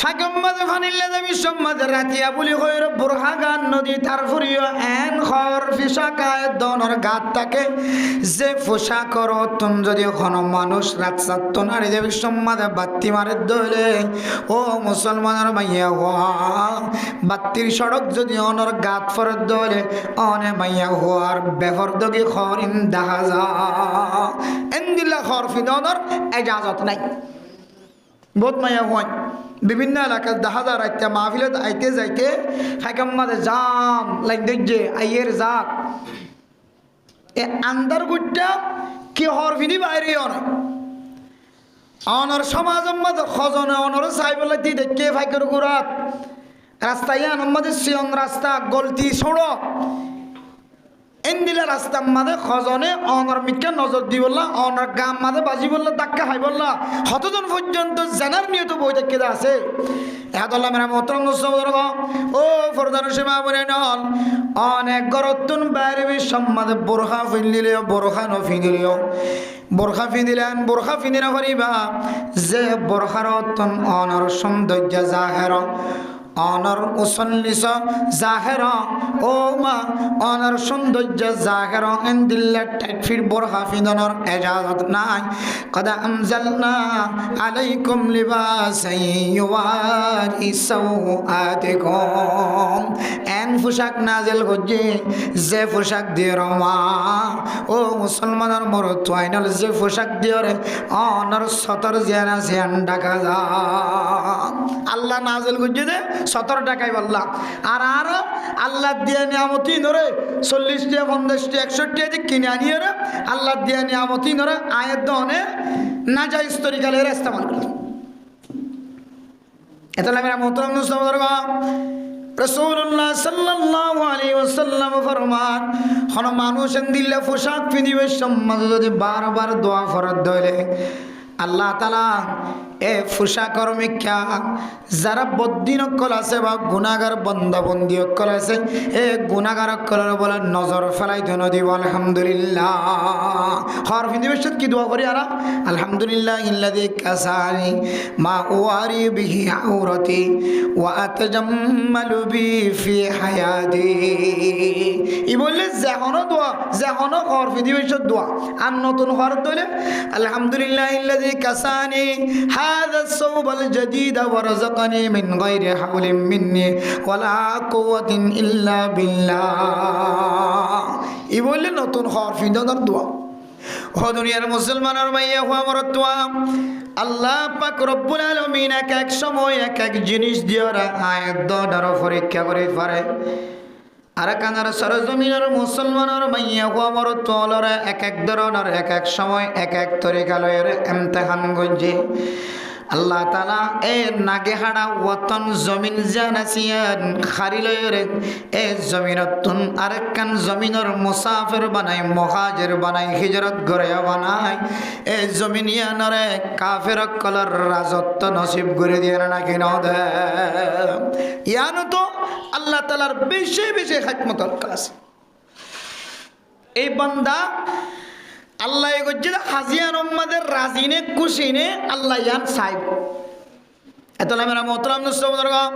ফাগম্মাদ ফানিল্লা দেবী সম্মাদ রাতিয়া বলি হইর বুরহাগান নদী তার ফুরিও এন খর ফিসাকায় দনর গাত থাকে যে ফুসা করো তুম যদি কোনো মানুষ রাত সাত্ত নারী দেবী সম্মাদ বাত্তি মারে দলে ও মুসলমানের মাইয়া হওয়া বাত্তির সড়ক যদি অনর গাত ফরত দলে অনে মাইয়া হওয়ার বেহর দগি খরিন দেখা যা এন্দিল্লা খর ফিদনর এজাজত নাই বহুত মাইয়া হয় বিভিন্ন এলাকায় দেখা যায় রাইতে মাহফিলত আইতে যাইতে হাইকাম্মাদে জাম লাইন দেখছে আইয়ের জাত এ আন্দার গুটটা কি হরফিনি বাইরে অনর সমাজ খজনে অনর সাইবলে দি দেখে ফাইকের গুরাত রাস্তায় আমাদের সিয়ন রাস্তা গলতি ছোড়ো এন্দিলা রাস্তা মাঝে খজনে অনর মিক্কা নজর দি বললা অনর গাম মাঝে বাজি বললা ধাক্কা খাই বললা কতজন পর্যন্ত জানার নিয়ত বই দেখে আছে এদল্লা মেরা মোহতরম ও ফরদার সীমা বলে নল অনেক গরতুন বাইরে সম্মাদে বোরখা ফিনলিলেও বোরখা নফিনিলেও বোরখা ফিনিলেন বোরখা ফিনিরা করিবা যে বোরখার অতন অনর সৌন্দর্য জাহের অনর মুসল্লিস জাহের ও মা অনর সৌন্দর্য জাহের এন্দিল্লা টাইফির বোরখা ফিদনর এজাজত নাই কদা আমজালনা আলাইকুম লিবাসান ইউয়ারি সাওআতিকুম এন পোশাক নাজিল করছে যে পোশাক দিয়ে রমা ও মুসলমানের মরত আইনাল যে পোশাক দিয়ে রে অনর সতর জেনা সেন ডাকা যা আল্লাহ নাজিল করছে যে 17 টাকায় বললা আর আর আল্লাহ দিয়া নিয়ামতি নরে 40 টাকা 50 টাকা 61 টাকা কিনে আনিয়ে রে আল্লাহ দিয়া নিয়ামতি নরে আয়াত দনে নাজাইজ তরিকালে ইস্তেমাল করে এতলা মেরা মোহতরম মুসলমান রাসূলুল্লাহ সাল্লাল্লাহু আলাইহি ওয়াসাল্লাম ফরমান কোন মানুষ দিলে পোশাক পিনিবে সম্মান যদি বারবার দোয়া ফরজ দইলে আল্লাহ তাআলা এ ফুসা কর্মিকা যারা বদ্দিন অকল আছে বা গুনাহগার বান্দা বন্দি অকল আছে এ গুনাহগার অকলের বলে নজর ফেলাই দেন দিব আলহামদুলিল্লাহ হর ফিনিবেশত কি দোয়া করি আরা আলহামদুলিল্লাহ ইল্লাযী কাসানি মা ওয়ারি বিহি আওরাতি ওয়া আতাজাম্মালু বি ফি হায়াতি ই বললে যেহনো দোয়া যেহনো হর ফিনিবেশত দোয়া আর নতুন হর দলে আলহামদুলিল্লাহ ইল্লাযী কাসানি هذا الثوب الجديد ورزقني من غير حول مني ولا قوة إلا بالله ই বললে নতুন হরফ ইদার দোয়া ও দুনিয়ার মুসলমানের মাইয়া হওয়া আমার দোয়া আল্লাহ পাক রব্বুল আলামিন এক এক সময় এক এক জিনিস দিয়ে আয়াত দ্বারা পরীক্ষা করে পারে আর কানার সরজমিনের মুসলমানের মাইয়া হওয়া আমার তোলরে এক এক ধরনের এক এক সময় এক এক তরিকা লয়ের ইমতিহান গঞ্জে আল্লাহ তাআলা এ নাগে হাড়া ওতন জমিন জানাসিয়ান খারিলয়ের এ জমিনতুন আরেকখান জমিনের মুসাফির বানাই মুহাজির বানাই হিজরত করে বানাই এ জমিনিয়ানরে কাফের কলর রাজত্ব নসিব করে দিয়ে নাকি ন দে ইয়ানো তো আল্লাহ তাআলার বেশি বেশি খিদমত আছে এই বান্দা আল্লাহ গজ্জিদা হাজিয়ান উম্মাদের রাজিনে কুশিনে আল্লাহ ইয়ান সাইব এতলা মেরা মোহতরম মুসলমান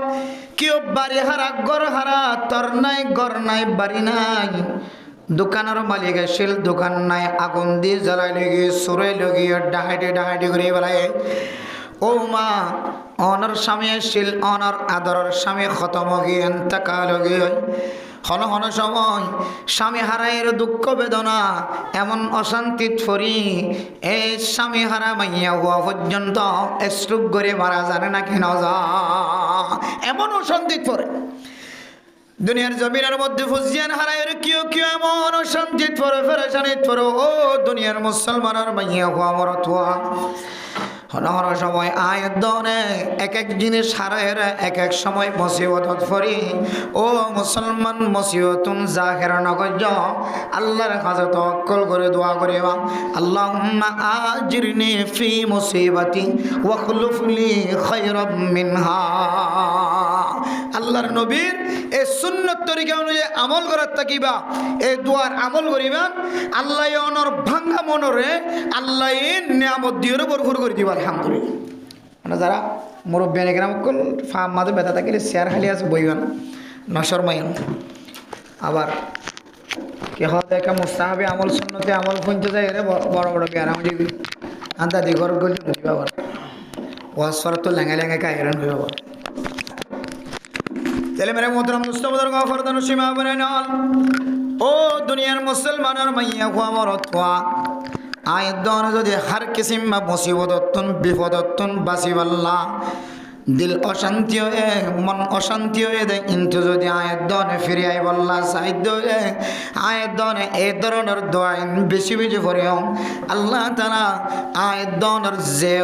কেউ বাড়ি হারা ঘর হারা তোর নাই ঘর নাই বাড়ি নাই দোকানের মালিক আসিল দোকান নাই আগুন দিয়ে জ্বালাই লগিয়ে সুরে লগিয়ে ডাহাইটে ডাহাইটে করে বেলায় ও মা অনর স্বামী আসিল অনর আদরের স্বামী খতম গিয়ে এন্তকাল গিয়ে হন হন সময় স্বামী হারাইয়ের দুঃখ বেদনা এমন অশান্তিত ফরি এই স্বামী হারা মাইয়া হওয়া পর্যন্ত স্ট্রোক করে মারা জানে না কেন যা এমন অশান্তিত পড়ে দুনিয়ার জমিনের মধ্যে ফুজিয়ান হারাইয়ের কিয় কিয় এমন অশান্তিত পড়ে ফেরেশানিত পড়ে ও দুনিয়ার মুসলমানের মাইয়া হওয়া মরত হওয়া হনহর সময় আয়াত দনে এক এক জিনিস হারায়ের এক এক সময় মুসিবতত ফরি ও মুসলমান মুসিবতুন জাহির নগজ আল্লাহর কাছে তাওয়াক্কুল করে দোয়া করিবা আল্লাহুম্মা আজিরনি ফি মুসিবাতি ওয়া খুলফলি খায়রাম মিনহা আল্লাহর নবীর এই সুন্নত তরিকা অনুযায়ী আমল করার তাকিবা এই দোয়ার আমল করিবা আল্লাহ অনর ভাঙ্গা মনরে আল্লাহ নিয়ামত দিয়ে ভরপুর করে দিবা আলহামদুলিল্লাহ যারা মুরব্বিয়ান গ্রাম কল ফার্ম মাঝে ব্যথা থাকিলে চেয়ার খালি আছে বইবান নশর মাইন আবার কে হতে একটা মুস্তাহাবি আমল সুন্নতে আমল ফুনতে যায় রে বড় বড় বিয়ার আমি দাদি ঘর গলি বাবার ওয়াজ ফরত তো লেঙ্গা লেঙ্গা কায়রন হয়ে বাবা তাহলে মেরে মোহতরম মুস্তাফাদার গফরদান সীমা বনে নল ও দুনিয়ার মুসলমানের মাইয়া খোয়া মরত খোয়া আয়ের দন যদি হার কিসিম বা মুসিবতন বিপদতন বাসিবাল্লাহ দিল অশান্তি হয়ে মন অশান্তি হয়ে দেয় কিন্তু যদি আয়ের দনে ফিরে আই বল্লা সাহিত্য হয়ে আয়ের দনে এই ধরনের দোয়াই বেশি বেশি পড়েও আল্লাহ তারা আয়ের দনের যে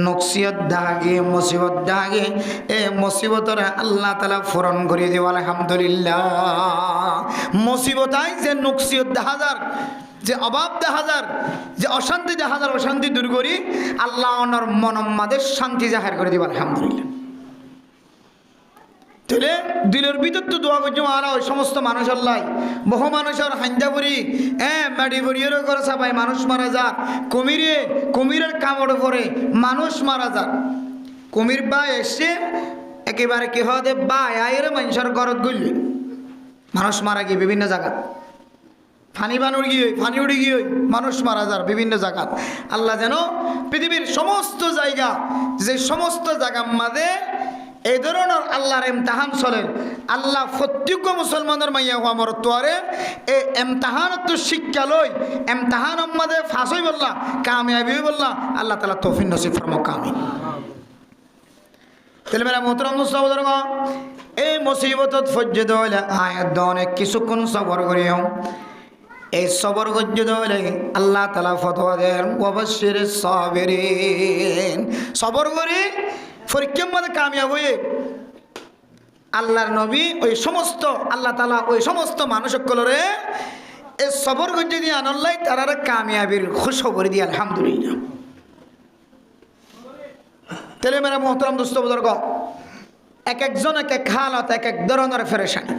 নকশিয়ত দাগে মুসিবত দাগে এই মুসিবতের আল্লাহ তালা পূরণ করে দেব আলহামদুলিল্লাহ মুসিবতাই যে নকশিয়ত হাজার যে অভাব দেখা যার যে অশান্তি দেখা যার অশান্তি দূর করি আল্লাহ ওনার মনম্মাদের শান্তি জাহের করে দিব আলহামদুলিল্লাহ তাহলে দিলের ভিতর তো দোয়া করছি মারা ওই সমস্ত মানুষ আল্লাহ বহু মানুষের হাইন্দাপুরি মাটি বড়িয়েরও করে সবাই মানুষ মারা যাক কুমিরের কামড় পরে মানুষ মারা যাক কুমির বা এসে একেবারে কি হতে বা আয়ের মানুষের গরত গলি মানুষ মারা গিয়ে বিভিন্ন জায়গা ফানি উড়ি গিয়ে মানুষ মারা যার বিভিন্ন জায়গা আল্লাহ যেন পৃথিবীর সমস্ত জায়গা যে সমস্ত জায়গার মাঝে এই ধরনের আল্লাহর এমতাহান চলেন আল্লাহ প্রত্যেক মুসলমানের মাইয়া হওয়া মর তোয়ারে এই এমতাহানত শিক্ষা লই এমতাহান মাঝে ফাঁস হই বললা কামিয়াবি বললা আল্লাহ তালা তৌফিক নসিব ফরমাও কামিল তাহলে মেরা মোহতরম মুস্তাফাদার এই মুসিবতত ফজ্জে দলে আয়াত অনেক কিছুক্ষণ সবর করিও এই সবর গজ্জে দলে আল্লাহ তালা ফতোয়া দেন ওয়াবাশশির সাবিরিন সবর করে পরীক্ষার মধ্যে কামিয়াব হয়ে আল্লাহর নবী ওই সমস্ত আল্লাহ তালা ওই সমস্ত মানুষগুলোরে এই সবর গজ্জে দিয়ে আনল্লাই তারা কামিয়াবির খুশখবর দিয়ে আলহামদুলিল্লাহ তাহলে মেরা মোহতরম দোস্ত বুজুর্গ এক একজন এক এক হালত এক এক ধরনের পেরেশানি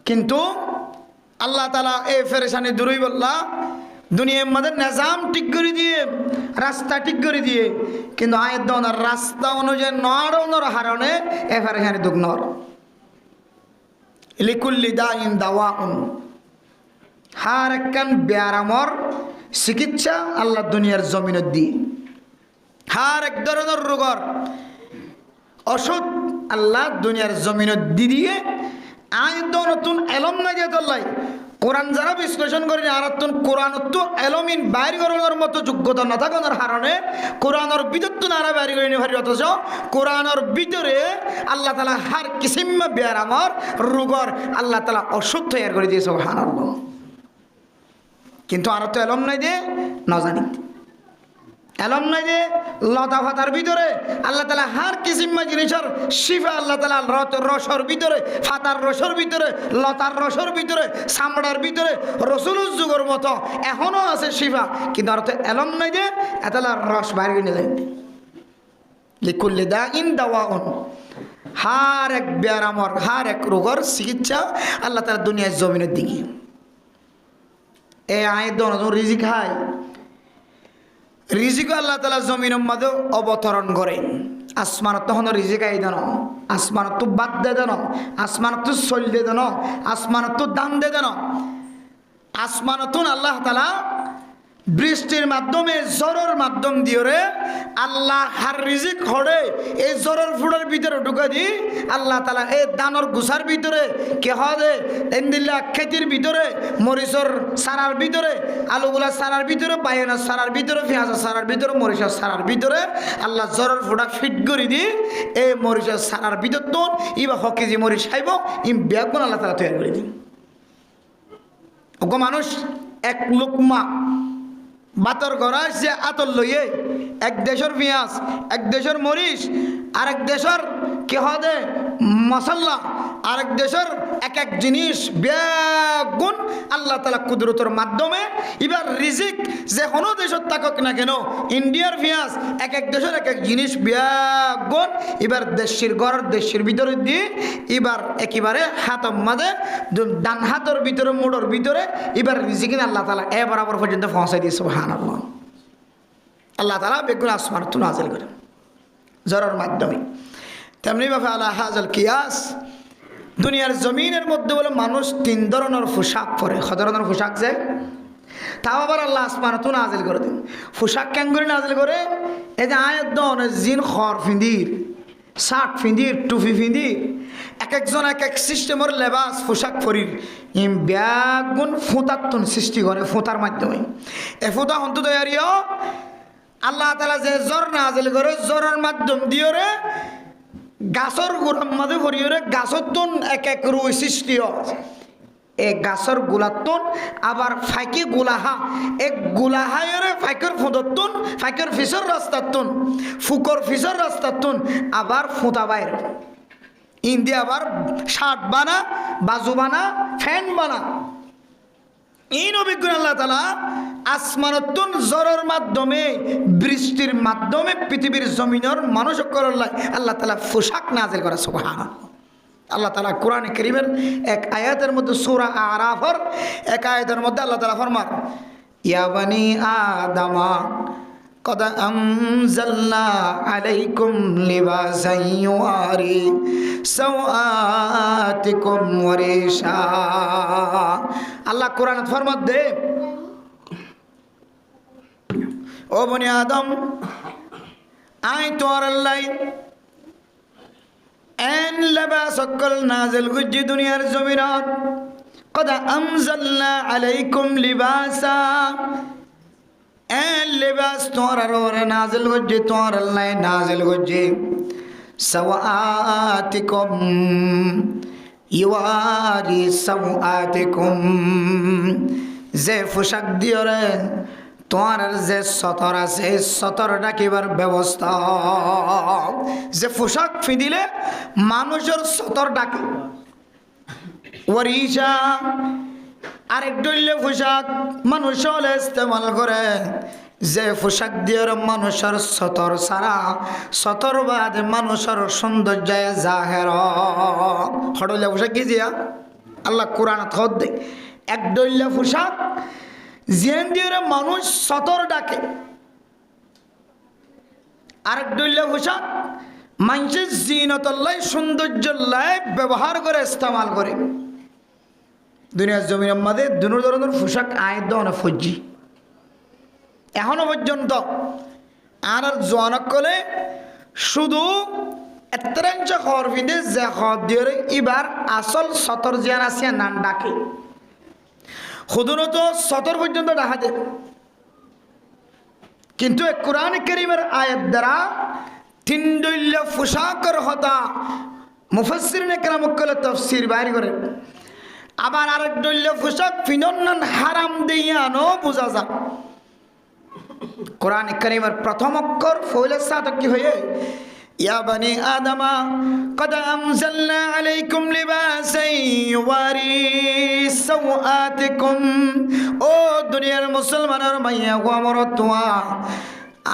কিন্তু আল্লাহ তালা এই পেরেশানি দূরই বললা দুনিয়ার মধ্যে নিজাম ঠিক করে দিয়ে রাস্তা ঠিক করে দিয়ে কিন্তু আয়ের দনের রাস্তা অনুযায়ী নড়ানোর হারণে এ পেরেশানি দুঃখ নর লিকুল্লি দাইন দাওয়াউন হার একখান ব্যারামর চিকিৎসা আল্লাহ দুনিয়ার জমিনত দিয়ে হার এক ধরনের রোগর ওষুধ আল্লাহ দুনিয়ার জমিনত দিয়ে আইন নতুন এলম না যে তোল্লাই কোরআন যারা বিশ্লেষণ করেন আর কোরআন তো এলমিন বাইর করানোর মতো যোগ্যতা না থাকার কারণে কোরআনের ভিতর তো নারা বাইর করে নি ভারি অথচ কোরআনের ভিতরে আল্লাহ তালা হার কিসিম্মা ব্যারামর রোগর আল্লাহ তালা ওষুধ তৈরি করে দিয়েছে সুবহানাল্লাহ কিন্তু আর তো এলম নাই যে না জানি এলম নাই যে লতা ফাতার ভিতরে আল্লাহ তালা হার কিসিম্মা জিনিসের শিফা আল্লাহ তালা রসর ভিতরে ফাতার রসর ভিতরে লতার রসর ভিতরে চামড়ার ভিতরে রসুলুর যুগের মতো এখনও আছে শিফা কিন্তু আর তো এলম নাই যে এতলা রস বাইরে কিনে যায় লিকুল্লি দাইন দাওয়াউন হার এক ব্যারামর হার এক রোগর চিকিৎসা আল্লাহ তালা দুনিয়ার জমিনের দিকে এই আয়ের দনজন রিজিক খায় রিজিক আল্লাহ তালা জমিনের মাঝে অবতরণ করে আসমানত তখন রিজিক আই দেন আসমানত বাদ দে দেন আসমানত চল দে দেন আসমানত দান দে দেন আসমানতুন আল্লাহ তালা বৃষ্টির মাধ্যমে জ্বরের মাধ্যম দিয়ে আল্লাহ হার রিজিক হরে এই জ্বরের ফুড়ের ভিতরে ঢুকে দি আল্লাহ তালা এই দানর গুছার ভিতরে কে হবে এন্দিল্লা খেতির ভিতরে মরিচর সারার ভিতরে আলুগুলা সারার ভিতরে বাইনার সারার ভিতরে পেঁয়াজের সারার ভিতরে মরিচের সারার ভিতরে আল্লাহ জ্বরের ফুটা ফিট করে দি এই মরিচের সারার ভিতর তো ইবা হকেজি মরিচ খাইব ইম ব্যাগুন আল্লাহ তালা তৈরি করে দিন ওগো মানুষ এক লোকমা বাতর গড়ায় যে আতর লইয়ে এক দেশের পেঁয়াজ এক দেশের মরিচ আরেক দেশের কে হবে মশলা আরেক দেশের এক এক জিনিস ব্যাগুণ আল্লাহ তালা কুদরতের মাধ্যমে এবার রিজিক যে কোনো দেশের থাকুক না কেন ইন্ডিয়ার পেঁয়াজ এক এক দেশের এক এক জিনিস ব্যাগুণ এবার দেশের ঘর দেশের ভিতরে দিয়ে এবার একেবারে হাতের মাঝে ডান হাতের ভিতরে মোড়র ভিতরে এবার রিজিক আল্লাহ তালা এ বরাবর পর্যন্ত পৌঁছাই দিয়েছে সুবহানাল্লাহ আল্লাহ তালা বেগুন আসমান তো নাজিল করেন জরার মাধ্যমে। তেমনিভাবে আলা হাজাল কিয়াস দুনিয়ার জমিনের মধ্যে বলে মানুষ 3 ধরনের পোশাক পরে। কত ধরনের পোশাক যে তাও আবার আল্লাহ আসমানতো নাজিল করে দিন। পোশাক কেন করে নাজিল করে? এই যে আয়াত দন জিন খর ফিন্দির, শার্ট ফিন্দির, টুপি ফিন্দির, এক একজন এক এক সিস্টেমের লেবাস পোশাক পরির ব্যাগুন ফুতাত্তন সৃষ্টি করে ফুতার মাধ্যমে। এ ফুতা হন্তু তৈরিও আল্লাহ তাআলা যে জ্বর নাজিল করে জ্বরের মাধ্যম দিয়ে রে গাছর গোড়ার মাঝে ভরিয়ে গাছর তুন এক এক রুই সৃষ্টি হয়। এ গাছর গোলাতুন আবার ফাইকি গোলাহা এক গোলাহায়রে ফাইকর ফুদতুন ফাইকর ফিসর রাস্তাতুন ফুকর ফিসর রাস্তাতুন আবার ফুতা বাইর ইন্দি আবার শার্ট বানা, বাজু বানা, ফ্যান বানা। এই নবীগুণ আল্লাহ তাআলা আসমানতুন জ্বরের মাধ্যমে বৃষ্টির মাধ্যমে পৃথিবীর জমিনের মানুষ করল্লাই আল্লাহ তাআলা পোশাক নাজিল করা। সুবহানাল্লাহ। আল্লাহ তাআলা কোরআনে কারীমের এক আয়াতের মধ্যে সূরা আরাফের এক আয়াতের মধ্যে আল্লাহ তাআলা ফরমান ইয়া বানি আদামা কদ আনজালনা আলাইকুম লিবাসান ইউআরি সাওআতিকুম ওয়া রিশা। আল্লাহ কোরআনে ফরমান দে ও বনি আদম আই তোর আল্লাহ এন লেবাস সকল নাজিল গুজি দুনিয়ার জমিনত কদ আনজালনা আলাইকুম লিবাসা এন লেবাস তোর আর নাজিল গুজি তোর আল্লাহ নাজিল গুজি সাওআতিকুম ইওয়ারি সাওআতিকুম যে পোশাক দিয়রে তোমার যে সতর আছে সতর ডাকিবার ব্যবস্থা। যে পোশাক ফিদিলে মানুষের সতর ডাকে। ওয়ারিশা আরেক ডইলে পোশাক মানুষ হলে ইস্তেমাল করে। যে পোশাক দিয়ে মানুষের সতর সারা সতর বাদে মানুষের সৌন্দর্য জাহের হড়ইলে পোশাক কি দিয়া আল্লাহ কোরআন থদ দে এক ডইলে পোশাক জিয়ান দিয়ে মানুষ সতর ডাকে। আরেক ডইলে পোশাক মানুষের জিনতল্লাই সৌন্দর্যল্লাই ব্যবহার করে ইস্তেমাল করে। দুনিয়ার জমিনের মধ্যে দুনো ধরনের পোশাক আয় দেওয়া ফৌজি এখনো পর্যন্ত আর জনকলে শুধু এত্রাঞ্চ খবর ফিদে যে খবর দিয়ে এবার আসল সতর জিয়ান আসিয়া নাম ডাকে খুদনত সতর পর্যন্ত ডাকা দে। কিন্তু কোরআন কারীমের আয়াত দ্বারা 3 দইল্য পোশাকের হতা মুফাসসিরিনে কেরাম কলে তাফসীর বাইর করে। আবার আরেক দইল্য পোশাক ফিনন্নান হারাম দিয়ানো বোঝা যায়। কোরআন কারীমের প্রথম অক্ষর ফইলের সাথে কি হয়ে ইয়া বানি আদামা কদ আনজালনা আলাইকুম লিবাসান ইউওয়ারি সাওআতিকুম। ও দুনিয়ার মুসলমানের মাইয়া গো আমার তোয়া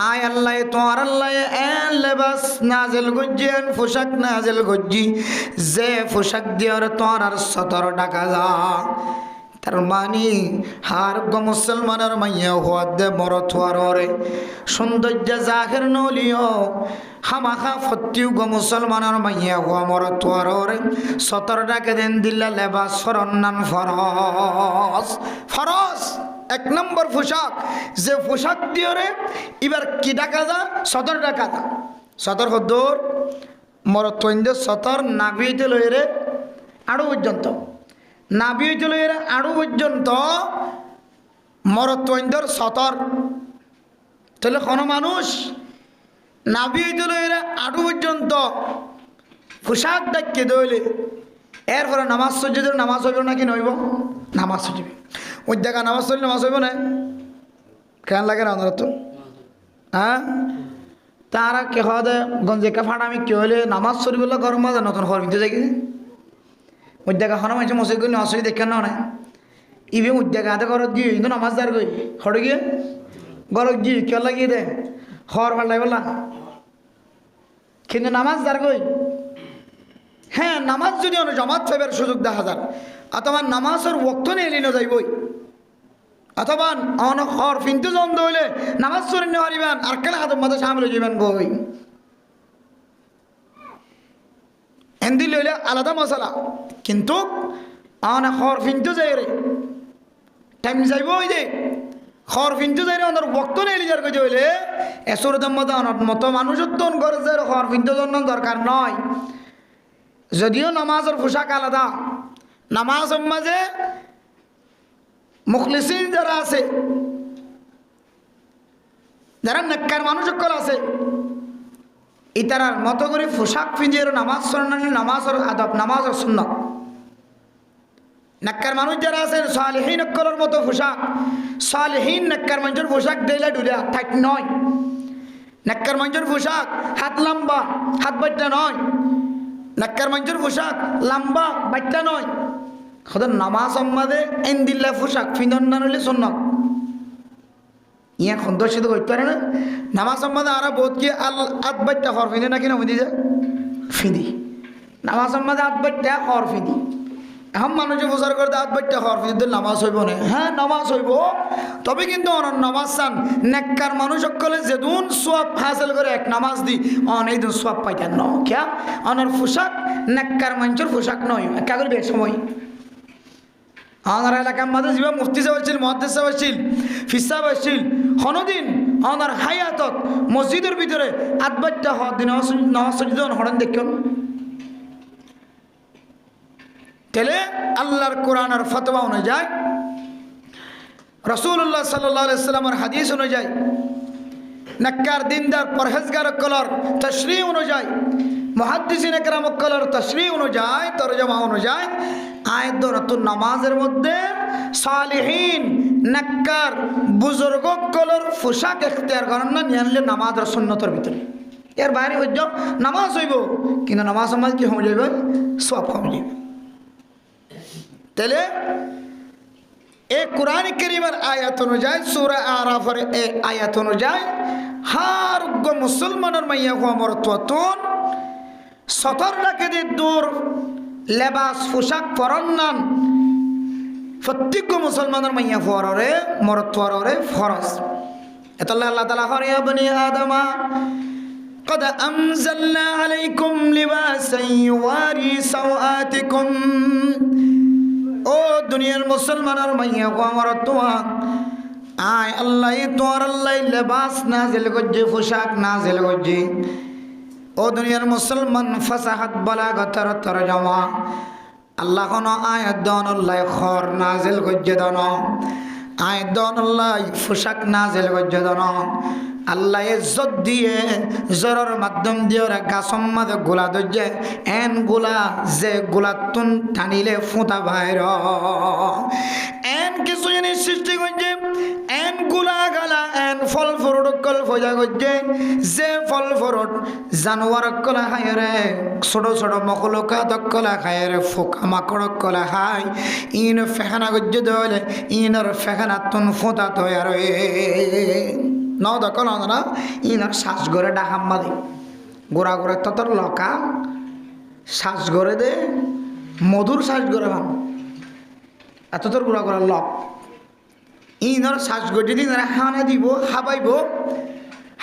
আয় আল্লাহ তোর আল্লাহ এন লেবাস নাজিল গজ্জিয়ান পোশাক নাজিল গজ্জি যে পোশাক দিয়ার তোর আর সতর ডাকা যা। তার মানে হার গো মুসলমানের মাইয়া হওয়া দে মরত হওয়ারে সৌন্দর্য জাহের নলিও হামাখা ফত্তিও গো মুসলমানের মাইয়া হওয়া মরত হওয়ারে সতর ডাকে দেন দিল্লা লেবাস ফরন্নান ফরস ফরস 1 নম্বর পোশাক যে পোশাক দিয়ে রে এবার কি ডাকা যা সতর ডাকা যা। সতর হদ্দর মরত সতর নাভিতে লইরে আড়ু পর্যন্ত নাভি হইতে আড়ু পর্যন্ত মরত্বইন্দর সতর। তাহলে কোনো মানুষ নাভি হইতে আড়ু পর্যন্ত পোশাক ডাকিয়ে দইলে এরপরে নামাজ সজ্জিত নামাজ হইব নাকি নইব নামাজ সজিবে ওই দেখা নামাজ চললে নামাজ হইব না কেন লাগে না তো হ্যাঁ তারা কে হওয়া দেয় গঞ্জেকা ফাটা আমি কে হলে নামাজ চলিবলে গরম মাঝে নতুন ঘর ভিতরে যাই উদ্যাগা খানো মানুষ মশাই গই নশই দেখেন না নাই ইভে উদ্যাগা হাতে ঘরত গিয়ে কিন্তু নামাজ দার গই হরে গিয়ে ঘরত গিয়ে কে লাগিয়ে দে খর পাল্টাই বলা কিন্তু নামাজ দার গই। হ্যাঁ নামাজ যদি অনেক জমাত ফেবার সুযোগ দেখা যান অথবা নামাজের ওক্ত নিয়ে এলিনো যাইবই অথবা অনেক খর ফিনতে জন্দ হইলে নামাজ চলে নিয়ে হারিবেন আর কেন হাতের মাথা সামলে যাবেন বই এন্দি লইলে আলাদা মশলা কিন্তু আন খর ফিনতে যাই রে টাইম যাইব ওই দে খর ফিনতে যাই রে ওনার বক্ত নেই লিজার কইতে হইলে এসর মতো মতো মানুষের তো ঘরে যাই খর ফিনতে জন্য দরকার নয় যদিও নামাজের পোশাক আলাদা নামাজের মাঝে মুখলিসিন যারা আছে যারা নেককার মানুষ সকল আছে ইতারার মতো করে পোশাক পিঁধিয়ে নামাজ শরণানি নামাজের আদব নামাজের সুন্নাত নেককার মানুষ যারা আছেন সালেহীন অক্কলের মতো পোশাক সালেহীন নেককার মানুষের পোশাক ডেলা ডুলা থাক নয় নেককার মানুষের পোশাক হাত লম্বা হাত বাচ্চা নয় নেককার মানুষের পোশাক লম্বা বাচ্চা নয় খোদার নামাজ সম্মাদে এন্দিল্লা পোশাক পিঁধন না নইলে সুন্নাত ইয়া সন্তোষিত করতে পারে না নামাজ সম্মাদে আরা বোধ কি আত বাচ্চা হর ফিঁদে নাকি না বুঝি যায় ফিঁদি নামাজ সম্মাদে আত বাচ্চা হর ফিঁদি এখন মানুষে প্রচার করে আত বাচ্চা হর ফিঁদিতে নামাজ হইব না হ্যাঁ নামাজ হইব তবে কিন্তু অনর নামাজ চান নেককার মানুষ সকলে যেদিন সোয়াব হাসিল করে এক নামাজ দি অন এই দিন সোয়াব পাইতেন ন ক্যা অনর পোশাক নেককার মানুষের পোশাক নয় একা করবে এক সময় আমার এলাকার মাঝে যা মুফতি সাহেব আসছিল মহাদ্দেশ সাহেব আসছিল ফিস সাহেব আসছিল হনদিন আমার হায়াতত মসজিদের ভিতরে আধবাচ্চা হওয়ার দিন নামাজ সজিদন হরণ দেখুন তাহলে আল্লাহর কোরআনের ফতোয়া অনুযায়ী রাসূলুল্লাহ সাল্লাল্লাহু আলাইহি সাল্লামের হাদিস অনুযায়ী নেককার দিনদার পরহেজগার কলর তশরিহ অনুযায়ী মুহাদ্দিসিন একরাম কলর তশরিহ অনুযায়ী তরজমা অনুযায়ী আয়াত নতুন নামাজের মধ্যে সালেহীন নেককার বুজুর্গ কলর পোশাক ইখতিয়ার করেন না নিয়ে আনলে নামাজের সুন্নতের ভিতরে এর বাইরে হইজ নামাজ হইব কিন্তু নামাজ সমাজ কি হয়ে যাবে সওয়াব হয়ে যাবে তাহলে এই কোরআন কারীমের আয়াত অনুযায়ী সূরা আরাফের এই আয়াত অনুযায়ী হার মুসলমানের মাইয়া হওয়া মরত্বতুন সতর রাখে দিয়ে দূর লেবাস পোশাক পরন্নান প্রত্যেক মুসলমানের মাইয়া ফররে মরত্বরে ফরজ এতলা আল্লাহ তাআলা হরে বনি আদমা قد أنزلنا عليكم لباسا يواري سوآتكم ও দুনিয়ার মুসলমানের মাইয়া গো আমার তোয়া আয় আল্লাহ তোর আল্লাহ লেবাস নাজিল করছে পোশাক নাজিল করছে ও দুনিয়ার মুসলমান ফাসাহাত বালাগতের তরজমা আল্লাহ কোন আয়াত দন আল্লাহ খর নাজিল করছে দন আয়াত দন আল্লাহ পোশাক নাজিল করছে দন আল্লাহ ইজ্জত দিয়ে জোরের মাধ্যম দিয়ে ওরা গাছম মাঝে গোলা ধরছে এন গোলা যে গোলাতুন টানিলে ফুটা বাইর এন কিছু জিনিস সৃষ্টি করছে এন গোলা গালা এন ফল ফরুট কল ফজা করছে যে ফল ফরুট জানোয়ার কলা খায় রে ছোট ছোট মকলকাত কলা খায় রে ফোকা মাকড় কলা খায় ইন ফেখানা করছে ধরলে ইনর ফেখানা তুন ফুটা তৈয়ার ন দখল না ইনার শ্বাস ঘরে ডাহাম্মা দে গোড়া গোড়া ততর লকা শ্বাস ঘরে দে মধুর শ্বাস ঘরে ভাম এত তোর গোড়া গোড়া লক ইনার শ্বাস গড়ে দিন হানা দিব হাবাইব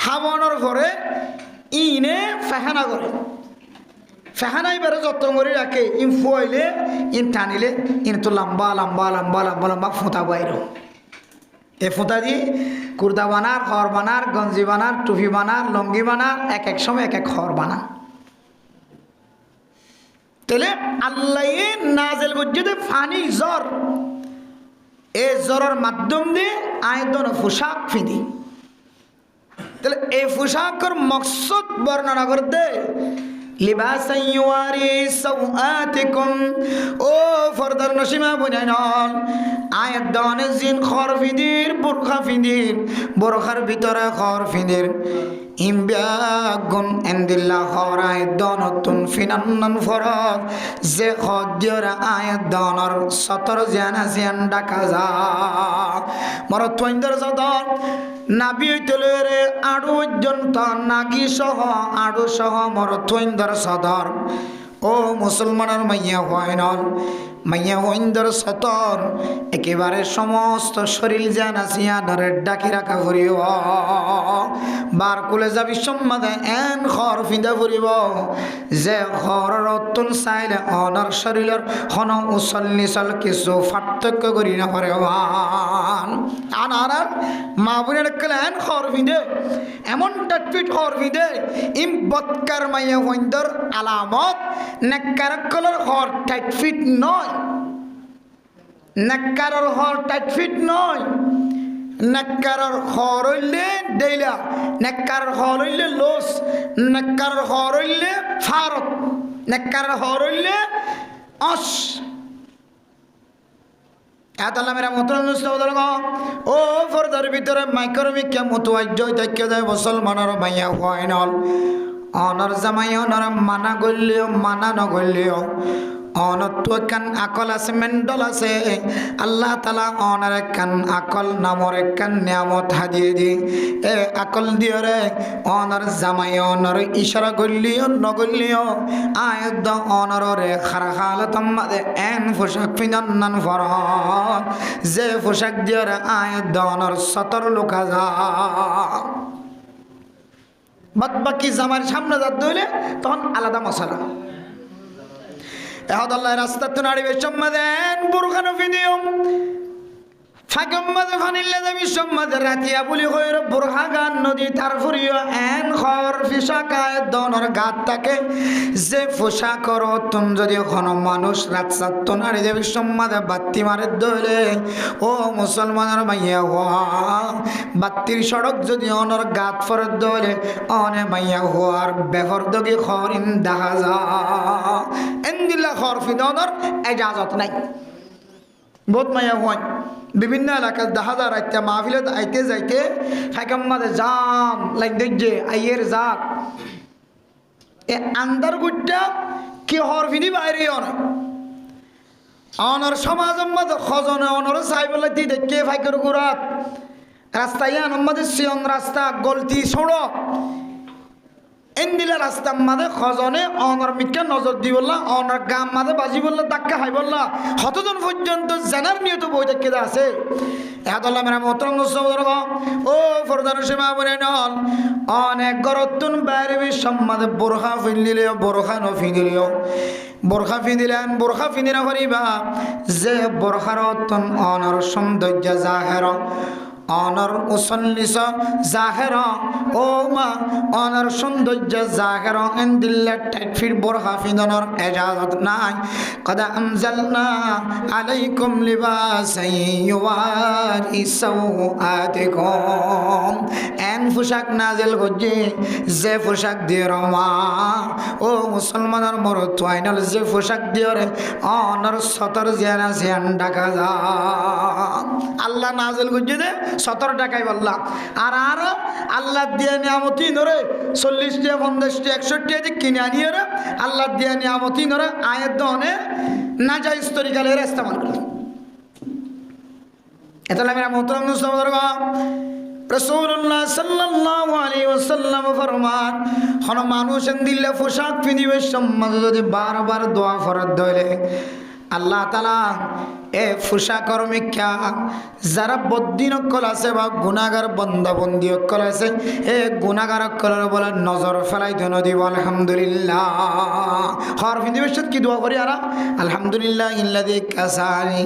হাবানোর পরে ইনে ফেহানা করে ফেহানাই বেড়ে যত্ন করে রাখে ইন ফুয়াইলে ইন টানিলে ইন তো লম্বা লম্বা লম্বা লম্বা লম্বা ফোঁতা বাইর এ ফুটা দিয়ে কুর্তা বানার খর বানার গঞ্জি বানার টুপি বানার লঙ্গি বানার এক এক সময় এক এক খর বানার তাহলে আল্লাহ নাজেল করছে ফানি জ্বর এই জ্বরের মাধ্যম দিয়ে আয়তন পোশাক ফিনি তাহলে এই পোশাকের মকসদ বর্ণনা করতে লিবাসা ইউয়ারি সাওআতিকুম ও ফরদার নসিমা বুনাইনল আয়াত দানে জিন খর ফিদির বুরখা ফিদির বুরখার ভিতরে খর ফিদির ইমবিয়াগুন এন্দিল্লাহ খর আয়াত দনতুন ফিনান্নান ফরজ যে খদ্যর আয়াত দনর সতর জানা জিয়ান ডাকা যা মর তৈন্দর সদর নাবি তেলেরে আড়ু পর্যন্ত নাগি সহ আড়ু সহ মর তৈন্দর সদর ও মুসলমানের মাইয়া হয় নল মাইয়া হইন্দর সতর একেবারে সমস্ত শরীর জান আসিয়া ধরে ডাকি রাখা ফুরিব বার কুলে যাবি সম্মাদে এন খর ফিদা ফুরিব যে খরের অতুল চাইলে অনর শরীরের হন উচল নিচল কিছু পার্থক্য করি না পারে আনার মা বোনের এন খর ফিদে এমন টাটপিট খর ফিদে ইম বৎকার মাইয়া হইন্দর আলামত নেককার কলর খর টাইটফিট নয় নেককারর খর টাইটফিট নয় নেককারর খর হইলে ডেইলা নেককারর খর হইলে লোস নেককারর খর হইলে ফারত নেককারর খর হইলে অস এতাল্লা মেরা মতন ও ফরদার ভিতরে মাইক্রোমিকা মতো আজ্য দেখে যায় মুসলমানের মাইয়া হয় নল অনর জামাই অনর মানা গলিও মানা নগলিও অনত্ব কান আকল আছে মেন্ডল আছে আল্লাহ তালা অনার কান আকল নামর কান নিয়ামত হাদিয়ে দি এ আকল দিয়ে রে অনর জামাই অনর ইশারা গলিও নগলিও আয়দ অনর রে খারখাল তম্মাদে এন পোশাক পিনন্নান ফর যে পোশাক দিয়ে রে আয়দ অনর সতর লোকা যা বাদ বাকি জামার সামনে যাত ধইলে তখন আলাদা মশলা এখন আল্লাহ রাস্তা তো নাড়িবে সম্মাদেন বুরখানো ফিদিও ফাগম্মাদে ফানিল্লে যাবি সম্মাদে রাতিয়া বলি হইর বুরহা গান নদী তার ফুরিও এন খর ফিসাকায় দনর গাত থাকে যে পোশাকর তুম যদি কোনো মানুষ রাস্তা তো নাড়ি যাবি সম্মাদে বাত্তি মারে ধরে ও মুসলমানের মাইয়া হওয়া বাত্তির সড়ক যদি অনর গাত ফরত ধরে অনে মাইয়া হওয়ার বেহর দগি খরিন দেখা যা এন্দিল্লা খর ফিদনর এজাজত নাই বহুত মাইয়া হয় বিভিন্ন এলাকায় দেখা যায় রাইতে মাহফিলে আইতে যাইতে ফাইকাম্মাদে জাম লাইক দেখছে আইয়ের জাত এ আন্দার গুটটা কি হরফিনি বাইরে অনর সমাজ খজনে অনর সাইবলে দি দেখে ফাইকের গুরাত রাস্তায় আনম্মাদের সিয়ন রাস্তা গলতি ছোড়ো এন্দিলা রাস্তা মাদে খজনে অনর মিটকে নজর দি বললা অনর গাম মাদে বাজি বললা ধাক্কা খাই বললা কতজন পর্যন্ত জানার নিয়ত বই দেখে আছে এহাদল্লা মেরা মোহতরম ও ফরদার সীমা বলে নন অনেক গরতুন বাইরে সম্মাদে বোরখা ফিনলিলেও বোরখা নফিনিলেও বোরখা ফিনিলেন বোরখা ফিনিরা করিবা যে বোরখার অতন অনর সৌন্দর্য জাহের অনর উসল্লিস জাহের ও মা অনর সৌন্দর্য জাহের এন্দিল্লা টাইটফির বোরখা ফিদনর এজাজত নাই কদা আমজালনা আলাইকুম লিবাসান ইউয়ারি সাওআতিকুম এন পোশাক নাজিল করছে যে পোশাক দিয়ে রমা ও মুসলমানের মরত আইনাল যে পোশাক দিয়ে রে অনর সতর জিয়ানা জিয়ান ডাকা যা আল্লাহ নাজিল করছে দে 17 টাকায় বললা আর আর আল্লাহ দিয়া নিয়ামতি নরে 40 টাকা 50 টাকা 61 টাকা কিনে আনিয়ে রে আল্লাহ দিয়া নিয়ামতি নরে আয়াত দনে নাজাইজ তরিকালে ইস্তেমাল করে এতলা মেরা মোহতরম মুসলমানরা রাসূলুল্লাহ সাল্লাল্লাহু আলাইহি ওয়াসাল্লাম ফরমান কোন মানুষ দিলে পোশাক পিনিবে সম্মান যদি বারবার দোয়া ফরজ দইলে আল্লাহ তাআলা এ ফুসা কর্মিকা যারা বদ্দিন অকল আছে বা গুনাহগার বান্দা বন্দি অকল আছে এ গুনাহগার অকলের বলে নজর ফেলাই দেন দিব আলহামদুলিল্লাহ হর ফিনিবেশত কি দোয়া করি আর আলহামদুলিল্লাহ ইল্লাযী কাসানি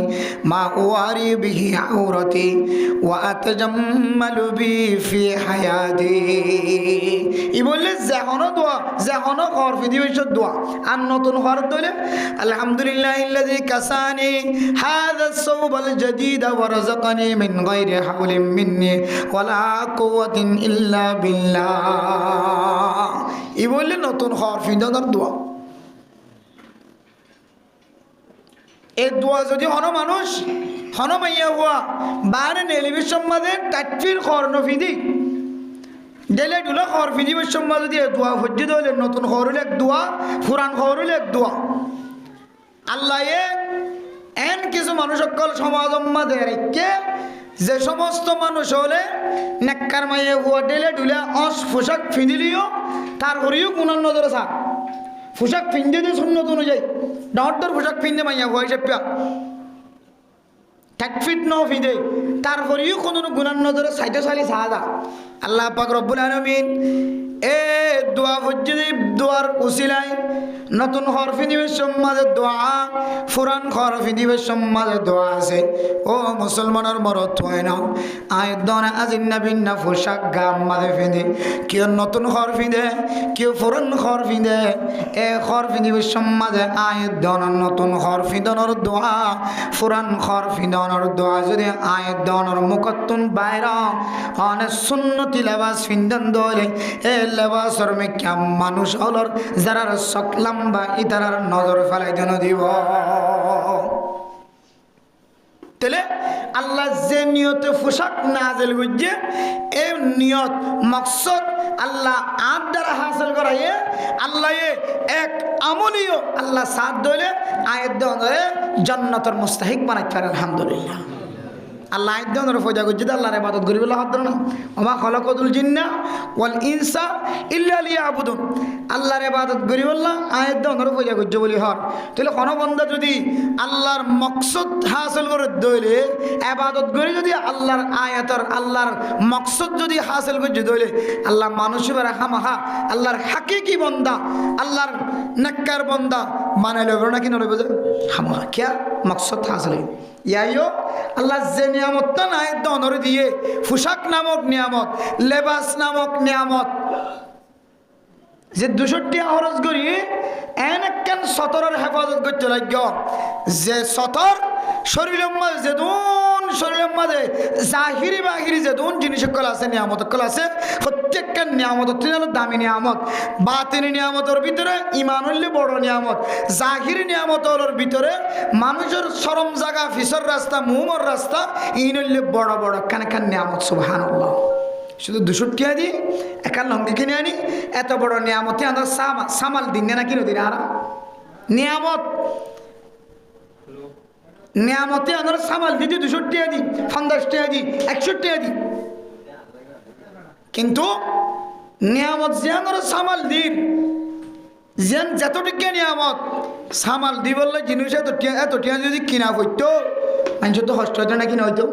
মা ওয়ারি বিহি আওরাতি ওয়া আতাজাম্মালু বি ফি হায়াতি ই বললে যেহনো দোয়া যেহনো হর ফিনিবেশত দোয়া আর নতুন হর দলে আলহামদুলিল্লাহ ইল্লাযী কাসানি هذا الثوب الجديد ورزقني من غير حول مني ولا قوة إلا بالله এই বললে নতুন হওয়ার ফিদার দোয়া এই দোয়া যদি হন মানুষ হন মাইয়া হওয়া বারে নেলিবির সম্মাদে তাকফির খরন ফিদি ডেলে ডুলে খর ফিদিবের সম্মাদে দিয়ে দোয়া ফজ্জিদ হইলে নতুন খরুল এক দোয়া পুরান খরুল এক দোয়া আল্লাহ এন কিছু মানুষ সকল সমাজ কে যে সমস্ত মানুষ হলে নেককার মাইয়ে হুয়া ডেলে ডুলে অস পোশাক ফিঁদিলিও তার ঘরেও কোন নজরে থাক পোশাক ফিন্দে দিয়ে সুন্নত অনুযায়ী ডর পোশাক পিনতে মাইয়া ভয় চেপা 1 ফিট 9 ফিটে তারপরেও কোনো গুনার নজরে সাইডে সালি সাদা আল্লাহ পাক রব্বুল আলামিন এ দোয়া পর্যন্ত দোয়ার উসিলায় নতুন হরফি দিবের সম্মাদে দোয়া ফুরান হরফি দিবের সম্মাদে দোয়া আছে ও মুসলমানের মরত হয় না আয় দনে আজিন্না বিন্না পোশাক গাম মাদে ফিদে কেউ নতুন হরফি দে কেউ ফুরান হরফি দে এ হরফি দিবের সম্মাদে আয় দন নতুন হরফি দনর দোয়া ফুরান হরফি দনর দোয়া যদি আয় দনর মুকত্তুন বাইরা অনে সুন্নতি লেবাস ফিন্দন দলে এ লেবাসর মে ক্যাম মানুষ হলর যারা সকলাম বা ইতারার নজর ফেলাই যেন দিব তাহলে আল্লাহ যে নিয়তে পোশাক নাজিল করছে এই নিয়ত মকসদ আল্লাহ আদ দ্বারা হাসিল করাইয়ে আল্লাহ এক আমলিও আল্লাহ সাথ দইলে আয়াত দরে জান্নাতের মুস্তাহিক বানাইতে পারে আলহামদুলিল্লাহ আল্লাহ আয়াত দরে ফয়দা করছে আল্লাহর ইবাদত করি বলে হাত ধরে না ওমা খলাকাতুল জিন্না ওয়াল ইনসা ইল্লা লিয়াবুদুন আল্লাহর ইবাদত করি বললা আয়াত দরে ফয়দা করছে বলি হর তাহলে কোন বান্দা যদি আল্লাহর মকসদ হাসিল করে দইলে ইবাদত করি যদি আল্লাহর আয়াতের আল্লাহর মকসদ যদি হাসিল করছে দইলে আল্লাহ মানুষের রাখামাহা আল্লাহর হাকিকি বান্দা আল্লাহর নেককার বান্দা মানে লইব না কি না লইব যে হামাহা কিয়া মকসদ হাসিল ইয়াইও আল্লাহ যে নিয়ামতটা নাই দনর দিয়ে পোশাক নামক নিয়ামত লেবাস নামক নিয়ামত যে 200 খরচ করি এনেকেন সতরের হেফাজত করতে লাগ যে সতর শরীরের মাঝে যেদুন শরীরের মাঝে জাহিরি বাহিরি যেদুন জিনিস কল আছে নিয়ামত কল আছে প্রত্যেকটা নিয়ামত হলো দামি নিয়ামত বাতিনি নিয়ামতের ভিতরে ইমান হইলে বড় নিয়ামত জাহিরি নিয়ামতের ভিতরে মানুষের শরম জায়গা ফিসর রাস্তা মুমর রাস্তা ইন হইলে বড় বড় কানেকান নিয়ামত সুবহানাল্লাহ শুধু 200 টাকা দিয়ে একা লঙ্গি কিনে আনি এত বড় নিয়ামতে আমরা সামাল দিন না কিনো দিন আর নিয়ামত নিয়ামতে আমরা সামাল দিতে 200 টাকা দিই 50 টাকা দিই 100 টাকা দিই কিন্তু নিয়ামত যে আমরা সামাল দিন যেন যতটুকু নিয়ামত সামাল দি বললে জিনিস এত টাকা যদি কিনা হইতো মানুষের তো কষ্ট হইতো না কিনা হইতো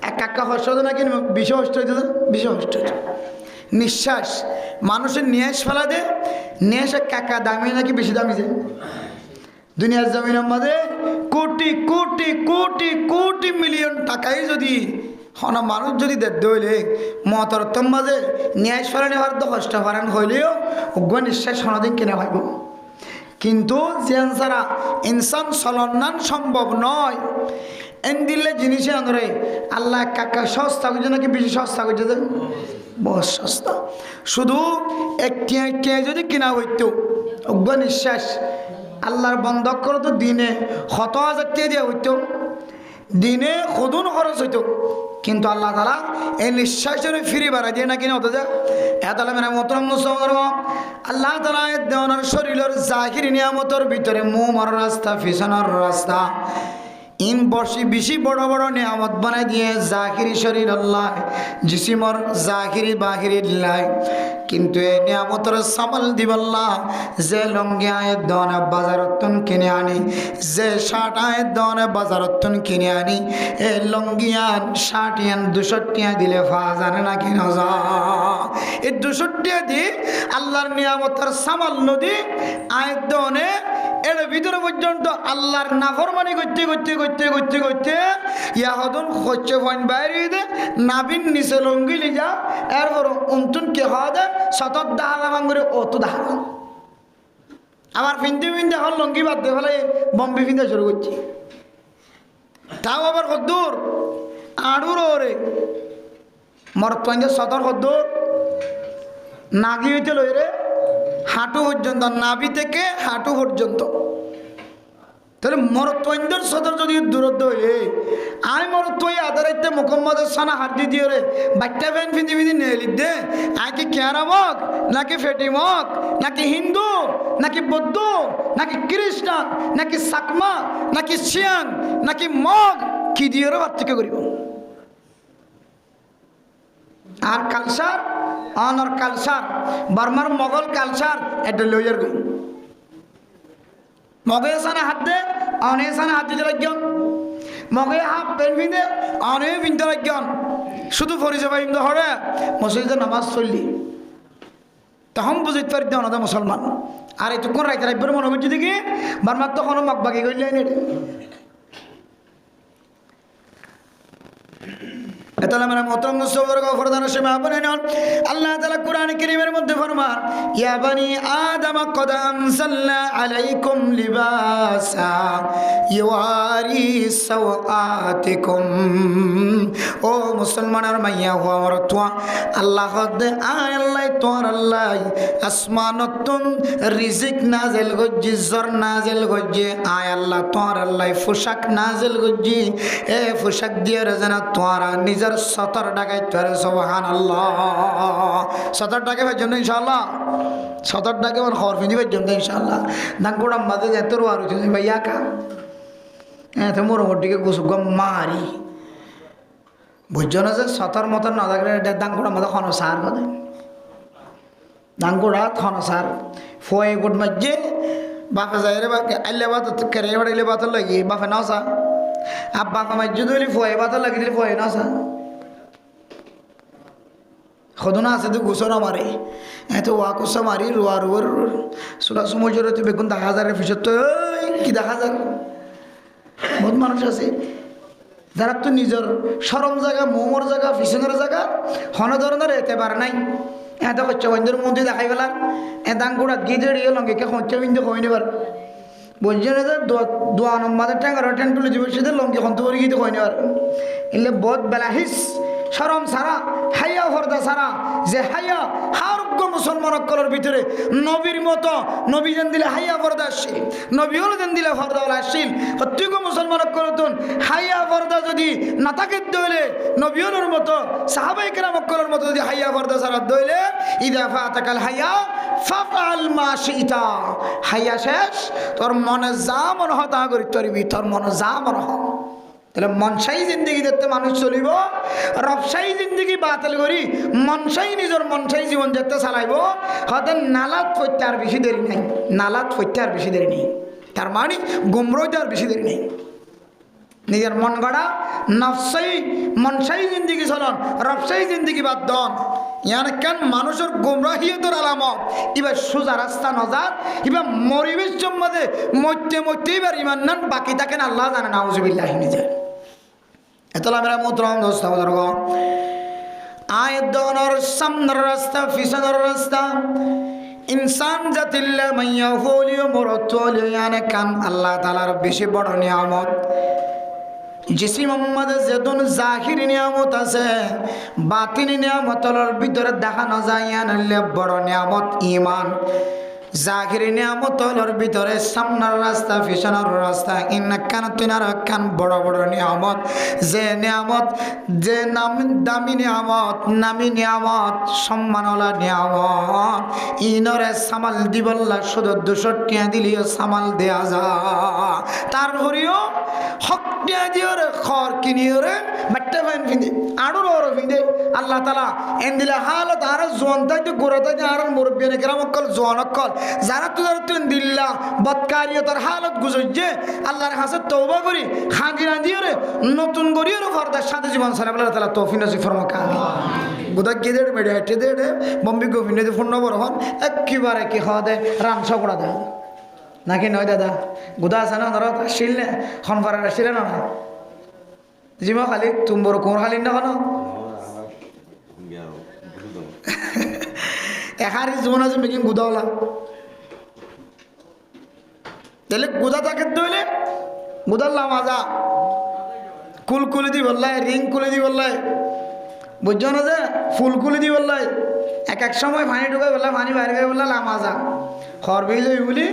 এক কাকা হস্ত হতো না কি বিষয় হস্ত হইতো বিষয় হস্ত হইতো নিঃশ্বাস মানুষের নিয়াস ফেলা দে নিয়াস কাকা দামি নাকি বেশি দামি যে দুনিয়ার জমিনের মধ্যে কোটি কোটি কোটি কোটি মিলিয়ন টাকাই যদি হন মানুষ যদি দইলে মতরতম মাঝে নিয়াস ফেলা নেওয়ার তো কষ্ট ফারান হইলেও অজ্ঞ নিঃশ্বাস হনদিন কিনে ভাইব কিন্তু যেন ছাড়া ইনসান চলনান সম্ভব নয় এন দিলে জিনিসে আনরে আল্লাহ কাকা সস্তা করছে নাকি বেশি সস্তা করছে যে বহুত সস্তা শুধু একটি যদি কিনা হইতো অজ্ঞ নিঃশ্বাস আল্লাহর বন্ধক করে তো দিনে 100,000 টাকা দেওয়া হইতো দিনে খুদুন খরচ হইতো কিন্তু আল্লাহ তাআলা এই নিঃশ্বাসের ফিরে বাড়াই দিয়ে না কিনা হতো যে এতালা মেরা মোহতরম মুসলমান আল্লাহ তাআলা দেওয়ার শরীরের জাহির নিয়ামতের ভিতরে মুমর রাস্তা ফিসানোর রাস্তা ইন বসি বেশি বড় বড় নিয়ামত বানাই দিয়ে জাহিরি শরীর আল্লাহ জিসিমর জাহিরি বাহিরি লাই কিন্তু এই নিয়ামতের সামাল দিবাল্লাহ যে লঙ্গি আয়ের দনে বাজারতন কিনে আনি যে শার্ট আয়ের দনে বাজারতন কিনে আনি এই লঙ্গিয়ান শার্ট ইয়ান 200 টাকা দিলে জানে না কিনা যা এই 200 টাকা দিয়ে আল্লাহর নিয়ামতের সামাল নদী আয়ের দনে এর ভিতরে পর্যন্ত আল্লাহর নাফরমানি করতে করতে করতে করতে করতে ইয়াহদন হচ্ছে পয়েন্ট বাইরে দে নাবিন নিচে লঙ্গি লিজা এরপর অন্তন কে হওয়া দেয় সতত দাহালাম করে অত দাহালাম আবার ফিনতে ফিনতে এখন লঙ্গি বাদ দিয়ে ফেলে বম্বে ফিনতে শুরু করছি তাও আবার কদ্দুর আড়ুর ওরে মরত সতর কদ্দুর নাগি হইতে লই রে হাঁটু পর্যন্ত নাভি থেকে হাঁটু পর্যন্ত তাহলে মরত্বইন্দর সদর যদি দূরত্ব হইলে আই মরত্বই আদারাইতে মোহাম্মদের সানা হাড্ডি দিয়ে রে বাচ্চা ফ্যান ফিন্দি ফিন্দি নেলি দে আয় কি ক্যারামক নাকি ফেটিমক নাকি হিন্দু নাকি বৌদ্ধ নাকি খ্রিস্টান নাকি সাকমা নাকি শিয়াং নাকি মগ কি দিয়ে রে বাচ্চাকে করিব আর কালচার অনর কালচার বার্মার মোগল কালচার এটা লইয়ার গই মগে সানা হাত দে অনে সানা হাত দিতে লাগন মগে হাফ প্যান্ট পিঁধে অনে পিনতে লাগন শুধু পরিচয় পাইম হরে মসজিদে নামাজ চললি তখন বুঝতে পারি অনাদা মুসলমান আর এতক্ষণ রাইতে রাখবার মনে করছি দেখি বারমার তখন মকবাকি করলেন তাহলে আমরা মোহতরম মুসলমানদের গফরদানের সময় আপনি নন আল্লাহ তাআলা কোরআন কারীমের মধ্যে ফরমান ইয়া বানি আদম কদ আনসালনা আলাইকুম লিবাসা ইওয়ারি সাওআতিকুম ও মুসলমানের মাইয়া হো আমার তোয়া আল্লাহ দে আল্লাহ তোর আল্লাহ আসমানতুন রিজিক নাজিল গজ্জি জর নাজিল গজ্জি আয় আল্লাহ তোর আল্লাহ পোশাক নাজিল গজ্জি এ পোশাক দিয়ে রাজানা তোরা নিজের 70 টাকায় তোরে সুবহানাল্লাহ 70 টাকা পর্যন্ত ইনশাআল্লাহ 70 টাকা আর খরচ দিবে পর্যন্ত ইনশাআল্লাহ দাঙ্গোড়া মাঝে যেত আর হচ্ছে ভাইয়া কা এত মোরমটিকে গুসুগ মারি বুঝছো না যে 70 মতন না থাকলে দাঙ্গোড়া মাঝে খন সার বাদে দাঙ্গোড়া খন সার ফয়ে গুড মাঝে বাপে যায় রে বাকে আইলে বাত করে হড়াইলে বাত লাগি বাপে নাসা আব্বা মাঝে দিলি ফয়ে বাত লাগি দিলি ফয়ে নাসা খদনা আছে তো গুছর মারে এত ওয়াকুসা মারি রোয়া রোয়ার সুরা সময় জোরে তো বেগুন 10,000 ফিসত তো কি 10,000 বহুত মানুষ আছে যারা তো নিজের সরম জায়গা মোমর জায়গা ফিসনের জায়গা হন ধরনের এতে পারে নাই এত হচ্ছে বন্ধুর মন্দির দেখাই গেলাম এ দাঙ্গুড়া গিয়ে দিয়ে লঙ্গে কে হচ্ছে বিন্দু হইনি বার বলছে না যে দোয়া নম্বরের ট্যাঙ্গার টেন তুলে দিবে সেটা লঙ্গে হন্ত করে গিয়ে হইনি বার এলে বহুত বেলাহিস শরম সারা হাইয়া ফর্দা সারা যে হাইয়া হারুগ্য মুসলমান অকলের ভিতরে নবীর মতো নবী যেন দিলে হাইয়া ফর্দা আসছিল নবী হল যেন দিলে ফর্দা হল আসছিল প্রত্যেক মুসলমান অকলতুন হাইয়া ফর্দা যদি না থাকে দইলে নবী হলের মতো সাহাবাই কেরাম অকলের মতো যদি হাইয়া ফর্দা সারা দইলে ইদা ফাতাকাল হাইয়া ফাফআল মা শিতা হাইয়া শেষ তোর মনে যা মনে হয় তা করি তরবি তোর মনে যা মনে হয় তাহলে মনসাই জিন্দগি দেখতে মানুষ চলিব রবসাই জিন্দগি বাতিল করি মনসাই নিজের মনসাই জীবন যেতে চালাইব হয়তো নালাত ফইতে আর বেশি দেরি নাই নালাত ফইতে আর বেশি দেরি নেই তার মানে গুমরইতে আর বেশি দেরি নেই নিজের মন গড়া নফসাই মনসাই জিন্দগি চলন রবসাই জিন্দগি বাদ দন ইয়ান কেন মানুষের গুমরাহিয়তের আলামত এবার সোজা রাস্তা নজাত এবার মরিবেশ জম্মাদে মধ্যে মধ্যে এবার ইমান নান বাকি থাকেন আল্লাহ জানে নাউজুবিল্লাহ নিজে এতলা মেরা মোহতরম দোস্ত বুজুর্গ আয়াত দনের সামনের রাস্তা পিছনের রাস্তা ইনসান জাতিল্লা মাইয়া ফলিও মরতলিও ইয়ান কান আল্লাহ তাআলার বেশি বড় নিয়ামত জিসি মোহাম্মদ যেদন জাহির নিয়ামত আছে বাতিনি নিয়ামতর ভিতরে দেখানো যায় আনলে বড় নিয়ামত ইমান জাহির নিয়ামতর ভিতরে সামনের রাস্তা পিছনের রাস্তা ইনকান তিনার কান বড় বড় নিয়ামত যে নিয়ামত যে নাম দামি নিয়ামত নামি নিয়ামত সম্মানলা নিয়ামত ইনরে সামাল দিবল্লা শুধু 200 টাকা দিলিও সামাল দেয়া যা তারপরেও হক টিয়া দিও রে খর কিনিও রে বাট্টা ফাইন ফিন্দে আড়ুর ওর ফিন্দে আল্লাহ তাআলা এন দিলে হালত আর জোনতা তো গোরতা আর মুরব্বিনে কেরাম অকল জোন অকল যারা তুন দিল্লা বদকারিয়তার হালত গুজরে আল্লাহর কাছে তওবা করি খাগিরা দিও রে নতুন করিও রে ফরদার সাথে জীবন সারা আল্লাহ তাআলা তৌফিক নসিব ফরমাক আমিন বুদা কে দেড় বেড়ে হেঁটে দেড়ে বম্বি গোবিন্দে ফোন নম্বর হন একেবারে কি খাওয়া দেয় রাম সকড়া দেয় নাকি নয় দাদা গুদা আছে না ধরো আসিল না খনফার আসিলে না জিমা খালি তুমি বড় কোন খালি না কেন এখারি জীবন আছে মেকিং গুদাওয়ালা তাহলে গুদা তাকে দইলে গুদাল্লা মাজা কুল কুলি দি বললাই রিং কুলি দি বললাই বুঝছো না যে ফুল কুলি দি বললাই এক সময় পানি ঢুকাই বললাম পানি বাইরে গিয়ে বললাম লামাজা খড় বিল বলি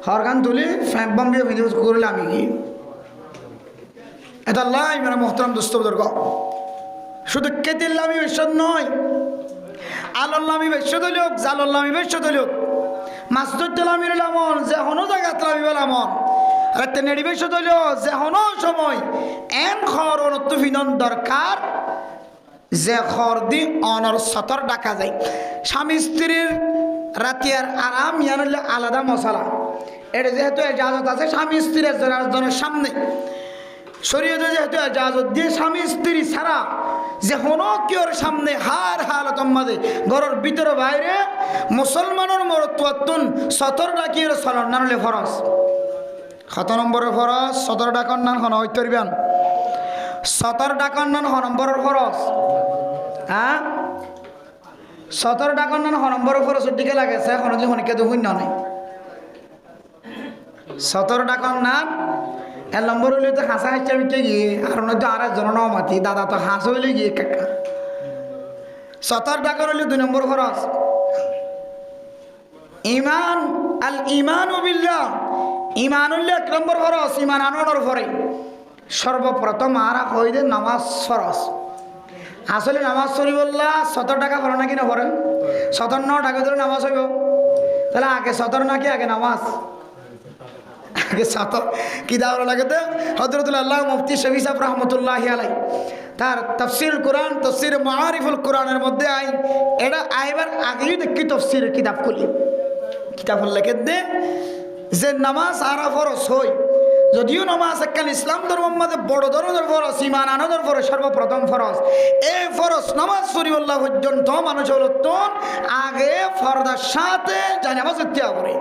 হরগান তুলি ফ্যাঁক বম দিয়ে ভিডিও করলে আমি কি এটা লাই মেরা মোহতরম দোস্ত বুজুর্গ শুধু কেতিল্লামি বেশদ নয় আল্লামি বেশদ লোক জালাল্লামি বেশদ লোক মাসদুদ্দলামির লামন যে হনো জায়গাত লামিবে লামন আর তেনেড়ি বেশদ হইল যে হনো সময় এন খর অনত্ব ফিনন দরকার যে খর দি অনর সতর ডাকা যায় স্বামী স্ত্রীর রাতিয়ার আরাম ইয়ান হইলে আলাদা মশলা এটা যেহেতু এজাজত আছে স্বামী স্ত্রীর জনের সামনে, শরীয়তে যেহেতু এজাজত দিয়ে স্বামী স্ত্রী ছাড়া যে কোনো কেউর সামনে হার হালত মাঝে ঘরের ভিতরে বাইরে মুসলমানের মরত্বতুন 17টা কি চলন না হলে ফরজ। কত নম্বরের ফরজ? 17টা কন্যান হন হইতরিবেন 17টা কন্যান হ নম্বরের ফরজ। হ্যাঁ 17টা কন্যান হ নম্বরের ফরজের দিকে লাগেছে এখন যদি হনিকে তো শূন্য নেই। 17টা কন্যান 1 নম্বর হইলে তো হাসা হাসা মিটে গিয়ে আর নয়তো আর একজন মাতি দাদা তো হাঁস হইলে গিয়ে কাকা। 17 টাকা হইলে 2 নম্বর খরচ ইমান আল ইমান বিল্লাহ, ইমান হইলে 1 নম্বর খরচ। ইমান আনানোর পরে সর্বপ্রথম আর হইলে নামাজ ফরজ। আসলে নামাজ শরী বললা 17 টাকা পড়ে নাকি না পড়ে? 57 টাকা ধরে নামাজ হইব, তাহলে আগে 17 নাকি আগে নামাজ? আগে 17 কি দাওয়া লাগে তো হযরতুল আল্লাহ মুফতি শফি সাহেব রহমতুল্লাহি আলাই তার তাফসীর কোরআন তাফসীর মাআরিফুল কোরআনের মধ্যে আই এটা আইবার আগেই দেখি তাফসীরের কিতাব খুলি কিতাব লেখে দে যে নামাজ আরা ফরজ হই, যদিও নামাজ একখান ইসলাম ধর্মের মধ্যে বড় ধরনের ফরজ, ইমান আনানোর পরে সর্বপ্রথম ফরজ। এই ফরজ নামাজ শরীফুল্লাহ পর্যন্ত মানুষ হল আগে ফরদার সাথে যায় নামাজ ইত্যাগ করে।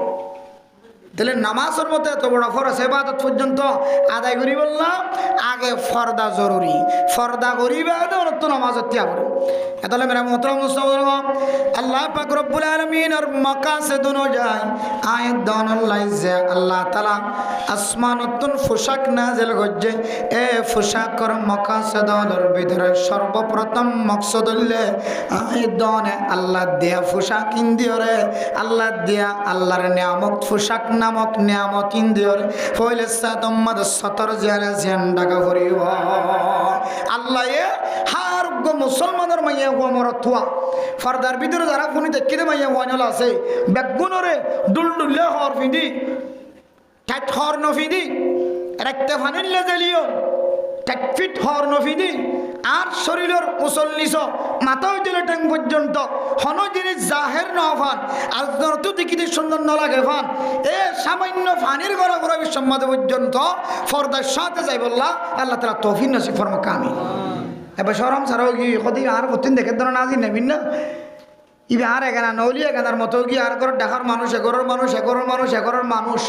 তাহলে নামাজের মধ্যে এত বড় ফরজ ইবাদত পর্যন্ত আদায় করি বললাম আগে ফরদা জরুরি, ফরদা করিবে তো নামাজ ত্যাগ করে। তাহলে মেরা মোহতরম মুসলমান আল্লাহ পাক রব্বুল আলামিনের মাকাসিদ অনুযায়ী আয়াত দান আল্লাহ তাআলা আসমানতুন পোশাক নাযিল করছে। এই পোশাকের মাকাসিদের ভিতরে সর্বপ্রথম মাকসুদ হইলে আয়াত দান আল্লাহ দিয়া পোশাক ইন্দিয়রে, আল্লাহ দিয়া আল্লাহর নিয়ামত পোশাক নামক নিয়ামত ইন্দিয়র হইলে সাতম্মাদ 17 জিয়ারে জিয়ান্ডাকা করিব। আল্লাহ এ হার মুসলমানের মাইয়া মরথুয়া ফারদার ভিতরে যারা ফোনি দেখিতে মাইয়া ওয়ানলা আছে বেগুনরে দুলদুল্লে হর ফিদি ঠাট হর নফিদি রাখতে ফানিলে জ্বালিও ঠাট ফিট হর নফিদি আর শরীরের মুসল্লিস মাথা হইলে ট্যাং পর্যন্ত হন জিনিস জাহের নফান আর তো দেখিতে সুন্দর ন লাগে ফান এ সামান্য ফানির গড়া গড়া বিশ্বমাদ পর্যন্ত ফরদার সাথে যাই বললা আল্লাহ তাআলা তৌফিক নসিব ফরমাক। আমিন। এবার সরম ছাড়াও কি কদিন আর প্রতিদিন দেখে ধরো নাজি নেবিন না ইবে আর এখানে নলি এখানার মতো কি আর করে দেখার মানুষ এগরের মানুষ এগরের মানুষ এগরের মানুষ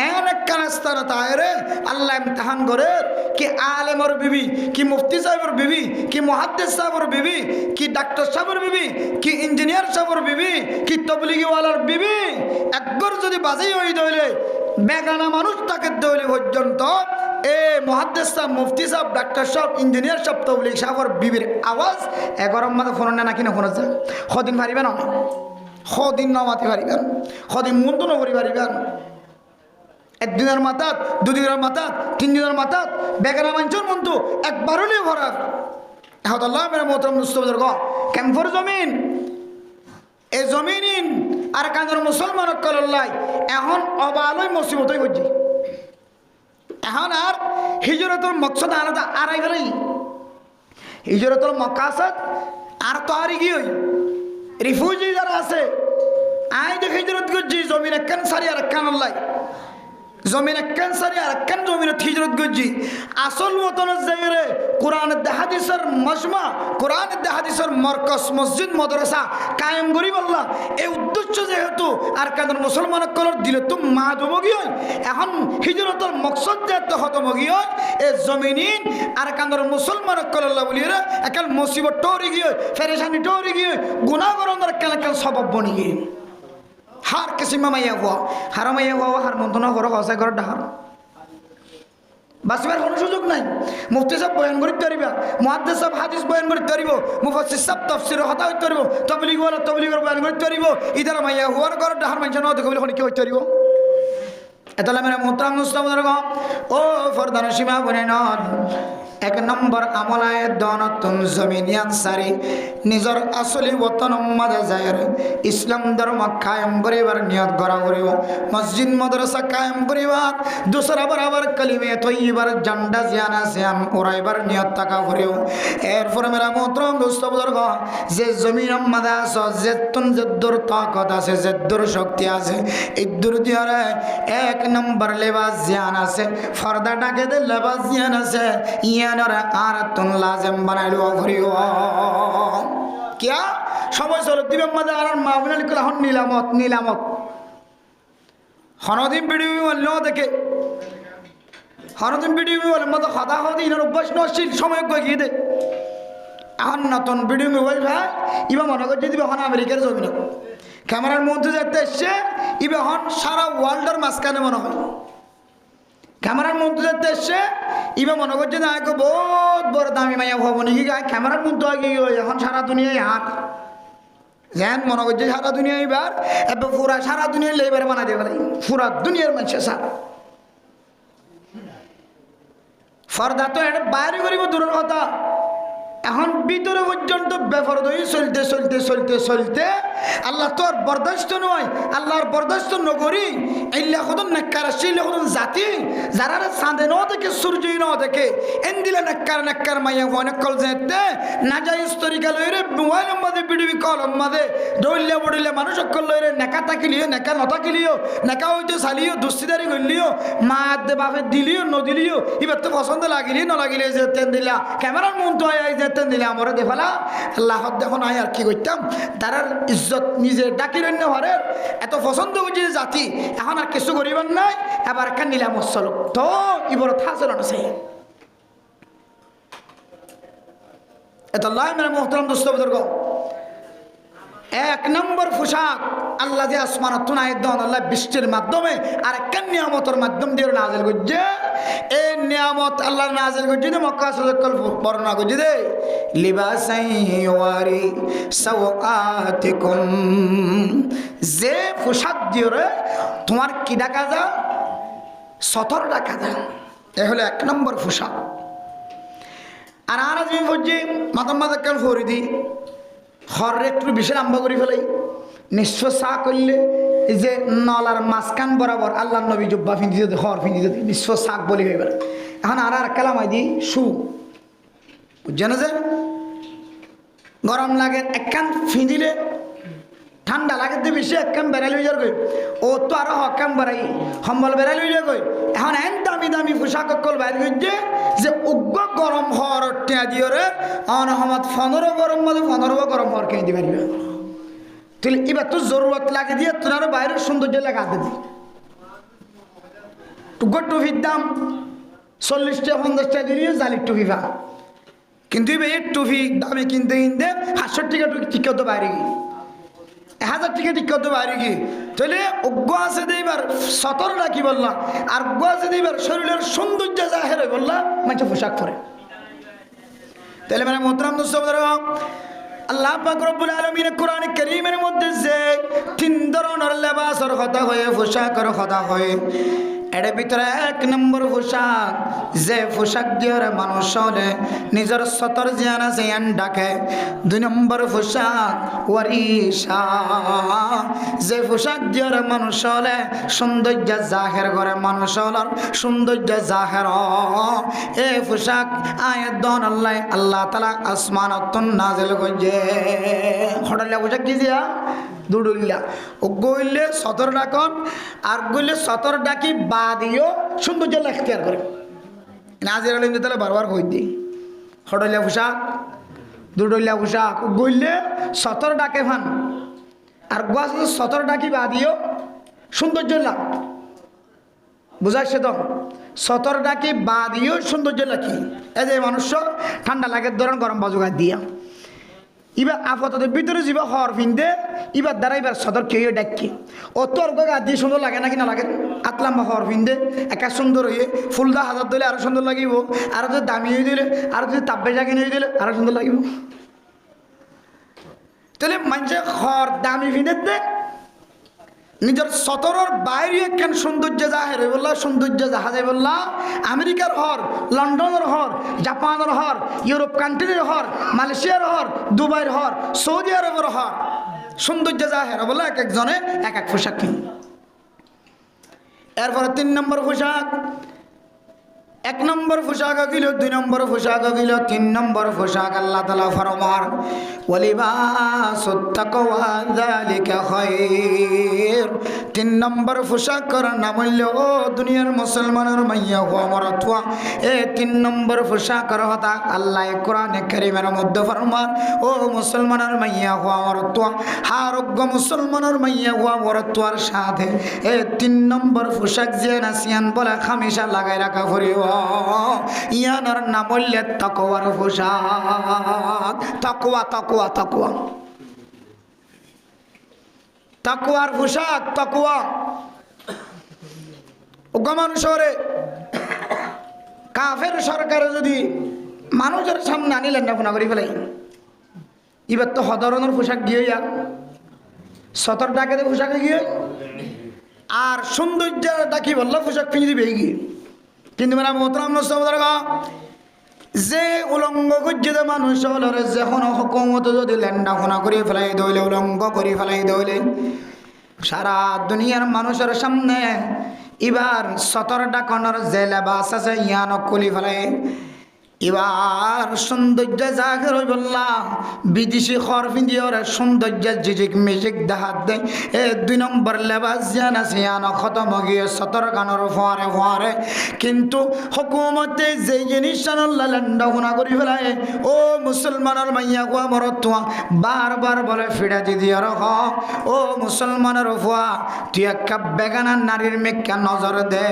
এমন এক কানাস্তান তাইরে আল্লাহ ইমতিহান করে কি আলেমর বিবি, কি মুফতি সাহেবের বিবি, কি মুহাদ্দিস সাহেবের বিবি, কি ডাক্তার সাহেবের বিবি, কি ইঞ্জিনিয়ার সাহেবের বিবি, কি তবলিগিওয়ালার বিবি একবার যদি বাজেই হই দইলে বেগানা মানুষ তাকে দইলে পর্যন্ত এ মুহাদ্দিস সাহেব, মুফতি সাহেব, ডাক্তার সাহেব, ইঞ্জিনিয়ার সাহেব, তবলিগ সাহেবের বিবির আওয়াজ এগরম মাঝে ফোন না নাকি না ফোন যায় সদিন পারিবেন না, সদিন নমাতে পারিবেন, সদিন মন্দ নকরি পারিবেন। একদিনের মাথাত, দুদিনের মাথাত, 3 দিনের মাথাত বেগানা মানুষের মন্দ একবার হলেও ভরার এখন আল্লাহ মেরা মোহতরম মুস্তফাদের ক্যাম্পর জমিন এই জমিন আর কাঁদের মুসলমান কল্লাই এখন অবালয় মুসিবতই হচ্ছে। এখন আর হিজরতের মকসদ আলাদা আর আইবারই হিজরতের মকাসদ আর তো আর গিয়ে রিফিউজি যারা আছে আই যে হিজরত করছি জমিন একখান সারি আর একখান আল্লাহ জমিন একখান সারি আর একখান জমিনত হিজরত করছি আসল মতনের জায়গায় কোরআন হাদিসের মজমা, কোরআন হাদিসের মরকজ, মসজিদ, মাদ্রাসা কায়েম করি বললা এই উদ্দেশ্য যেহেতু আর কাদের মুসলমান কলর দিলে তো মাহাদমগী হয়। এখন হিজরতের মকসদ যেহেতু হতমগী হয় এই জমিনিন আর কাদের মুসলমান কল্লা বলি একাল মুসিবত টরি গিয়ে ফেরেশানি টরি গিয়ে গুণাগরণের একাল একাল স্বভাব বনি গিয়ে হার কিসিমা মাইয়া হওয়া হার মাইয়া হওয়া হার মন্ত্রণা করো হসাই ঘর ডাহার বাঁচবার কোনো সুযোগ নাই। মুফতি সাহেব বয়ান করিতে পারিবা, মুহাদ্দিস সাহেব হাদিস বয়ান করিতে পারিব, মুফাসসির সাহেব তাফসীর হতা হইতে পারিব, তবলিগওয়ালা তবলিগের বয়ান করিতে পারিব, ইদারা মাইয়া হওয়ার ঘর ডাহার মানুষ নয় দেখো বলে কি হইতে পারিব। এতলা মেরা মোহতারাম মুসলমান ও ফরদান সীমা বনে নন এক নম্বর আমলায় দনতুন জমিনিয়ান সারি নিজর আসলি ওতন মাঝে যায় ইসলাম ধর্ম কায়েম করিবার নিয়ত করা করিব মসজিদ মাদ্রাসা কায়েম করিবার দুসরা বরাবর কলিমে তৈবার জান্ডা জিয়ানা জিয়ান উড়াইবার নিয়ত থাকা করিব এরপরে মেরা মোহতরম দোস্ত বুজুর্গ যে জমিন মাঝে আছে যেতুন যেদুর তাকত আছে যেদুর শক্তি আছে ইদুর দিয়ারে এক নম্বর লেবাস জিয়ান আছে ফর্দাটাকে দে লেবাস জিয়ান আছে ইয়ানরে আর তুন লাজেম বানাইলো করিব কিয়া সবাই চলো দিবে মাঝে আর মাহবিনাল কলা হন নিলামত নিলামত হনদিন ভিডিও বললো দেখে হনদিন ভিডিও বলে মতো খাদা হদি ইনার অভ্যাস নশীল সময় গিয়ে দে এখন নতুন ভিডিও মোবাইল ভাই ইবা মনে করছে দিবে হন আমেরিকার জমিন ক্যামেরার মধ্যে যেতে এসছে ইবা হন সারা ওয়ার্ল্ডের মাঝখানে মনে হয় ক্যামেরার মধ্যে যেতে এসছে ইবা মনে করছে না বহুত বড় দামি মাইয়া হবো নাকি ক্যামেরার মধ্যে আগে এখন সারা দুনিয়ায় হাত যেন মনে করছে সারা দুনিয়া এবার এবার পুরা সারা দুনিয়ার লেবার বানা দেবে পুরা দুনিয়ার মানুষের সার ফর্দা তো এটা বাইরে করিব দূরের কথা এখন ভিতরে পর্যন্ত বেফরদ হয়ে চলতে চলতে চলতে চলতে আল্লাহ তো আর বরদাস্ত নয় আল্লাহর বরদাস্ত নকরি এল্লা কদন নেককার আসলে কদন জাতি যারা চাঁদে ন দেখে সূর্যই ন দেখে এন দিলে নেককার নেককার মাইয়া অনেক কল যেতে না যাই তরিকা লইরে মোবাইল মাঝে ভিডিও কল মাঝে দৌড়লে বড়লে মানুষ অকল লইরে নেকা তাকিলিও নেকা নতাকিলিও নেকা হইতে চালিও দুস্তিদারি করলিও মা দে বাপে দিলিও নদিলিও এবার তো পছন্দ লাগিলি ন লাগিলে যে তেন দিলা ক্যামেরার মন তো আয় যেতেন দিলে আমরা দেখালা আল্লাহ দেখুন আয় আর কি করতাম তারার ইজ্জত নিজে ডাকি রন্য হরে এত পছন্দ করছে জাতি এখন আর কিছু করিবার নাই এবার কেন নিলাম চলো তো ইবর থাকছিল না সেই এত লাই মেরা মোহতরম দোস্ত বুজুর্গ এক নম্বর পোশাক আল্লাহ যে আসমান তুনাই দন আল্লাহ বৃষ্টির মাধ্যমে আর একটা নিয়ামতের মাধ্যম দিয়ে নাজিল করছে এই নিয়ামত আল্লাহ নাজিল করছে মক্কা সদকল বর্ণনা করছে দে লিবাসাই ওয়ারি সাওআতিকুম যে পোশাক দিয়ে তোমার কি ডাকা যা সতর ডাকা যা এ হলো এক নম্বর পোশাক আর আর আমি বলছি মাতাম মাতাকাল ফরিদি হর একটু বিশাল আম্বা করে ফেলাই নিঃস্ব চা করলে এই যে নলার মাঝখান বরাবর আল্লাহ নবী জুব্বা ফিন্দি যদি হর ফিন্দি যদি নিঃস্ব শাক বলি হয়ে গেল এখন আর আর কালামাই দিই শু বুঝছেন যে গরম লাগে একখান ফিঁদিলে ঠান্ডা লাগে তো বেশি একখান বেড়াই লই যার গই ও তো আরো হকাম বেড়াই সম্বল বেড়াই লই যা গই এখন এন দামি দামি পোশাক কল বাইরে গইছে যে উগ্র গরম হওয়ার টিয়া দিয়ে রে অনহমত 15 গরম মধ্যে 15 গরম হওয়ার কে দিবে তাহলে এবার তো জরুরত লাগে দিয়ে তোর বাইরের সৌন্দর্য লাগা দিবি টুকর টুপির দাম 40টা 50টা দিয়ে জালির টুপি পা কিন্তু এই টুপি দামে কিনতে কিনতে 500 টাকা টিকা তো বাইরে গিয়ে 1000 টাকা টিকা তো বাইরে গিয়ে তাহলে অজ্ঞ আছে এইবার সতর রাখি বললাম আর অজ্ঞ আছে এইবার শরীরের সৌন্দর্য জাহের হয় বললাম মানে পোশাক পরে তাহলে মানে মোহতরম দোস্ত আল্লাহ পাক রব্বুল আলামিন কোরআন কারীমের মধ্যে যে 3 ধরনের লেবাসের কথা হয় পোশাকের কথা হয় এর ভিতরে এক নম্বর পোশাক যে পোশাক দিয়ে মানুষ হলে নিজের সতর জিয়ানা জিয়ান ডাকে 2 নম্বর পোশাক ওয়ারিশা যে পোশাক দিয়ে মানুষ হলে সৌন্দর্য জাহের করে মানুষ হলার সৌন্দর্য জাহের এই পোশাক আয়াত দন আল্লাহ তাআলা আসমানাতুন নাজিল করছে হঠাৎ পোশাক কি দিয়া দুড়ুল্লা ও গইলে সতর ডাকন আর গইলে সতর ডাকি বাদিও সৌন্দর্য এখতিয়ার করে নাজির আলম তাহলে বারবার কই দিই হটলিয়া পোশাক দুড়ুল্লা পোশাক গইলে সতর ডাকে ফান আর গোয়াস সতর ডাকি বাদিও সৌন্দর্য লাগ বুঝাচ্ছে তো সতর ডাকি বাদিও সৌন্দর্য লাকি এই যে মানুষ ঠান্ডা লাগে ধরেন গরম বাজুগা দিয়া এবার আপাতত ভিতরে যাবা হর ফিনদে এবার দ্বারা এবার সদর কেউ ডাকি ও তোর গা দিয়ে সুন্দর লাগে নাকি না লাগে আতলাম্বা হর ফিনদে একা সুন্দর হয়ে ফুলদা হাজার দিলে আরো সুন্দর লাগিব আর যদি দামি হয়ে দিলে আর যদি তাব্বে জাগি নিয়ে দিলে আরো সুন্দর লাগিব তাহলে মানুষের হর দামি ফিনে দে নিজের সতরর বাইরে কেন সৌন্দর্য জাহের বললা, সৌন্দর্য জাহাজে বললা, আমেরিকার হর, লন্ডনের হর, জাপানের হর, ইউরোপ কান্ট্রির হর, মালয়েশিয়ার হর, দুবাইয়ের হর, সৌদি আরবের হর, সৌন্দর্য জাহের বললা এক একজনে এক এক পোশাক কিনে। এরপরে 3 নম্বর পোশাক, 1 নম্বর পোশাক গিল, 2 নম্বর পোশাক গিল, 3 নম্বর পোশাক আল্লাহ তাআলা ফরমান ওয়ালিবাসুত তাকওয়া যালিকা খায়র। 3 নম্বর পোশাক করার নাম হইল ও দুনিয়ার মুসলমানের মাইয়া হওয়া মরতুয়া। 3 নম্বর পোশাকের কথা আল্লাহ কোরআনে কারীমের মধ্যে ফরমান ও মুসলমানের মাইয়া হওয়া মরতুয়া, আরোগ্য মুসলমানের মাইয়া হওয়া মরতুয়ার সাথে 3 নম্বর পোশাক যে নাসিয়ান বলে খামিশা লাগাই রাখা করিও, ইয়ানার নাম হইলে তাকওয়ার পোশাক। তাকওয়া তাকওয়া তাকওয়া তাকওয়ার পোশাক, তাকওয়া মানুষরে কাফের সরকারে যদি মানুষের সামনে আনিলেন না ফোনা করি ফেলাই, এবার তো হদরনের পোশাক দিয়ে যা সতর ডাকে পোশাকে গিয়ে আর সৌন্দর্য ডাকি বললো পোশাক পিঁধে দিবে গিয়ে। কিন্তু মেরা মোহতারাম যে উলঙ্গ গজ্জিত মানুষ হলরে যে কোনো হুকুমত যদি লেন্ডা ফোনা করে ফেলাই দইলে, উলঙ্গ করে ফেলাই দইলে, সারা দুনিয়ার মানুষের সামনে এবার সতর ডাকনের যে লেবাস আছে ইয়ানো খুলি ফেলাই। এবার সৌন্দর্য জাগের হই বললা বিদেশি খর ফিন্দিওর সৌন্দর্য জিজিক মিজিক দেখাত দেয়। 2 নম্বর লেবাস জান আছে ইয়ানো খতম গিয়ে সতর গানোর ফোয়ারে ফোয়ারে। কিন্তু হুকুমতে যে জিনিস লেন্ডা গুণা করি ফেলায় ও মুসলমানের মাইয়া কুয়া মরতুয়া বারবার বলে ফিরা দিদি রহ ও মুসলমানের ফুয়া তুই একটা বেগানা নারীর মেকা নজর দে।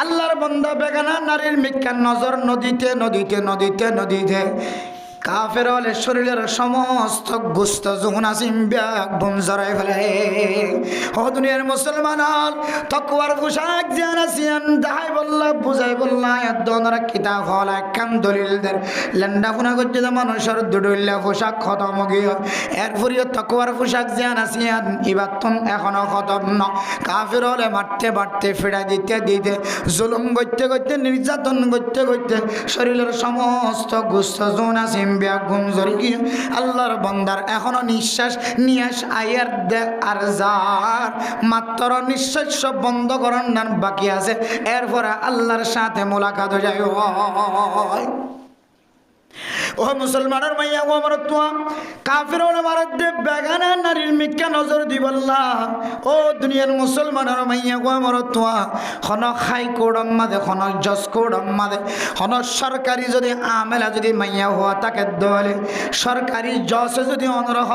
আল্লাহর বান্দা বেগানা নারীর মিথ্যা নজর নদীতে নদীতে নদীতে নদীতে কাফের হলে শরীরের সমস্ত গুস্ত যখন আসিম ব্যাগ বুম জড়াই ফেলে। ও দুনিয়ার মুসলমান তকওয়ার পোশাক জান আসিয়ান দাহাই বললা বুঝাই বললা দনরা কিতাব হল একখান দলিলদের লেন্ডা ফোনা করছে মানুষের দুডুল্লা পোশাক খতম গিয়ে। এরপরেও তকওয়ার পোশাক জান আসিয়ান ইবাতন এখনো খতম ন। কাফের হলে মারতে মারতে ফিরা দিতে দিতে জুলুম করতে করতে নির্যাতন করতে করতে শরীরের সমস্ত গুস্ত যখন আসিম আল্লাহর বন্দার এখনো নিঃশ্বাস নিয়াস আয়ার দে আর যার মাত্র নিঃশ্বাস বন্ধ করার নাম বাকি আছে, এরপরে আল্লাহর সাথে মোলাকাত যায়। ও মুসলমানের মাইয়া ও আমার তোয়া কাফের মারাত দে বেগানা নারীর মিথ্যা নজর দিবল্লা। ও দুনিয়ার মুসলমানের মাইয়া ও আমার তোয়া খন খাই কোড়ম মাদে খন জস কোড়ম মাদে খন সরকারি যদি আমেলা যদি মাইয়া হওয়া তাকে দলে সরকারি জসে যদি অনরহ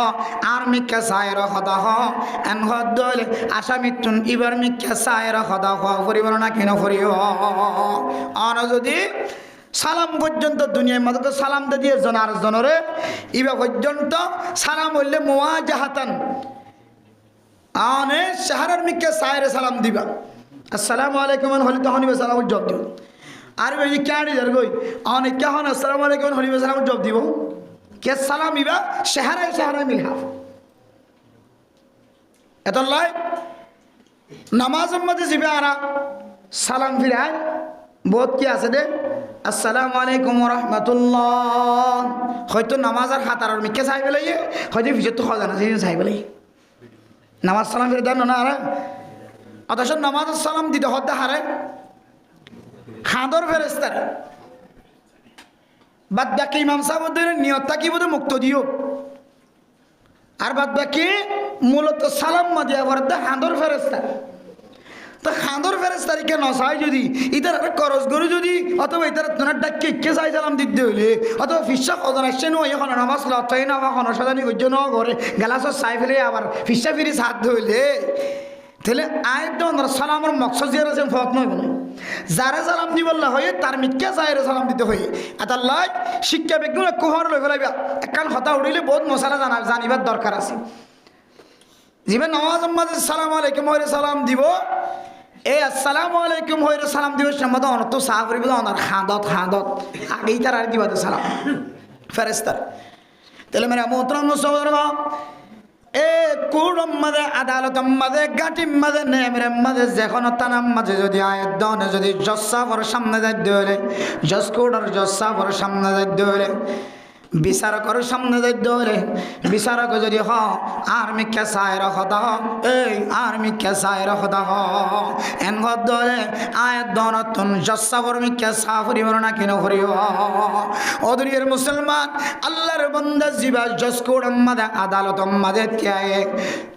আর মিথ্যা সায়ের হদা হ এন দলে আসামিতুন ইবার মিথ্যা সায়ের হদা হওয়া পরিবার না কেন করিও অন যদি সালাম পর্যন্ত দুনিয়ার মধ্যে সালাম দিয়ে জনার জনরে ইবা পর্যন্ত সালাম হইলে মুওয়াজাহাতান আনে শাহরের মিকে সায়রে সালাম দিবা আসসালামু আলাইকুম হলি তো হনিবে সালাম জব দিব। আর বেশি ক্যাডি যার গই অনেক কে হন আসসালামু আলাইকুম হনিবে সালাম জব দিব কে সালাম ইবা শাহরে শাহরে মিলহা এত লাই নামাজের মধ্যে জিবে আরা সালাম ফিরায় বহুত কি আছে দে আসসালামু আলাইকুম রহমতুল্লাহ হয়তো নামাজ আর হাতার মিকে চাই পেলাই হয়তো ভিজত তো খাওয়া জানা চাই পেলাই নামাজ সালাম ফিরে দেন না আরে অথচ নামাজ সালাম দিতে হতে হারে খাঁদর ফেরেস্তার বাদ বাকি ইমাম সাহেবদের নিয়তটা কি বোধ মুক্ত দিও আর বাদ বাকি মূলত সালাম দিয়া পড়তে হাঁদর ফেরেস্তা। তো খাঁদর ফেরেস তারিখে নসাই যদি ইতার একটা করজ গরু যদি অথবা ইতার তোমার ডাক্কে কে চাই সালাম দিতে হইলে অথবা ফিসা কজন আসছে নয় এখন নামাজ লতাই না বা খনসাদানি করছে ন ঘরে গেলাসর চাই ফেলে আবার ফিসা ফিরি সাথ ধইলে তাহলে আয়তো সালামের মকসদ যে আছে ফত নয় বলে যারা সালাম দি বললা হয়ে তার মিথ্যা চাইরে সালাম দিতে হয়ে এটার লাই শিক্ষা বিজ্ঞান কুহর লই ফেলাইবা একখান কথা উঠিলে বহুত মশালা জানিবার দরকার আছে। যিবে নমাজ মাঝে সালাম আলাইকুম হয়ে সালাম দিব এই আসসালামু আলাইকুম হয়ে সালাম দিব সম্মত অনত সাহাবরি বলে অনার খাঁদত খাঁদত আগেই তার আর দিবা সালাম ফেরেস্তার তাহলে মেরা মোহতরম মুসলমান এ কুড়ম মাঝে আদালতম মাঝে গাটিম মাঝে নেমরেম মাঝে যেখানে তানাম মাঝে যদি আয়াত দনে যদি জসাফর সামনে যাইতে হলে জসকুড়ার জসাফর সামনে যাইতে হলে বিচারকর সামনে যাইতে হলে বিচারক যদি হ আর মিকে সাইর হতা এই আর মিকে সাইর হতা হ এন হলে আয়াত দনতুন জসাফর মিকে সাফরিব না কেন করিব ও দুনিয়ার মুসলমান আল্লাহর বান্দা জিবা জসকুড়ম মাঝে আদালতম মাঝে তিয়ায়ে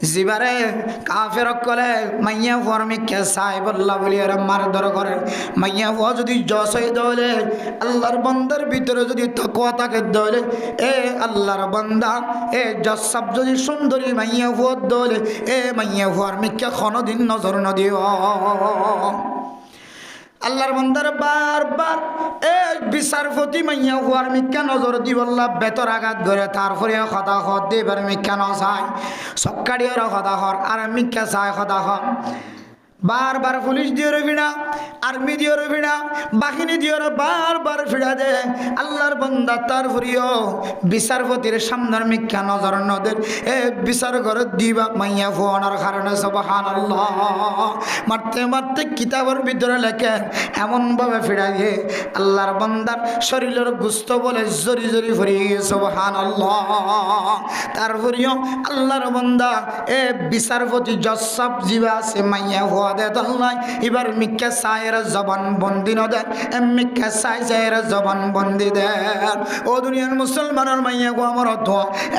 জিবারে কাফের কলে মাইয়া ফরমিকে সাই বল্লা বলিয়ার মারধর করে মাইয়া ফ যদি জসই দলে আল্লাহর বান্দার ভিতরে যদি তাকওয়া থাকে দলে এ আল্লাহর বান্দা এ জসাব যদি সুন্দরী মাইয়া ফ দলে এ মাইয়া ফরমিকে কোনদিন নজর নদিও আল্লাহর বান্দার বারবার এ বিচারপতি মাইয়া হুয়ার মিক্কা নজর দিবল্লা বেতর আঘাত ধরে তারপরে কথা হর দেবার মিক্কা নসায় সক্কাড়িয়ার কথা হর আর মিক্কা চায় কথা হর বারবার পুলিশ দিয়ে রবিনা আর্মি দিয়ে রবিনা বাহিনী দিয়ে বারবার ফিরা দে আল্লাহর বান্দা তারপরেও বিচারপতির সামনের মিক্কা নজর নদের এ বিচার করে দিবা মাইয়া ফোনার কারণে সুবহানাল্লাহ মারতে মারতে কিতাবের ভিতরে লেখে এমনভাবে ফিরা দিয়ে আল্লাহর বান্দার শরীরের গুস্ত বলে জরি জরি ফিরে সুবহানাল্লাহ তারপরেও আল্লাহর বান্দা এ বিচারপতি জসাব জিবা আছে মাইয়া ফোয়া দে দল্লাই এবার মিক্কা সায়ের জবান বন্দি ন দেন মিক্কা সায়ের জবান বন্দি দেন ও দুনিয়ার মুসলমানের মাইয়া গো আমার অর্থ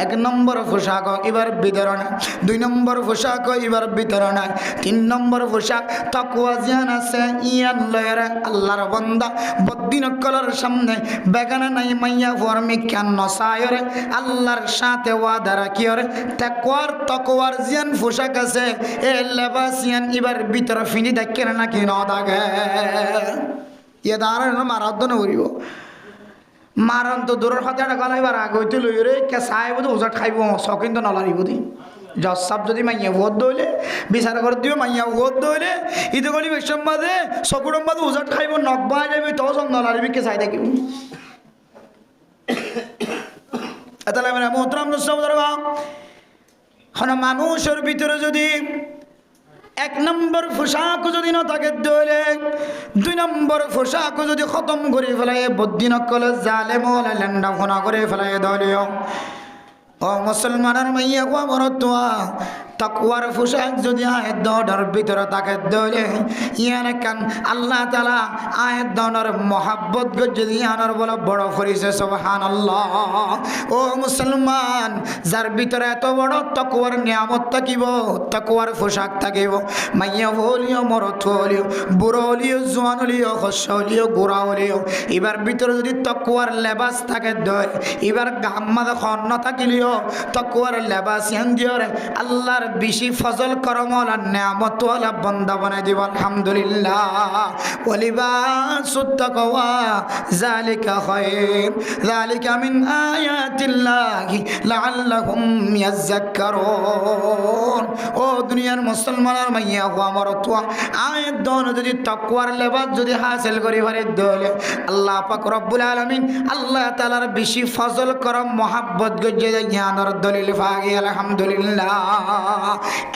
এক নম্বর পোশাক এবার বিতরণ দুই নম্বর পোশাক এবার বিতরণ তিন নম্বর পোশাক তাকওয়া জ্ঞান আছে ইয়ান লয়ের আল্লাহর বান্দা বদ্দিন কলার সামনে বেগানা নাই মাইয়া ফর মিক্কা নসায়ের আল্লাহর সাথে ওয়াদা রাখিয়রে তাকওয়ার জ্ঞান পোশাক আছে এ লেবাসিয়ান এবার ভিতরে ফিনি দেখে না কি ন থাকে ইয়ে দাঁড়ান মারাধন করিব মারণ তো দূরের হাতে একটা গলাইবার আগে হইতে লই রে কেঁচাই বোধ ওজাট খাইব শখিন তো নলারিব দি জসাব যদি মাইয়া ভোট দইলে বিচার করে দিও মাইয়া ভোট দইলে ইতে গলি বেশম বাদে চকুরম বাদে ওজাট খাইব নকবাই যাবি তো সব নলারিবি কেঁচাই থাকিব তাহলে মানে মোহতরম মানুষের ভিতরে যদি এক নম্বর পোশাক যদি না থাকে দলে দুই নম্বর পোশাক যদি খতম করে ফেলায় বদ্দিন কলে জালে মলে লেন্ডা ফোনা করে ফেলায় দলীয় ও মুসলমানের মাইয়া গো আমার তোয়া তাকওয়ার পোশাক যদি আয়াত দর ভিতরে থাকে দলে ইয়ানে কান আল্লাহ তাআলা আয়াত দর মোহাব্বত যদি আনার বলে বড় করেছে সুবহানাল্লাহ ও মুসলমান যার ভিতরে এত বড় তাকওয়ার নিয়ামত থাকিব তাকওয়ার পোশাক থাকিব মাইয়া বলিও মরত হলিও বুড়ো হলিও জোয়ান হলিও খস্য হলিও গোড়া হলিও এবার ভিতরে যদি তাকওয়ার লেবাস থাকে দয় এবার গাম্মাদ খন্ন থাকিলিও তাকওয়ার লেবাস ইয়ান দিওরে আল্লাহর বেশি ফজল করমওয়ালা নিয়ামতওয়ালা বান্দা বানাই দিব আলহামদুলিল্লাহ ওয়ালিবাসুত তাকওয়া যালিকা খায়র যালিকা মিন আয়াতিল্লাহি লাআল্লাহুম ইয়াযাক্কারুন ও দুনিয়ার মুসলমানের মাইয়া গো আমার তো আয়াত দন যদি তাকওয়ার লেবাস যদি হাসিল করি পারে দলে আল্লাহ পাক রব্বুল আলামিন আল্লাহ তাআলার বেশি ফজল করম মোহাব্বত গজে জ্ঞানের দলিল ফাগি আলহামদুলিল্লাহ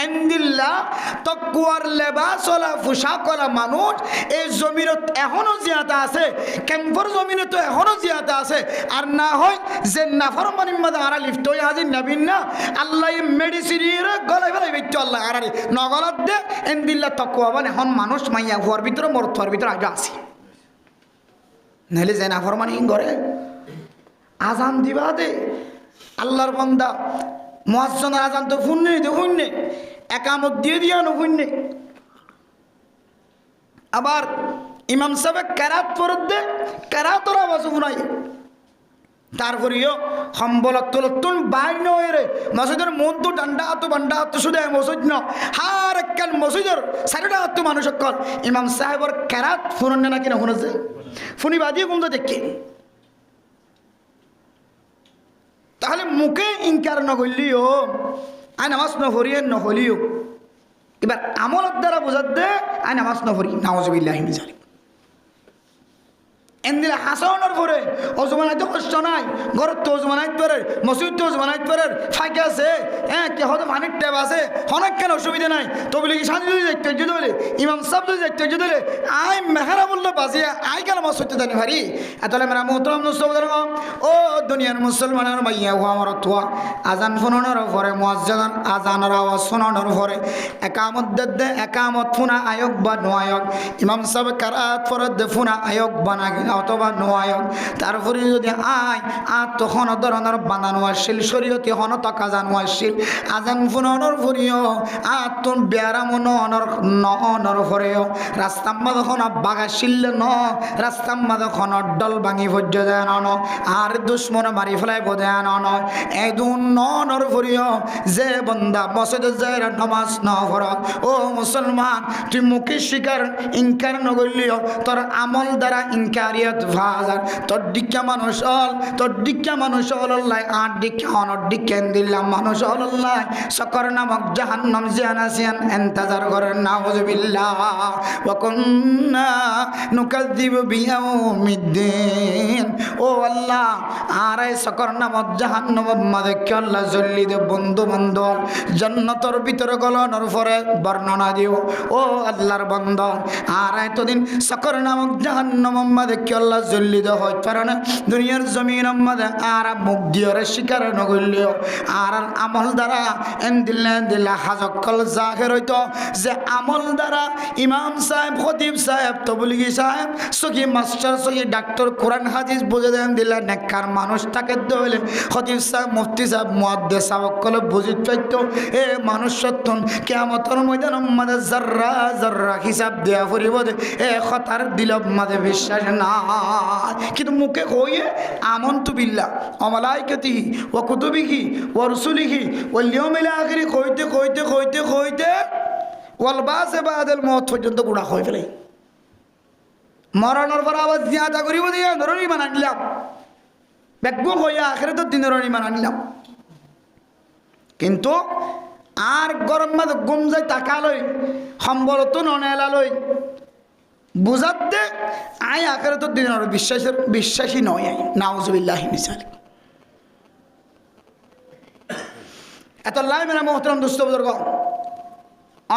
এন্দিল্লাহ তাকওয়ার লেবাসওয়ালা পোশাকওয়ালা মানুষ এই জমিনত এখনো জিয়াদা আছে কেমফর জমিনে তো এখনো জিয়াদা আছে আর না হয় যে নাফরমানির মধ্যে আরা লিফট হয়ে হাজির নবীন না আল্লাহ মেডিসিনের গলায় ফেলাই বেচতে আল্লাহ আরারে নগলত দে এন্দিল্লাহ তাকওয়া মানে এখন মানুষ মাইয়া হওয়ার ভিতরে মরথর ভিতরে আগে আসি নাহলে যে নাফরমানি করে আজান দিবা দে আল্লাহর বান্দা মুয়াজ্জিনের আজান তো শুননে দেখুননে একামত দিয়ে দিয়া নুশুননে আবার ইমাম সাহেব কেরাত পড়ত দে কেরাতর আওয়াজ শুনাই তারপরেও সম্বলত তুলতুন বাইর নয় রে মসজিদের মন তো ডান্ডা হাতো বান্ডা হাতো শুধু মসজিদ ন হার একখান মসজিদের চারিটা হাতো মানুষ অকল ইমাম সাহেবর কেরাত শুননে না কিনা শুনেছে শুনি বাদিয়ে কোন দেখি তাহলে মুখে ইনকার নগলিও আই নামাজ নফরিয়ে নহলিও এবার আমলের দ্বারা বোঝার দে আই নামাজ নফরি নাউজুবিল্লাহি মিন যালিক এন্দিলে হাসানোর পরে ওজমানাইতে কষ্ট নাই, ঘরের তো ওজমানাইতে পারে, মসজিদ তো ওজমানাইতে পারে, ফাঁকে আছে, কে হয়তো পানির ট্যাপ আছে, অনেক কেন অসুবিধা নাই। তবে কি শান্তি যদি দেখতে যদি হলে ইমাম সাহেব যদি দেখতে যদি হলে আই মেহারা বললে বাজিয়া আই কেন মাছ হইতে জানি ভারি। এতলে মেরা মোহতরম ও দুনিয়ার মুসলমানের মাইয়া হওয়া আমার তোয়া আজান ফোনানোর পরে মুয়াজ্জিন আজানের আওয়াজ শোনানোর পরে একামত দে একামত ফোনা আয়োগ বা নোয়ায়ক, ইমাম সাহেব কারাত ফরত দে ফোনা আয়োগ বানা অথবা নোয়ায়ক। তারপরে যদি তখন ধরনের বানানো আসছিল শরীয়তে হন তকা জানো আসছিল আজান ফোনানোর পরেও তোর বেয়ারাম নর পরেও রাস্তাম্মা খন বাগা শিললে ন রাস্তাম্মা খন ডল ভাঙি ভোজ্য দেয় ন আর দুশ্মন মারি ফেলাই বোধে ন এদুন নর পরেও যে বন্দা মসজিদে যায় নামাজ ন পড়া ও মুসলমান তুই মুখে শিকার ইনকার নগরলিও তোর আমল দ্বারা ইনকারিয়ত ভাজার তোর দিকা মানুষ হল তোর দিকা মানুষ হল্লাই আট দিকা অনর দিকেন দিলাম মানুষ হল্লাই সকর নামক জাহান্নাম জিয়ানাসিয়ান এন্তাজার করেন নাউযুবিল্লাহ ওয়া কুন্না নুকাযযিবু বিয়াউমিদ্দিন। ও আল্লাহ আর এই সকর নামক জাহান্নাম মাদেরকে আল্লাহ জল্লি দে বন্ধু বান্ধব জান্নাতের ভিতরে গলানোর পরে বর্ণনা দিও ও আল্লাহর বান্দা আর এতদিন সকর নামক জাহান্নাম মাদেরকে আল্লাহ জল্লি দে হয় পারে না দুনিয়ার জমিন আমাদের আর মুখ দিয়ে শিকার নগরলিও আর আমল দ্বারা দিল্লা হাজকল জাহের হইতো যে আমল দ্বারা ইমাম সাহেব খতিব সাহেব তবলিগি সাহেব সখী মাস্টার সখী ডাক্তার কোরআন হাদিস বুঝে দেন দিল্লা নেককার মানুষ তাকে দইলে খতিব সাহেব মুফতি সাহেব মুয়াদ্দিস সাহেবকলে বুঝিত পাইতো এ মানুষ সত্যন কিয়ামতের ময়দান আমাদের জাররা জাররা হিসাব দেয়া পড়িব এ কথার দিল আমাদের বিশ্বাস না কিন্তু মুখে কইয়ে আমন্তু বিল্লাহ ওয়া মালাইকাতিহি ওয়া কুতুবিহি ওয়া রুসুলিহি ওয়াল ইয়াউমিল আখির কইতে কইতে কইতে কইতে ওয়াল বাসে বাদাল মওত পর্যন্ত গুণা হয়ে ফেলে মরণের পর আবার জিয়াদা করিব দিয়া ধরনি বানা নিলাম বেগু হইয়া আখিরাতের দিনের বানা নিলাম কিন্তু আর গরম মাঝে গুম যাই তাকালই সম্বলত ননেলালই বুঝাতে আই আখিরাতের দিনের বিশ্বাসী নয় আই নাউযুবিল্লাহি মিন যালিক। এত লাই মেরা মোহতরম দোস্ত বুজুর্গ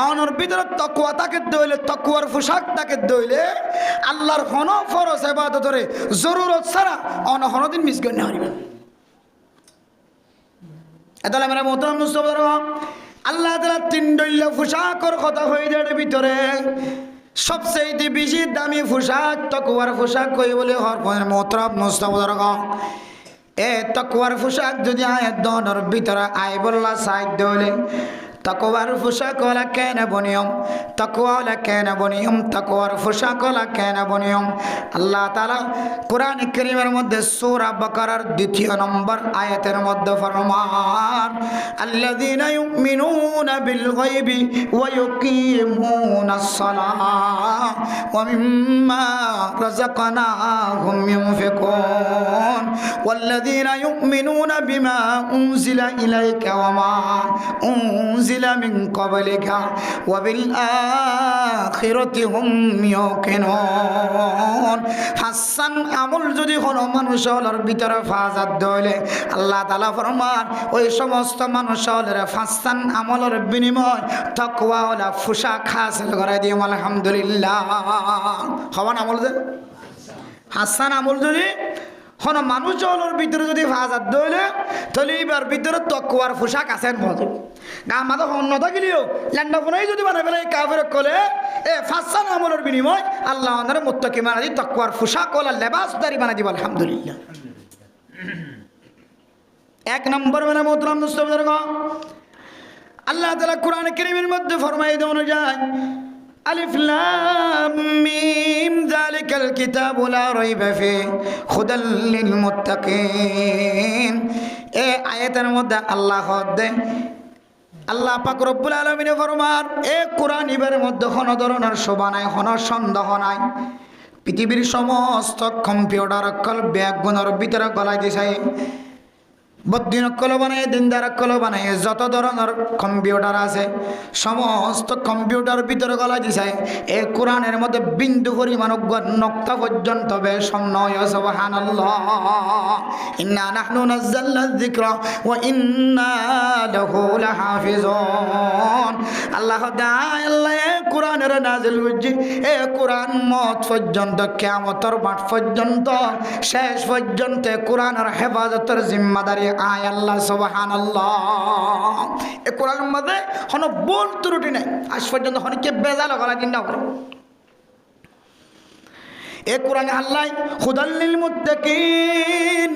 অনর ভিতরে তাকওয়া তাকে দইলে তাকওয়ার পোশাক তাকে দইলে আল্লাহর হন ফরজ ইবাদতরে জরুরত ছাড়া অন হনদিন মিস গণ্য হইবে। এত লাই মেরা মোহতরম দোস্ত বুজুর্গ আল্লাহ তাআলা তিন দইলে পোশাকর কথা হই দেড় ভিতরে সবচেয়ে বেশি দামি পোশাক তাকওয়ার পোশাক কই বলে হর মোহতরম দোস্ত বুজুর্গ এ তাকওয়ার পোশাক যদি আয়াত দনের ভিতরে আই বললা সাইদ হইলে তাকওয়ার পোশাক হলা কেন বনিয়ম তাকওয়া হলা কেন বনিয়ম তাকওয়ার পোশাক হলা কেন বনিয়ম আল্লাহ তাআলা কোরআন কারীমের মধ্যে সূরা বাকারার 2 নম্বর আয়াতের মধ্যে ফরমান আল্লাযীনা ইউমিনুনা বিল গায়বি ওয়া ইউকিমুনাস সালাহ ওয়া মিম্মা রাযাকনাহুম ইউনফিকুন ওয়াল্লাযীনা ইউমিনুনা বিমা উনজিলা ইলাইকা ওয়া মা উনজিলা মিন ক্বাবলিকা ওয়া বিল আখিরাতি হুম ইউকিনুন। হাসান আমল যদি কোনো মানুষের ভিতরে ফাজাত দইলে আল্লাহ তাআলা ফরমান ওই সমস্ত মানুষের হাসান আমলের বিনিময় তাকওয়া ওয়ালা পোশাক হাসিল করে দিও আলহামদুলিল্লাহ। হওয়ান আমল যে হাসান আমল যদি হন মানুষের ভিতরে যদি ফাজাত দইলে তাহলে এবার ভিতরে তাকওয়ার পোশাক আছেন বলে না আমাদের অন্য থাকিলেও ল্যান্ডা ফোনাই যদি বানাই ফেলে কাফের কলে এ ফাসান আমলের বিনিময় আল্লাহ আমাদের মুত্তাকি বানা দি তাকওয়ার পোশাক ওলা লেবাসদারি বানা দিব আলহামদুলিল্লাহ। এক নম্বর মানে মোহতরম দোস্ত বুজুর্গ আল্লাহ তাআলা কোরআন কারীমের মধ্যে ফরমায় দেন যায় আলিফ লাম মিম যালিকাল কিতাবু লা রাইবা ফিহি হুদাল লিল মুত্তাকিন। এই আয়াতের মধ্যে আল্লাহ দেয় আল্লাহ পাক রব্বুল আলামিন ফরমান এ কোরআন ইবের মধ্যে কোনো ধরনের শোভা নাই কোনো সন্দেহ নাই পৃথিবীর সমস্ত কম্পিউটার কল ব্যাগগুলোর ভিতরে গলায় দিছে বদ্দিনকল বানায় দিনদারকল বানায় যত ধরনের কম্পিউটার আছে সমস্ত কম্পিউটার ভিতরে গলা দিছে এই কোরআনের মধ্যে বিন্দু পরিমাণ নক্তা পর্যন্ত বেশম নয় সুবহানাল্লাহ ইন্না নাহনু নাযালনা যিকরা ওয়া ইন্না লাহু লাহাফিজুন আল্লাহ তাআলা এই কোরআনের নাজিল করছে এই কোরআন মত পর্যন্ত কিয়ামতের মাঠ পর্যন্ত শেষ পর্যন্ত কোরআনের হেফাজতের জিম্মাদারি আয় আল্লাহ সুবহানাল্লাহ এই কোরআনের মধ্যে কোনো ভুল ত্রুটি নাই আজ পর্যন্ত অনেকে বেজাল গলা কিনা করে এ কোরআনে আল্লাহ হুদাল লিল মুত্তাকিন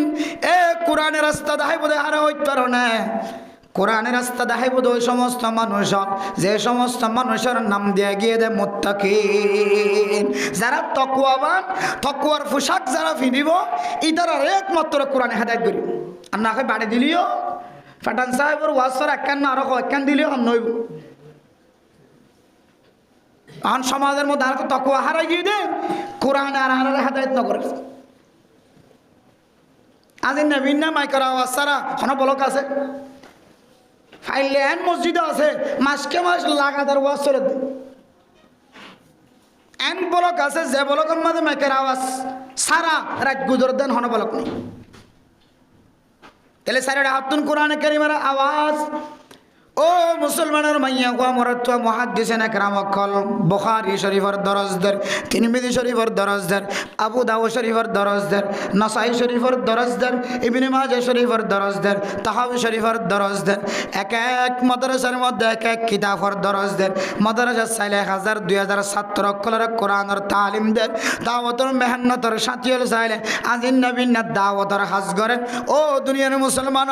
এ কোরআনের রাস্তা দেখাই বোধ আর হইতে পারো না কোরআনের রাস্তা দেখাই বোধ ওই সমস্ত মানুষ যে সমস্ত মানুষের নাম দিয়ে গিয়ে দেয় মুত্তাকিন যারা তাকওয়াবান তাকওয়ার পোশাক যারা পিনিব ইতারা একমাত্র কোরআনে হেদায়েত করিব আর না হয় বাড়ি দিলিও ফাটান সাহেবের ওয়াসর একখান না আরো একখান দিলিও আর নইব এখন সমাজের মধ্যে আর তাকওয়া হারাই গিয়ে দে কোরআন আর হেদায়েত না করে আজ নবীন না মাইকের আওয়াজ সারা কোনো বলক আছে ফাইলে এন মসজিদে আছে মাসকে মাস লাগাতার ওয়াজ চলে দে এন বলক আছে যে বলকের মধ্যে মাইকের আওয়াজ সারা রাত গুজর দেন হন বলক নেই তাহলে সারা হাতুন কোরআনে কারিমের আওয়াজ ও মুসলমানের মাইয়া গো মরত মুহাদ্দিসিন একরাম কল বুখারী শরীফের দরজদার তিরমিজি শরীফের দরজদার আবু দাউদ শরীফের দরজদার নাসাই শরীফের দরজদার ইবনে মাজাহ শরীফের দরজদার তাহাবী শরীফের দরজদার এক এক মাদ্রাসার মধ্যে এক এক কিতাবের দরজদার মাদ্রাসা 4000 2000 ছাত্র কলরে কোরআনের তালিম দেন দাওয়াতের মেহনতের সাথীল চাইলে আজিন নবীন দাওয়াতের হাজ করেন ও দুনিয়ার মুসলমান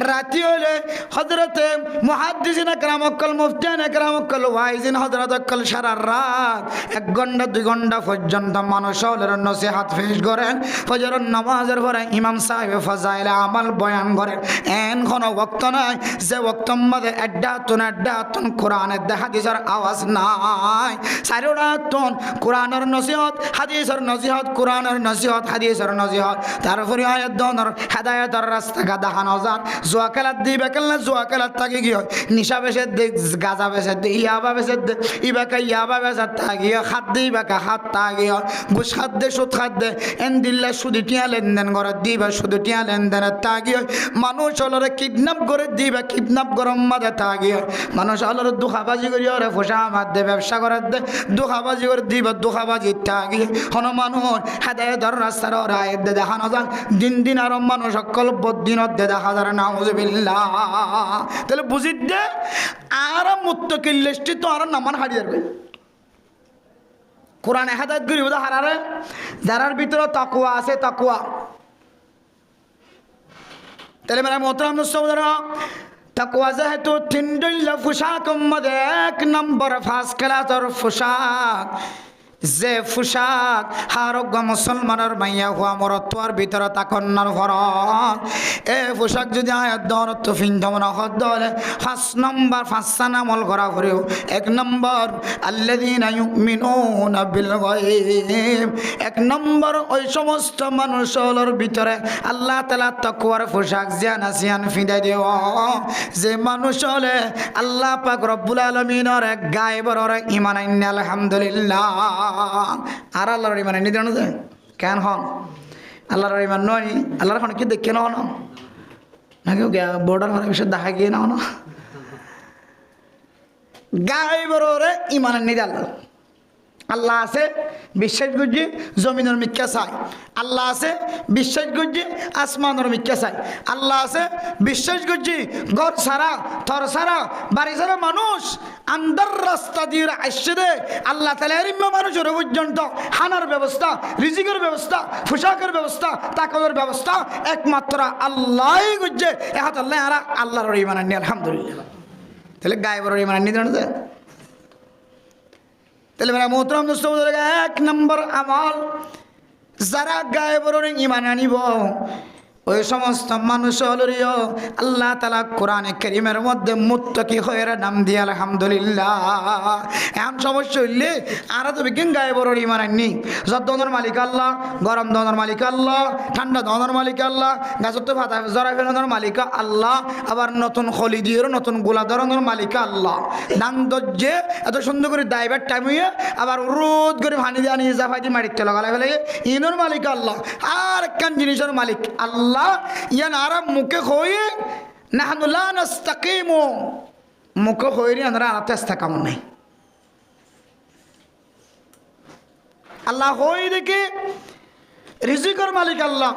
রাতি হলে হযরতে মুহাদ্দিসিন একরাম কল মুফতিয়ান একরাম কল ওয়াইজিন হযরত কল সারা রাত 1 ঘন্টা 2 ঘন্টা পর্যন্ত মানুষের নসিহত পেশ করেন ফজরের নামাজের পরে ইমাম সাহেব ফাজাইল আমাল বয়ান করেন এন কোন ওয়াক্ত নাই যে ওয়াক্তের মধ্যে আড্ডাতুন কোরআনের হাদিসের আওয়াজ নাই সারিরাতুন কোরআনের নসিহত হাদিসের নসিহত কোরআনের নসিহত হাদিসের নসিহত তারপরে আয়াত দনের হেদায়েতের রাস্তা দেখানো যান জুয়া খেলার দিবে কেন জুয়া খেলার তাকে কি হয় নিশা বেশে দে গাঁজা বেশে দে ইয়াবা বেশে দে ইবাকা ইয়াবা বেশে তাগিয়ে খাদ দে ইবাকা হাত তাগিয়ে ঘুষ খাদ দে সুদ খাদ দে এন দিল্লা সুদি টিয়া লেনদেন করে দিবা সুদি টিয়া লেনদেনের তাগিয়ে মানুষ হলরে কিডন্যাপ করে দিবা কিডন্যাপ গরম মাঝে তাগিয়ে মানুষ হলরে দুখাবাজি করি ওরে ফোসা আমার দে ব্যবসা করার দে দুখাবাজি করে দিবা দুখাবাজি তাগিয়ে হন মানুষ হেদায়েতের রাস্তার রায়ের দে দেখানো যান দিন দিন আরো মানুষ সকল বদিনত দে দেখা যায় নাউজুবিল্লাহ তাহলে বুঝি দে আর মুত্তাকিন লিস্টে তো আর নামান হারিয়ে যাবে কোরআনে হেদায়েত করিব হারারে যারার ভিতরে তাকওয়া আছে তাকওয়া তাহলে মেরা মোহতারাম মুসলমানরা তাকওয়া যেহেতু তিনটা পোশাকের মধ্যে 1 নম্বর ফার্স্ট ক্লাসের পোশাক যে পোশাক হারোগ্য মুসলমানের মাইয়া হওয়া মরত্বর ভিতরে তাকন্নার ফরজ এ পোশাক যদি আয়াত দরত ফিনধম না হলে 5 নম্বর 5 আমল করা করেও 1 নম্বর আল্লাযীনা ইউমিনুনা বিল গায়ব 1 নম্বর ওই সমস্ত মানুষের ভিতরে আল্লাহ তাআলা তাকওয়ার পোশাক জানাসিয়ান ফিদাই দেও যে মানুষ হলে আল্লাহ পাক রব্বুল আলামিনের এক গায়বের ঈমান আইন আলহামদুলিল্লাহ আর আল্লাহর ইমান নিতে না কেন হন আল্লাহর ইমান নয় আল্লাহর কি দেখে না হন নাকি বর্ডার হওয়ার বিষয়ে দেখা গিয়ে না হন গায়েবের ইমান নিতে আল্লাহ আল্লাহ আছে বিশ্বাস করছি জমিনের মিথ্যা চাই আল্লাহ আছে বিশ্বাস করছি আসমানের মিথ্যা চাই আল্লাহ আছে বিশ্বাস করছি ঘর ছাড়া থর ছাড়া বাড়ি ছাড়া মানুষ আন্দার রাস্তা দিয়ে আসছে দে আল্লাহ তাআলা এরিম্মা মানুষের পর্যন্ত হানার ব্যবস্থা রিজিকের ব্যবস্থা পোশাকের ব্যবস্থা তাকওয়ার ব্যবস্থা একমাত্র আল্লাহই করছে এ হাত আল্লাহ আর আল্লাহর ঈমান আনি আলহামদুলিল্লাহ তাহলে গায়েবের ঈমান আনি জানো তাহলে মেরা মোহতারাম দোস্ত 1 নম্বর আমল যারা গায়েবের ঈমান আনিব ওই সমস্ত মানুষ হলরিও আল্লাহ তাআলা কোরআনে কারীমের মধ্যে মুত্তাকি হয়ে নাম দিয়ে আলহামদুলিল্লাহ। এমন সমস্যা হইলে আর তো বিজ্ঞান গায়ে বড় ইমান আননি। যত ধরনের মালিক আল্লাহ, গরম ধরনের মালিক আল্লাহ, ঠান্ডা ধরনের মালিক আল্লাহ, গাছত ফাতা জরা ফেরানোর মালিক আল্লাহ, আবার নতুন খলি দিয়ে নতুন গোলা ধরনের মালিক আল্লাহ। দান দজ্জে এত সুন্দর করে দাইবার টাইম হইয়া আবার রোদ করে ভানি দিয়ে আনিয়ে জাফাইতে মারিতে লাগালে ফেলে ইনোর মালিক আল্লাহ। আর একখান জিনিসের মালিক আল্লাহ। ইয়ান আরাম মুখে হয়ে নাহনু লা নাস্তাকিমু, মুখে হয়ে আমরা আরাতে ইস্তেকাম নাই। আল্লাহ হই দেখে রিজিকের মালিক আল্লাহ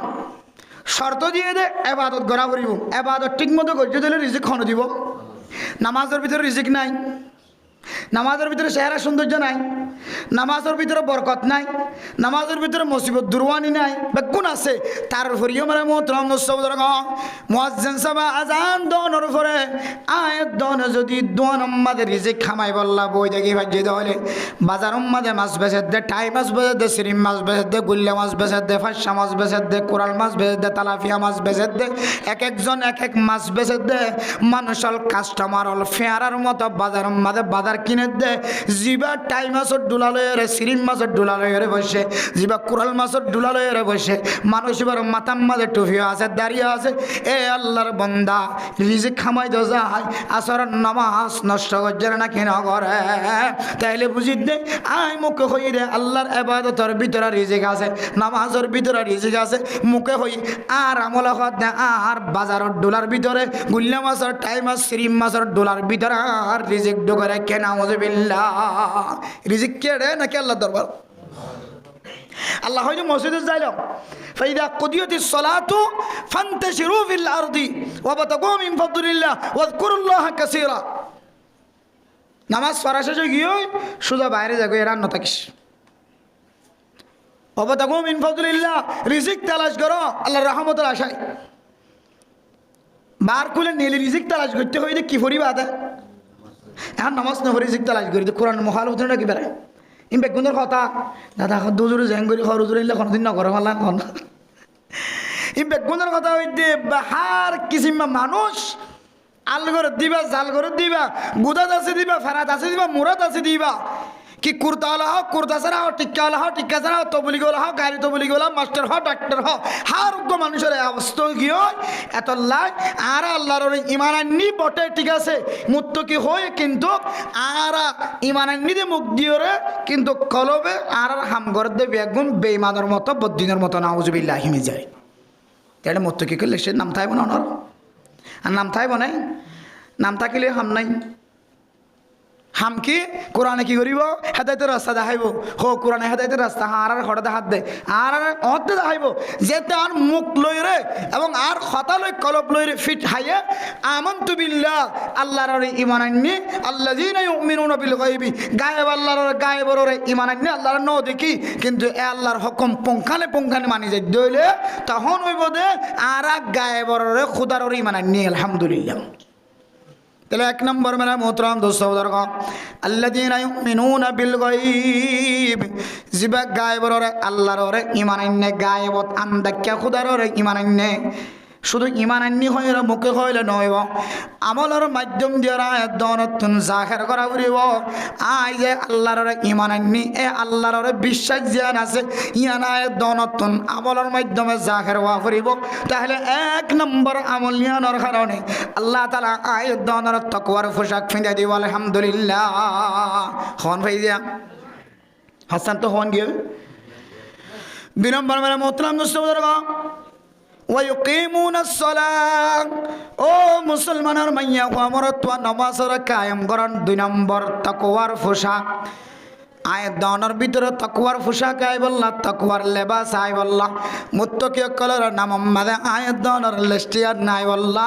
শর্ত দিয়ে দে ইবাদত করা করিব। ইবাদত ঠিক মতো করতে দিলে রিজিক খন দিব। নামাজের ভিতরে রিজিক নাই, নামাজের ভিতরে চেহারা সৌন্দর্য নাই, নামাজের ভিতরে বরকত নাই, নামাজের ভিতরে মুসিবত দুরওয়ানি নাই, বেগুন আছে। তারপরেও মানে মোহতরম মুয়াজ্জিন সাহেব আজান দনের পরে আয়াত দনে যদি দোয়ান আমাদের রিজিক খামাই বললা বই দেখি ভাজি দলে বাজার আমাদের মাছ বেচে দে, টাই মাছ বেচে দে, সিরিম মাছ বেচে দে, গুল্লা মাছ বেচে দে, ফাঁসা মাছ বেচে দে, কোরাল মাছ বেচে দে, তালাফিয়া মাছ বেচে দে, এক একজন এক এক মাছ বেচে দে। মানুষ হল কাস্টমার হল ফেয়ারার মতো বাজার আমাদের বাজার কিনে দে। জিবা টাই মাছের ডুলা লয়ে সিরিম মাছের ডুলা লয়ে বসে, জিবা কোরাল মাছের ডুলা লয়ে বসে। মানুষ এবার মাথার মাঝে টুফিও আছে, দাঁড়িয়ে আছে। এ আল্লাহর বন্দা রিজিক খামাই তো যায়, আসরের নামাজ নষ্ট করছে না কেন করে? তাইলে বুঝি দে আই মুখে হই রে আল্লাহর ইবাদতের ভিতরে রিজিক আছে, নামাজের ভিতরে রিজিক আছে। মুখে হই আর আমল হত না আর বাজারের ডোলার ভিতরে গুল্লা মাছের টাই মাছ সিরিম মাছের ডোলার ভিতরে আর রিজিক ঢুকে কেন? রিজিক কে রে নাকি আল্লাহ দরবার? আল্লাহ হয়তো মসজিদে যাইল ফাইদা কুদিয়াতিস সালাতু ফান্তাশিরু ফিল আরদি ওয়াবতাগু মিন ফাদলিল্লাহ ওয়াযকুরুল্লাহ কাসীরা। নামাজ পড়া শেষে গিয়ে সোজা বাইরে যাগো এরান্ন থাকিস। ওয়াবতাগু মিন ফাদলিল্লাহ, রিজিক তালাশ করো আল্লাহর রহমতের আশায়। বার খুলে নিলে রিজিক তালাশ করতে হইলে কি পরিবা আদা এখন নামাজ না পড়ে রিজিক তালাশ করি তো কোরআন মহাল হতে না কি বেড়ায় ইম বেগুনের কথা দাদা দুজোরে জ্যাং করি হরুজুর ইলে কোনোদিন নকরে পারলাম কোন ইম বেগুনের কথা হইতে বাহার কিসিমা মানুষ আল করে দিবা, জাল করে দিবা, গুদাত আছে দিবা, ফেরাত আছে দিবা, মুরাত আছে দিবা। কি কুর্তা হলে হোক কুর্তা ছাড়া হোক, টিক্কা হলে হোক টিক্কা ছাড়া হোক, তবলি গলা হোক গাড়ি তবলি গলা, মাস্টার হোক ডাক্তার হোক, হার উগ্র মানুষের অবস্থা গিয়ে এত লাই আর আল্লাহর ইমানান্নি বটে ঠিক আছে মুত্তকি হয়ে কিন্তু আর ইমানান্নিতে মুখ দিয়ে কিন্তু কলবে আর হাম করে দে বেগুন বেইমানের মতো বদ্দিনের মতো নাউজুবিল্লাহ হিমে যায়। এটা মুত্তকি করলে সে নাম থাকবে না ওনার, আর নাম থাকবে নাই, নাম থাকিলে হাম নাই। হাম কি কোরআনে কি করিব হেদায়তের রাস্তা দেখাইব, হো কোরআনে হেদায়তের রাস্তা আর হঠাৎ হাত দে আর অর্ধে দেখাইব যেতে আর মুখ লই রে এবং আর কথা লই কলব লই রে ফিট হাইয়ে আমানতু বিল্লাহ আল্লাহর ঈমান আননি আল্লাযীনা ইউমিনুনা বিল গায়বি, গায়েব আল্লাহর গায়েবর রে ঈমান আননি আল্লাহর ন দেখি কিন্তু এ আল্লাহর হুকুম পঙ্খানে পঙ্খানে মানি যাই দইলে তখন হইব দে আর গায়েবর রে খোদার রে ঈমান আননি আলহামদুলিল্লাহ। তাহলে এক নম্বর মেরা মোহতরম দোস্ত বুজুর্গ আল্লাযীনা ইউমিনুনা বিল গায়ব, জিবা গায়েবর রে আল্লাহর রে ঈমান আননে গায়েবত আন্দাক্কা খোদার রে ঈমান আননে। শুধু ঈমান আননি হইলে মুখে হইলে নইব, আমলের মাধ্যম দিয়ে দনতুন জাহের করা উড়িব। আই যে আল্লাহর ঈমান আননি এ আল্লাহর বিশ্বাস জ্ঞান আছে ইয়ানা দনতুন আমলের মাধ্যমে জাহের হওয়া ফুরিব। তাহলে এক নম্বর আমল নিয়ানোর কারণে আল্লাহ তাআলা আই দনের তাকওয়ার পোশাক ফিন্দা দিব আলহামদুলিল্লাহ। হন ভাই দিয়া হাসান তো হন গিয়ে দুই নম্বর মেরা মোহতরম দোস্ত বুজুর্গ ওয়ায়ুকিমুনাস সালাহ, ও মুসলমানের মাইয়া আমরত নামাজের কায়েম করেন। দুই নম্বর তাকওয়ার পোশাক আয়াত দানের ভিতরে তাকওয়ার পোশাক আই বললা, তাকওয়ার লেবাস আই বললা, মুত্তাকি কলর নাম মাদে আয়াত দানের লিস্টিয়ার নাই বললা।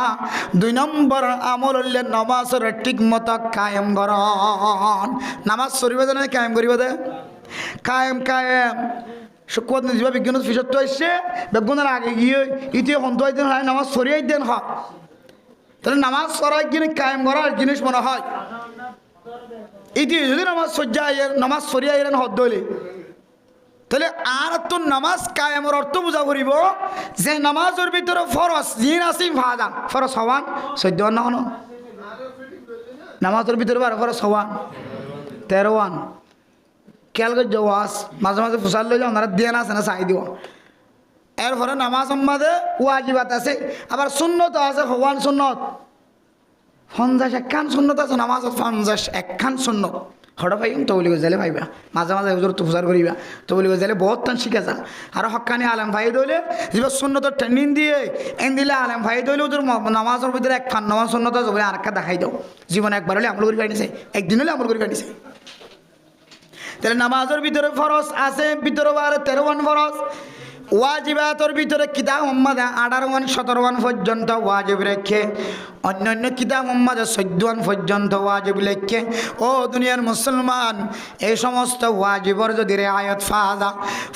দুই নম্বর আমল হইলে নামাজের ঠিকমতো কায়েম করন। নামাজ সরিবে না কায়েম করিবে দে কায়েম কায়েম শুক্র নিজবা বিজ্ঞান ফিসত তো আসছে বেগুনের আগে গিয়ে ইতি হন্ত দিন হয় নামাজ সরিয়াই দেন হয়। তাহলে নামাজ সরাই জিনিস কায়েম করার জিনিস মনে হয় ইতি যদি নামাজ সজ্জা নামাজ সরিয়াই হদ দইলে তাহলে আর তো নামাজ কায়েমর অর্থ বুঝা করিব যে নামাজের ভিতরে ফরজ জিন আসি ভাজা ফরজ হওয়ান চৈদ্য না হন নামাজের ভিতরে বারো ফরজ হওয়ান 13 খেয়াল করছে ওয়াজ মাঝে মাঝে ফুসাল লই যাও ওনারা দিয়ে না আছে না চাই দিব এরপরে নামাজ সম্মাদে ওয়াজিবাত আছে আবার সুন্নত আছে হওয়ান সুন্নত 50 একখান সুন্নত আছে নামাজত 50 একখান সুন্নত হঠাৎ পাইম তো বলি গেলে ভাইবা মাঝে মাঝে হুজুর তো ফুসার করিবা তো বলি গেলে বহুত টান শিখে যা আর হকানি আলেম ভাই দইলে যে সুন্নত ট্রেনিং দিয়ে এন দিলে আলেম ভাই দইলে ওদের নামাজের ভিতরে একখান নামাজ সুন্নত আছে আর একটা দেখাই দাও জীবনে একবার হলে আমল করে পাইছে একদিন হলে আমল করে পাইছে তাহলে নামাজের ভিতরে ফরজ আছে ভিতরে 13 ফরজ ওয়াজিবাতের ভিতরে কিতাব মোহাম্মদ 18 17 পর্যন্ত ওয়াজিব রেখে অন্যান্য কিতাব মোহাম্মদ 14 পর্যন্ত ওয়াজিব লেখে ও দুনিয়ার মুসলমান এই সমস্ত ওয়াজিবর যদি রিআয়াত ফাজা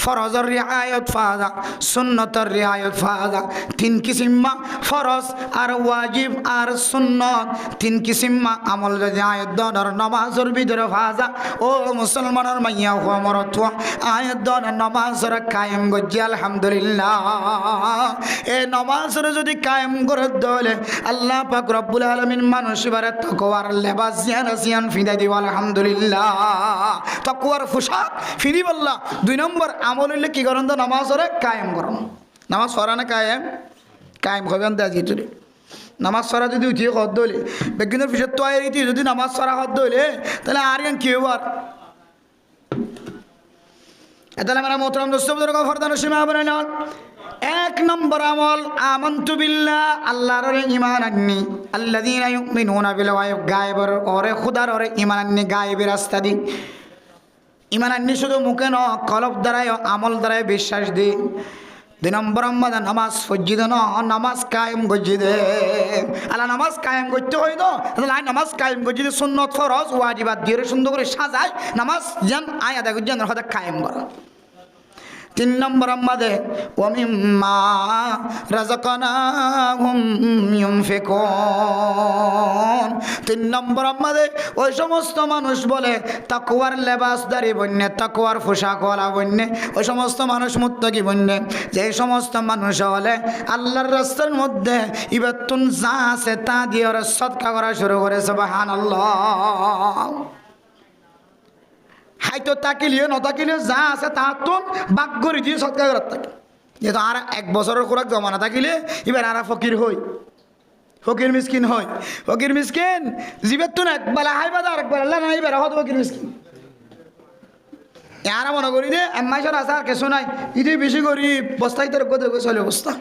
ফরজের রিআয়াত ফাজা সুন্নতের রিআয়াত ফাজা 3 কিসিমা ফরজ আর ওয়াজিব আর সুন্নত 3 কিসিমা আমল যদি আয়াত দর নামাজের ভিতরে ফাজা ও মুসলমানের মাইয়া হমরত আয়াত দর নামাজের কায়েম গজি আলহামদুলিল্লাহ এই নামাজের যদি কায়েম করে দলে আল্লাহ পাক রব্বুল আলামিন মানুষ বারে তাকওয়ার লেবাস জিয়ান ফিদাই দিব আলহামদুলিল্লাহ তাকওয়ার পোশাক ফিরি বল্লা 2 নম্বর আমল হইলে কি করেন তো নামাজের কায়েম করুন নামাজ পড়ানো কায়েম হবেন দাজি তুই নামাজ পড়া যদি উঠিয়ে হদ দলে বেগিনের পিছত তো আই যদি নামাজ পড়া হদ দলে তাহলে আর কি হবার এতালে মেরা মোহতরম দোস্ত বুজুর্গ ফরদান সীমা বলে নন 1 নম্বর আমল আমানতু বিল্লাহ আল্লাহর ঈমান আননি আল্লাযীনা ইউমিনুনা বিল গায়বের ওরে খুদার ওরে ঈমান আননি গায়বের রাস্তা দি ঈমান আননি শুধু মুখে ন কলব দ্বারায় আমল দ্বারায় বিশ্বাস দি 2 নম্বর আমাদের নামাজ ফজিদ ন নামাজ কায়েম গজিদে আল্লাহ নামাজ কায়েম করতে হয় তো তাহলে নামাজ কায়েম গজিদে সুন্নত ফরজ ওয়াজিবাত দিয়ে সুন্দর করে সাজায় নামাজ যেন আয়া দেখো যেন হঠাৎ কায়েম করা 3 নম্বর আমাদের ওয়ামিম্মা রাযাকনাহুম ইউনফিকুন 3 নম্বর আমাদের ওই সমস্ত মানুষ বলে তাকওয়ার লেবাসদারি বন্যে তাকওয়ার পোশাকওয়ালা বন্যে ওই সমস্ত মানুষ মুত্তাকি বন্যে যে সমস্ত মানুষ হলে আল্লাহর রাস্তার মধ্যে ইবাদতুন যা আছে তা দিয়ে ওরা সদকা করা শুরু করে সুবহানাল্লাহ হাইতো তাকিলিও নতাকিলিও যা আছে তাহাতুন বাক করে দিয়ে সৎকার করার থাকে যেহেতু আর 1 বছরের খোরাক জমা না থাকিলে এবার আর ফকির হই ফকির মিসকিন হয় ফকির মিসকিন জীবের তো না একবেলা হাইবা আরেকবার আল্লাহ নাই বেড়া হতো ফকির মিসকিন এরা মনে করি দে এমাইশর আছে আর কিছু নাই ইটি বেশি করি বস্তায় তোর কোথায় চলে অবস্থা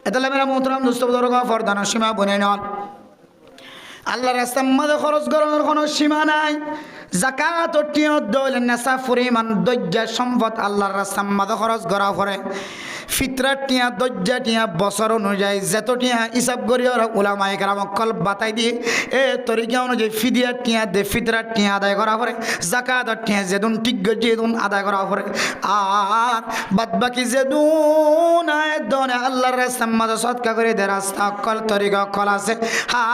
এতালে মেরা মোহতরম দোস্ত বুজুর্গ ফরদান সীমা বনে নন আল্লাহ রাস্তার মধ্যে খরচ করানোর কোনো সীমা নাই যাকাত টিয় দল নেশা পরিমাণ দজ্জা সম্পদ আল্লাহর রাস্তার মধ্যে খরচ করা পরে ফিতরা টিয়া দজ্জা টিয়া বছর অনুযায়ী যত টিয়া হিসাব করি ওরা উলামায়ে কেরাম কল বাতাই দিয়ে এ তরিকা অনুযায়ী ফিদিয়া টিয়া দে ফিতরা টিয়া আদায় করা পরে যাকাত টিয়া যেদুন ঠিক যেদুন আদায় করা পরে আর বাদ বাকি যেদুন আয়দনে আল্লাহর রাস্তার মধ্যে সৎকা করে দে রাস্তা কল তরিকা কল আছে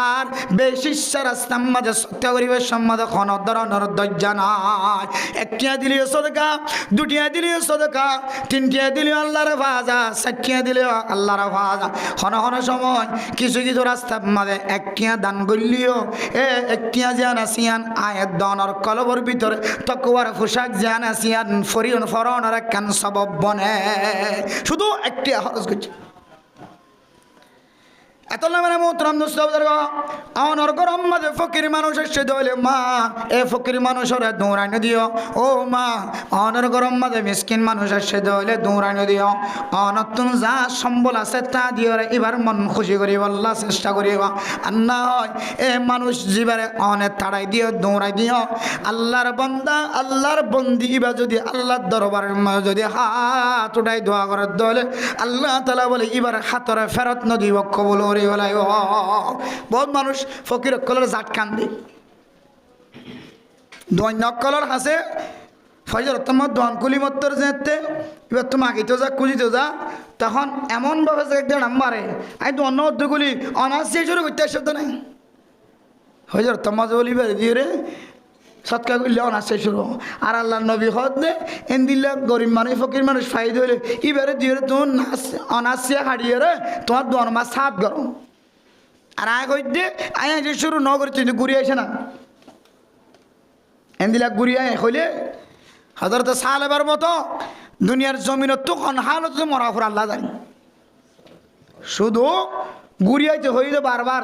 আর বেশি রাস্তার মধ্যে সত্য করিবে সম্মধ্যে কোন ধরনের দজ্জা নাই 1 টিয়া দিলে সদকা 2 টিয়া দিলে সদকা 3 টিয়া দিলে আল্লাহর ভাজা 4 টিয়া দিলে আল্লাহর ভাজা কোন সময় কিছু কিছু রাস্তার মধ্যে 1 টিয়া দান করলিও 1 টিয়া জান আসিয়ান আয়াত দানের কলবর ভিতরে তাকওয়ার পোশাক জান আসিয়ান ফরনের কান সবব বনে শুধু 1 টিয়া খরচ করছে এতলা মানে মোহতরম দোস্ত বুজুর্গ আমার গরম মাঝে ফকির মানুষ এসে দইলে মা এ ফকির মানুষের দৌড়ানো দিও ও মা অনর গরম মাঝে মিসকিন মানুষ এসে দইলে দৌড়ানো দিও অনতুন যা সম্বল আছে তা দিও এবার মন খুশি করি বল্লা চেষ্টা করিব আর না হয় এ মানুষ জীবারে অনেক তাড়াই দিও দৌড়াই দিও আল্লাহর বান্দা আল্লাহর বন্দি এবার যদি আল্লাহর দরবারের মাঝে যদি হাত উঠাই দোয়া করে দইলে আল্লাহ তাআলা বলে এবার হাতরে ফেরত নদীব কবুল বহুত মানুষ ফকির কলর জাট কান্দি দৈন্য কলর হাসে ফজর তোমার দোয়ানকুলি মত্তর যেতে এবার তুমি আগিতে যা কুলিতে যা তখন এমনভাবে যে নাম্বারে আমি তো অন্য অর্ধগুলি অনার্স দিয়ে শুরু করতে আসতে নাই ফজর তোমার বলি দিয়ে রে সৎকা করলে অনাসে শুরু। আর আল্লাহ নবী হদ দে এন দিল্লা গরিব মানুষ ফকির মানুষ ফাইদ হইলে এবারে দিয়ে তোমার অনাসিয়া হারিয়ে রে তোমার দোয়ার মাস সাত গরম। আর আয় কইতে আয় যে শুরু ন করে তুই ঘুরিয়ে আসে না এন দিলা ঘুরিয়ে হইলে হজরত সালেবার মতো দুনিয়ার জমিনত তো হালত মরা ফুর আল্লাহ জানি। শুধু ঘুরিয়াইতে হইলে বারবার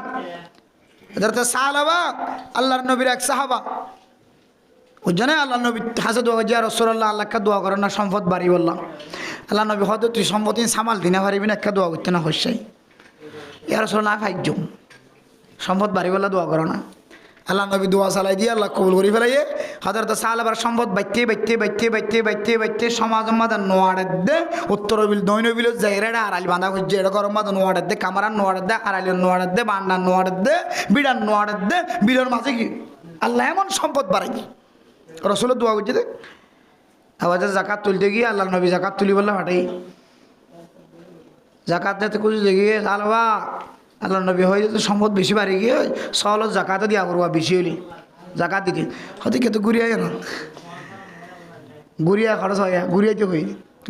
হজরত সালেবা আল্লাহর নবীর এক সাহাবা ওই জন্য আল্লাহ নবী হাসে দোয়া জিয়া রসুল্লাহ আল্লাহকে দোয়া করেন না সম্পদ বাড়ি বললাম। আল্লাহ নবী হয়তো তুই সম্পত্তি সামাল দিনে পারিবি না একটা দোয়া করতে না হস্যাই ইয়ার রসুল্লাহ ফাইজ সম্পদ বাড়ি বললা দোয়া করো না। আল্লাহ নবী দোয়া চালাই দিয়ে আল্লাহ কবুল করি ফেলাইয়ে হজরত সালেবার সম্পদ বাইতে বাইতে বাইতে বাইতে বাইতে বাইতে সমাজ মাদার নোয়াড়ের দে উত্তর বিল দৈন বিল জায়গাটা আড়াইল বাঁধা খুঁজছে এটা গরম মাদা নোয়াড়ের দে কামারার নোয়াড়ের দে আড়াইলের নোয়াড়ের দে বান্ডার নোয়াড়ের দে বিড়ার নোয়াড়ের দে বিলের মাঝে কি আল্লাহ এমন সম্পদ বাড়াই রসুলের দোয়া করছে দে আবার জাকাত তুলতে গিয়ে আল্লাহ নবী জাকাত তুলি বললাম হাটাই জাকাত দিতে খুঁজতে গিয়ে আলবা আল্লাহ নবী হয়ে যেত সম্পদ বেশি বাড়ি গিয়ে সহলত জাকাতও দিয়া করবা বেশি হইলে জাকাত দিকে হয়তো কে তো ঘুরিয়ে না ঘুরিয়া খরচ হয় ঘুরিয়াইতে হই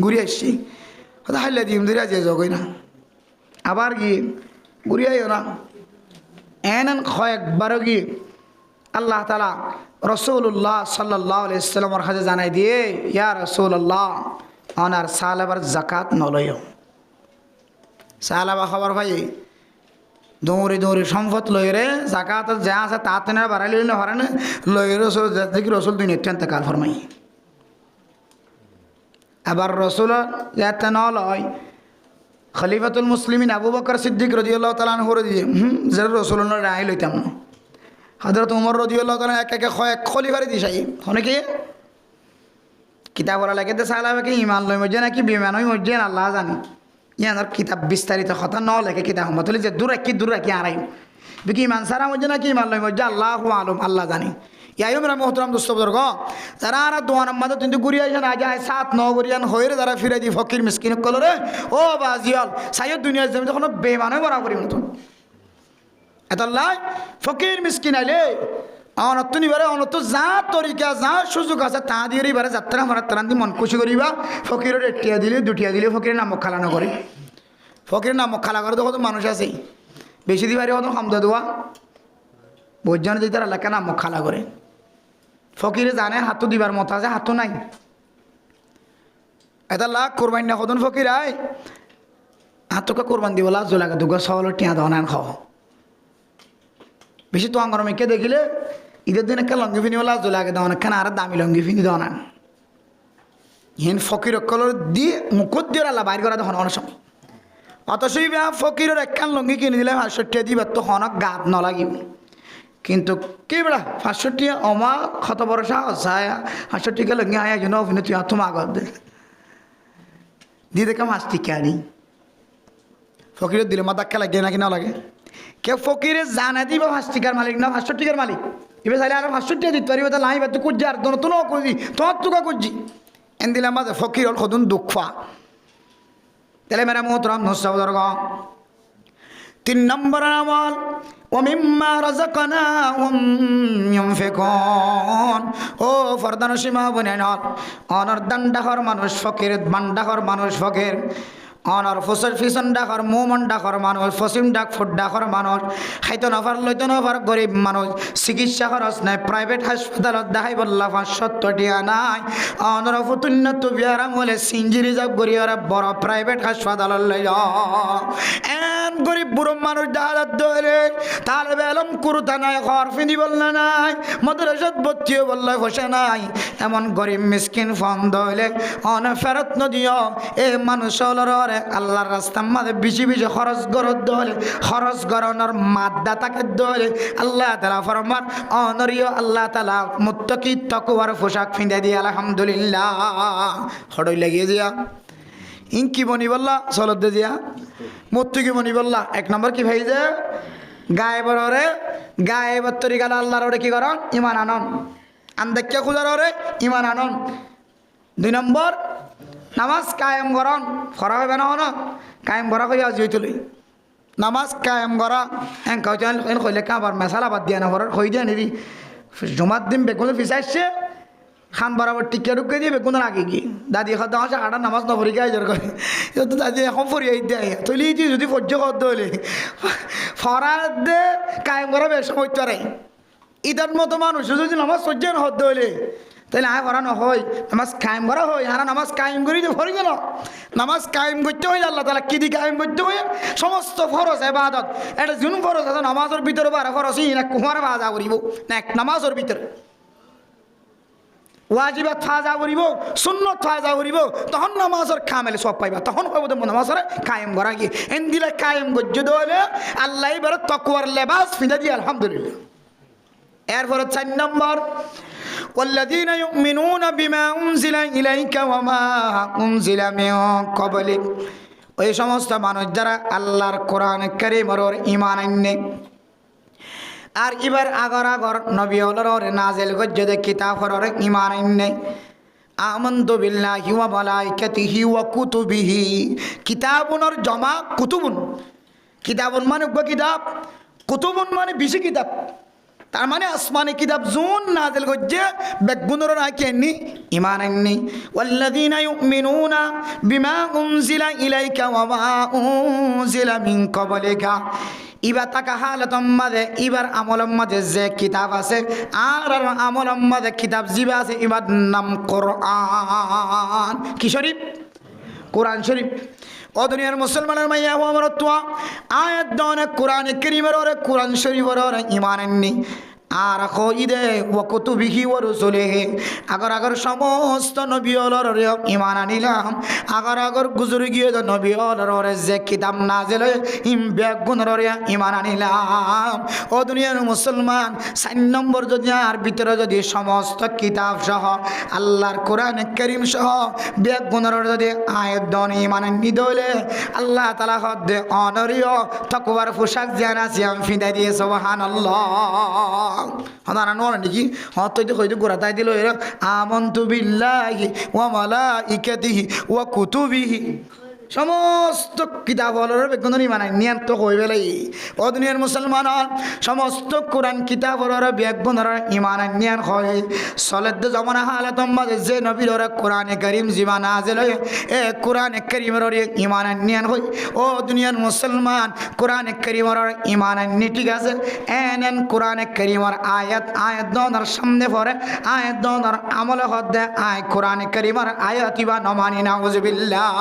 ঘুরিয়ে আসছি হয়তো হাইলে দিম ধরে আছে জগই না আবার গিয়ে ঘুরিয়াইও না এন কয়েকবারও গিয়ে আল্লাহ তালা রসুল্লাহ সাল্লাহ আলাইসাল্লামর কাছে জানাই দিয়ে ইয়া রসুল্লাহ অনার সালাবার জাকাত নলয় সালাবা খবর ভাই দৌড়ে দৌড়ে সম্পদ লইরে জাকাত যা আছে তাতে না বাড়াই লইলে হরে না লইরে রসুল দেখি রসুল দুই নেট্যান্তে কাল ফরমাই আবার রসুল যাতে ন লয় খলিফাতুল মুসলিমিন আবু বকর সিদ্দিক রাদিয়াল্লাহু তাআলা আনহু দিয়ে যারা রসুলের রায় লইতাম না হযরত উমর রাদিয়াল্লাহু তাআলা এক এক খলিফারে দিছাই অনেকে কিতাব পড়া লাগে তো সালাবাকে ইমান লই মজে নাকি বিমান হই মজে আল্লাহ জানে ইয়ার কিতাব বিস্তারিত কথা ন লেখে কিতাব মতলে যে দূর রাখি আড়াই বিকি ইমান সারা মজে নাকি ইমান লই মজে আল্লাহু আলম আল্লাহ জানে ইয়াই আমরা মোহতরম দোস্তবর্গ যারা আর দোয়া নাম্বার কিন্তু ঘুরিয়ে আসেন আজ আয় 7-9 গরিয়ান হয়ে যারা ফিরে দি ফকির মিসকিন কলরে ও বাজিয়াল সাইয়দ দুনিয়ার জমি তখন বেমান হয়ে বরাবরি মতো এত লাই ফকির মিসকিন আইলে অনত নিবারে অনত যা তরিকা যা সুযোগ আছে তা দিয়ে এবারে যাত্রা মারা তারা দি মন খুশি করিবা ফকিরের একটিয়া দিলে দুটিয়া দিলে ফকিরের নাম খালা না করে ফকিরের নাম খালা করে তো কত মানুষ আছে বেশি দিবারে কত হামদা দোয়া বৈজ্ঞান যদি তারা এলাকা নাম খালা করে ফকিরে জানে হাতও দিবার মতো আছে হাতও নাই এটা লাখ কোরবান না কতন ফকির আয় হাতকে কোরবান দিব লাজ লাগে দুগা সওয়ালের টিয়া দাও না খাও বেশি তো আঙ্গর মেকে দেখিলে ঈদের দিন একটা লঙ্গি ফিনি লাজ লাগে দাও না কেন আর দামি লঙ্গি ফিনি দাও না হিন ফকির কলর দিয়ে মুখত দিয়ে আল্লাহ বাইর করা তখন অনেক সময় অথচ ফকিরের একখান লঙ্গি কিনে দিলে 500 টাকা দিবার তো হনক গাত ন লাগিব কিন্তু কি বেড়া 500 টাকা অমা কত বড় সাহস আয় 500 টাকা লঙ্গি আয় জন্য অভিনয় তুই তোমার আগত দে দিয়ে দেখে 5 টাকা আনি ফকিরের দিলে মাথা খেলা লাগে নাকি না লাগে কেউ ফকিরে জানা দিব 5 টাকার মালিক না 500 টাকার মালিক এবার চাইলে আর 500 টাকা দিতে পারিব তাহলে আমি তুই কুজি আর তো ন কুজি তোমার তুকা কুজি এন দিলাম মাঝে ফকির হল কদুন দুঃখ তাহলে মেরা মোহতরম নসাবদর্গ 3 নম্বর আমল ওমিম্মা রাযাকনাহুম ইউনফিকুন ও ফরদান সীমা বনেন অনর দান্ডাহর মানুষ ফকির বান্ডাহর মানুষ ফকির অনর ফসল ফিসন ডাকর মোমন ডাকর মানুষ ফসিম ডাক ফুট ডাকর মানুষ খাইতো নফার লইতো নফার গরিব মানুষ চিকিৎসা খরচ নাই প্রাইভেট হাসপাতালত দেখাই বললা 570 টাকা নাই অনর ফুতুন্নত বিয়ারাম হলে সিঞ্জি রিজার্ভ করি ওরা বড় প্রাইভেট হাসপাতালত লই এন গরিব বুড়ো মানুষ ডাহাত ধরে তাহলে বেলম কুরুতা নাই ঘর ফিনি বললা নাই মাদ্রাসাত ভর্তিও বললা বসে নাই এমন গরিব মিসকিন ফন্দ হইলে অন ফেরত নদিও এ মানুষ হলর আল্লাহর রাস্তার মাঝে বেশি বেশি খরচ গরত দলে খরচ গরনের মাদ্দা তাকে দলে আল্লাহ তাআলা ফরমান অনরিয় আল্লাহ তাআলা মুত্তাকি তাকওয়ার পোশাক ফিন্দে দিয়ে আলহামদুলিল্লাহ হড়ই লাগিয়ে দিয়া ইনকি বনি বললা সলত দে দিয়া মুত্তাকি বনি বললা 1 নম্বর কি ভাই যে গায়েবরে গায়েবর তরিকা আল্লাহর ওরে কি করন ঈমান আনন আন্দাক্কা খুদার ওরে ঈমান আনন 2 নম্বর নামাজ কায়েম করন করা হবে না হন কায়েম করা কই আজ হইতলি নামাজ কায়েম করা এন কইলে কাবার মেসালা বাদ দিয়া না করার কই দিয়া নিদি জমার দিন বেগুনের ফিস আসছে খান বরাবর টিকে ঢুকে দিয়ে বেগুনের আগে গিয়ে দাদি খাদ্য আসে আটা নামাজ না পরীক্ষা জোর করে তো দাদি এখন ফরিয়ে দেয় তৈলি যদি সহ্য করতে হলে ফরাদ দে কায়েম করা বেশ সময় তোরে ঈদের মতো মানুষ যদি নামাজ সহ্য হতে হলে তাহলে আয় করা হয় নামাজ কায়েম করা হয় আর নামাজ কায়েম করি তো ফরি গেল নামাজ কায়েম করতে হয় আল্লাহ তালা কি দিয়ে কায়েম করতে হয় সমস্ত ফরজ এবাদত এটা যোন ফরজ আছে নামাজের ভিতরে বারা ফরজ না কুমার বাজা করিব না এক নামাজের ভিতরে ওয়াজিবাত ফাজা করিব সুন্নত ফাজা করিব তখন নামাজের খামেলে সব পাইবা তখন কইব নামাজের কায়েম করা গিয়ে এন দিলে কায়েম গজ্জ দলে আল্লাহ এবার তাকওয়ার লেবাস ফিদা দিয়ে আলহামদুলিল্লাহ এরপরে 4 নম্বর والذين يؤمنون بما أنزل إليك وما أنزل من قبلك ওই সমস্ত মানুষ যারা আল্লাহর কোরআন কারীমের ঈমান আনে আর এবার আগর আগর নবী হলর নাজিল গজ্জে কিতাবর ঈমান আনে আমানতু বিল্লাহি ওয়া মালাইকাতিহি ওয়া কুতুবিহি কিতাবুনর জমা কুতুবুন কিতাবুন মানে কিতাব কুতুবুন মানে বেশি কিতাব তার মানে আসমানি কিতাব জুন নাজিল গজ্জে বেগুনর রাখেননি ঈমান আননি ওয়াল্লাযীনা ইউমিনুনা বিমা উনজিলা ইলাইকা ওয়া মা উনজিলা মিন ক্বাবলিকা ইবা তাকা হালাতম মাদে ইবার আমলম মাদে যে কিতাব আছে আর আমলম মাদে কিতাব জিবা আছে ইবার নাম কোরআন কি শরীফ কোরআন শরীফ ও দুনিয়ার মুসলমানের মাইয়া ও আমার তোয়া আয়াত দনে কোরআন কারীমের ওরে কোরআন শরীফের ওরে ঈমান আননি আর কইদে ওয়া কুতুবিহি ওয়া রুসুলিহি আগর আগর সমস্ত নবী হলর ঈমান আনিলাম আগর আগর গুজরে গিয়ে নবী হলর যে কিতাব নাজিল হয় ইম বেগুনর ঈমান আনিলাম ও দুনিয়ার মুসলমান 4 নম্বর যদি আর ভিতরে যদি সমস্ত কিতাব সহ আল্লাহর কোরআন কারীম সহ বেগুনর যদি আয়াত দন ঈমান আনি দলে আল্লাহ তাআলা হদে অনরিয় তাকওয়ার পোশাক জানা সিয়াম ফিদা দিয়ে সুবহানাল্লাহ হদানা নোর নাকি হত তো কইতে গোরা তাই দিল এর আমানতু বিল্লাহি ওয়া মালাইকাতিহি ওয়া কুতুবিহি সমস্ত কিতাব হলর বেগুনর ঈমান নিয়ান তো কই বেলাই ও দুনিয়ার মুসলমান সমস্ত কোরআন কিতাব হলর বেগুনর ঈমান নিয়ান হয় সলেদ জামানা হালাতম মাঝে যে নবীর কোরআনে কারীম জীবা নাজিল হয় এ কোরআনে কারীমের ঈমান নিয়ান হয় ও দুনিয়ার মুসলমান কোরআনে কারীমের ঈমান নি ঠিক আছে এন কোরআনে কারীমের আয়াত দনার সামনে পড়ে আয়াত দনার আমল হদে আয় কোরআনে কারীমের আয়াত ইবা নমানি নাউযুবিল্লাহ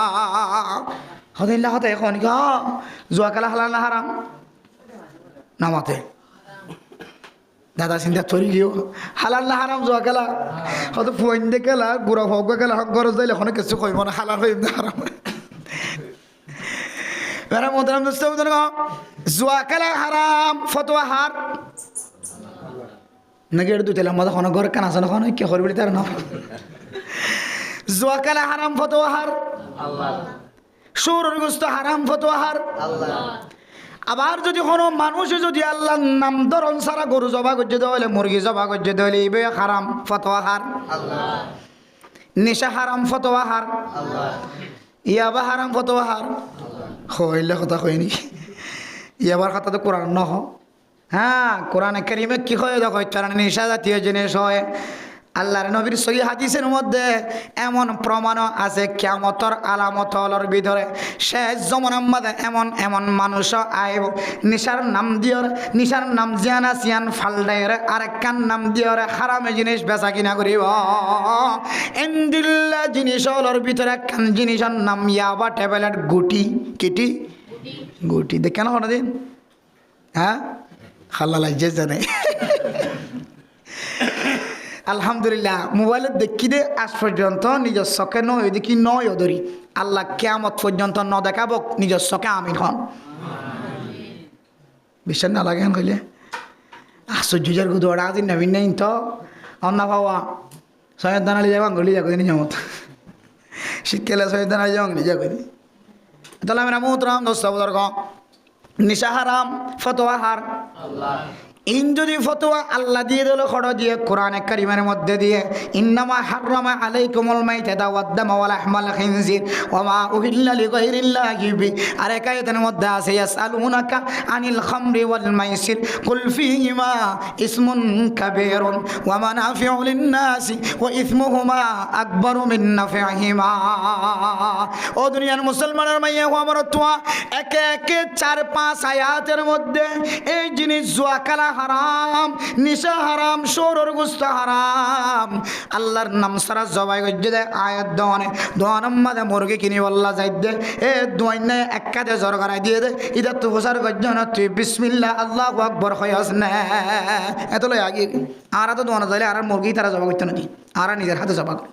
হদিল্লাহ হতে এখন জুয়া খেলা হালাল না হারাম নামাতে দাদা চিন্তা তৈরি গিয়েও হালাল না হারাম জুয়া খেলা হয়তো ফুয়াইন দিয়ে খেলা গুড়া ভোগ খেলা হক গরজ যাইলে এখন কিছু কইব না হালাল হয়ে হারাম জুয়া খেলা হারাম ফতোয়া হার নাকি এটা দুইটা আমাদের কোনো ঘর কান আছে না কোনো কে করবি তার নাম জুয়া খেলা হারাম ফতোয়া হার সুরের গোস্ত হারাম ফতোয়া হার আবার যদি কোনো মানুষ যদি আল্লাহর নাম ধরন সারা গরু জবা করছে দেওয়ালে মুরগি জবা করছে দেওয়ালে ইবে হারাম ফতোয়া হার নেশা হারাম ফতোয়া হার ইয়াবা হারাম ফতোয়া হার হইলে কথা কইনি ইয়াবার কথা তো কোরআন নহ হ্যাঁ কোরআনে কারীমে কি হয় দেখো তারা নেশা জাতীয় জিনিস হয় আল্লাহর নবীর সহিহ হাদিসের মধ্যে এমন প্রমাণ আছে কিয়ামতের আলামতর ভিতরে শেষ জমানার মধ্যে এমন এমন মানুষ আইব নিশার নাম দিয়র নিশার নাম জিয়ানা সিয়ান ফালদাইরে আরেকখান নাম দিয়রে হারামে জিনিস বেচা কিনা করিব এন্দিল্লা জিনিসর ভিতরে একখান জিনিসের নাম ইয়াবা ট্যাবলেট গুটি কিটি গুটি দেখেন হঠাৎ দিন হ্যাঁ খাল্লা লাগছে জানে আলহামদুলিল্লাহ মোবাইলে দেখি দে আজ পর্যন্ত নিজের চোখে নয় দেখি নয় ধরি আল্লাহ কিয়ামত পর্যন্ত ন দেখাব নিজের চোখে আমিন হন বিশ্বাস না লাগে কইলে আশ্চর্যার গুদোড়া আজি নবীন নেই তো অন্না পাওয়া সৈয়দ দানালি যাবো আঙ্গুলি যাবো নিজের মতো শীতকালে সৈয়দ দানালি যাবো নিজে করি তাহলে আমি রামুতরাম দোস্ত নিশা হারাম ফতোয়া হার ইন যদি ফতোয়া আল্লাহ দিয়ে দিল খড় দিয়ে কোরআনে কারিমের মধ্যে দিয়ে ইন্নামা হাররামা আলাইকুমুল মাইতাতা ওয়াদ-দামা ওয়া লাহমাল খিনজির ওয়া মা উহিল্লা লিগাইরিল্লাহি বি। আর এক আয়াতের মধ্যে আছে ইয়াসআলুনাকা আনিল খামরি ওয়াল মাইসির কুল ফীহিমা ইসমুন কাবীরুন ওয়া মানাফিউ লিন-নাসি ওয়া ইসমুহুমা আকবারু মিন নাফিহিমা। ও দুনিয়ার মুসলমানের মাইয়া ও আমার তোয়া একে একে 4-5 আয়াতের মধ্যে এই জিনিস জুয়া খেলা হারাম, নিশা হারাম, সৌরর গোস্ত হারাম, আল্লাহর নাম সারা জবাই গজ্জে দেয় আয়াত দোয়ানের মাঝে মুরগি কিনি বল্লা যাই দে এ দোয়াইনে এক কাজে জ্বর করাই দিয়ে দে ইদার তো হোসার গজ্জ না তুই বিসমিল্লাহ আল্লাহু আকবার হইয়াস না এত লই আগে আর তো দোয়ানো যাইলে আর মুরগি তারা জবা করতে নাকি আর নিজের হাতে জবা করে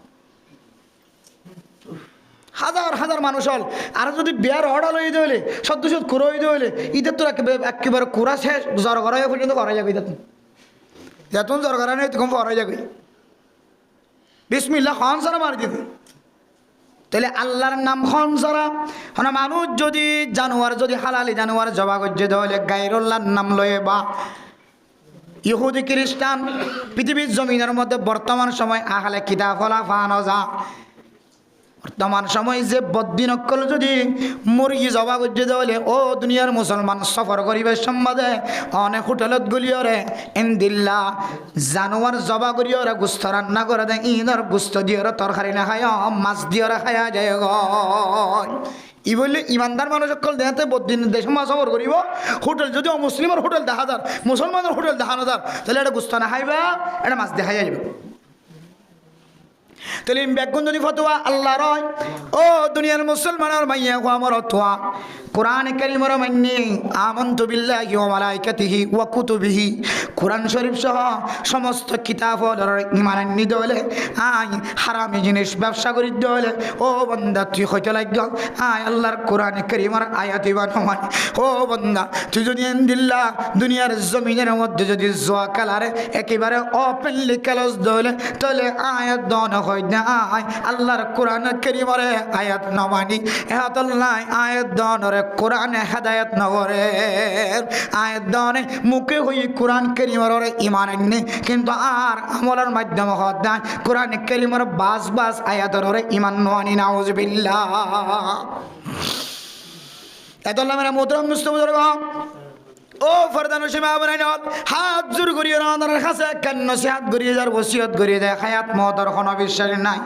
হাজার হাজার মানুষ হল। আর যদি বিয়ার অর্ডার হয়ে দিলে সদ্য কুড়ো হয়ে দিলে ঈদের তো একেবারে কুড়া শেষ জ্বর করা পর্যন্ত করা যাবে যেতন জ্বর করা নেই তখন করা যাবে বিসমিল্লাহ খান সারা মারি দিতে। তাহলে আল্লাহর নাম খান সারা মানে মানুষ যদি জানোয়ার যদি হালালি জানোয়ার জবা করছে তাহলে গায়রুল্লাহর নাম লয়ে বা ইহুদি খ্রিস্টান পৃথিবীর জমিনের মধ্যে বর্তমান সময় আহলে কিতাব ফলা ফানো যা বর্তমান সময় যে বদ্দিন অক্কল যদি মুরগি জবা করছে তাহলে ও দুনিয়ার মুসলমান সফর করিবে সম্বাদে অনেক হোটেলত গুলিয়রে ইন্দিল্লা জানোয়ার জবা করিয়রে গুস্ত রান্না করে দেয় ইনর গুস্ত দিয়রে তরকারি না খায় মাছ দিয়রে খায়া যায় ই বললে ইমানদার মানুষ অক্কল দেখাতে বদ্দিন দেশে মাছ সফর করিব হোটেল যদি মুসলিমের হোটেল দেখা যার মুসলমানের হোটেল দেখানো যার তাহলে এটা গুস্ত না খাইবা এটা মাছ দেখা যাবে। তাহলে ব্যাগুন যদি ফতোয়া আল্লাহ রয় ও দুনিয়ার মুসলমানের মাইয়া আমার অথোয়া কোরআন কারীমের মান্যে আমানতু বিল্লাহি ওয়া মালাইকাতিহি ওয়া কুতুবিহি কোরআন শরীফ সহ সমস্ত কিতাবর ঈমান আনি দলে আই হারামি জিনিস ব্যবসা করি দলে ও বান্দা তুই হইতে লাগ আয় আল্লাহর কোরআন কারীমের আয়াত ইমান মানে ও বান্দা তুই যদি ইনদিল্লাহ দুনিয়ার জমিনের মধ্যে যদি জোয়া কালারে একেবারে ওপেনলি ক্লোজ দলে তাহলে আয়াত দন হয় না আয় আল্লাহর কোরআন কারীমের আয়াত না মানি এহাতাল্লাহ আয়াত দনরে কোরআনে হেদায়েত নগরে আয়াত দনে মুখে হই কোরআন কারীমের ঈমান আনি কিন্তু আর আমলের মাধ্যমে হদায় কোরআন কারীমের বাস বাস আয়াতের ঈমান নানি নাউজুবিল্লাহ। এতলা মেরা মোহতরম মুস্তাফা ও ফরদান সীমা বানাই হাত জোর করিয়ে রানার কাছে কেন নসিহত করিয়ে যার ওসিয়ত করিয়ে দেয় হায়াত মহতর কোনো বিশ্বাস নাই।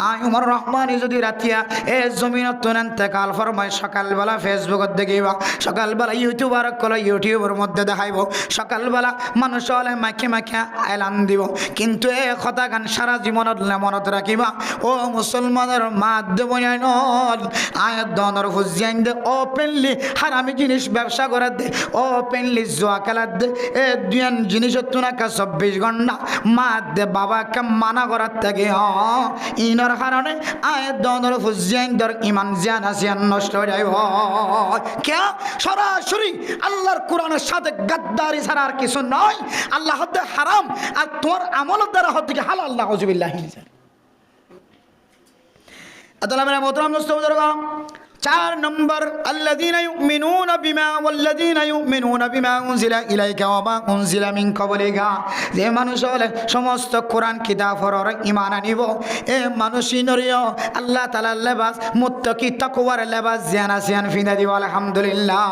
আই উমর রহমানি যদি রাতিয়া এ জমিনত তুনেন তেকাল ফরমায় সকালবেলা ফেসবুকত দেখিবা সকালবেলা ইউটিউবার কলে ইউটিউবের মধ্যে দেখাইব সকালবেলা মানুষ হলে মাখে মাখে এলান দিব কিন্তু এ কথা গান সারা জীবনত মনত রাখিবা ও মুসলমানের মাধ্যমে আয়াত দনর হুজিয়ান দে ওপেনলি হারামি জিনিস ব্যবসা করে দে ওপেন জোয়া খেলার দে এ দুয়ান জিনিস তুনাকা 24 ঘন্টা মা দে বাবাকে মানা করার থেকে ইনর কারণে আয়াত দনর ফুজিয়ান দর ইমান জিয়ান আসিয়ান নষ্ট হয়ে যায় কে সরাসরি আল্লাহর কোরআনের সাথে গাদ্দারি ছাড়া আর কিছু নয়। আল্লাহ হতে হারাম আর তোর আমলের দ্বারা হতে হালাল নাউজুবিল্লাহ। আল্লাহ মেরা মোহতরম মুস্তাফা 4 নম্বর আল্লাযীনা ইউমিনুনা বিমা ওয়াল্লাযীনা ইউমিনুনা বিমা উনজিলা ইলাইকা ওয়া মা উনজিলা মিন ক্বাবলিকা যে মানুষ হলে সমস্ত কোরআন কিতাবের ঈমান আনিব এ মানুষই নরিও আল্লাহ তাআলার লেবাস মুত্তাকি তাকওয়ার লেবাস জানা সিয়ান ফিদা দিব আলহামদুলিল্লাহ।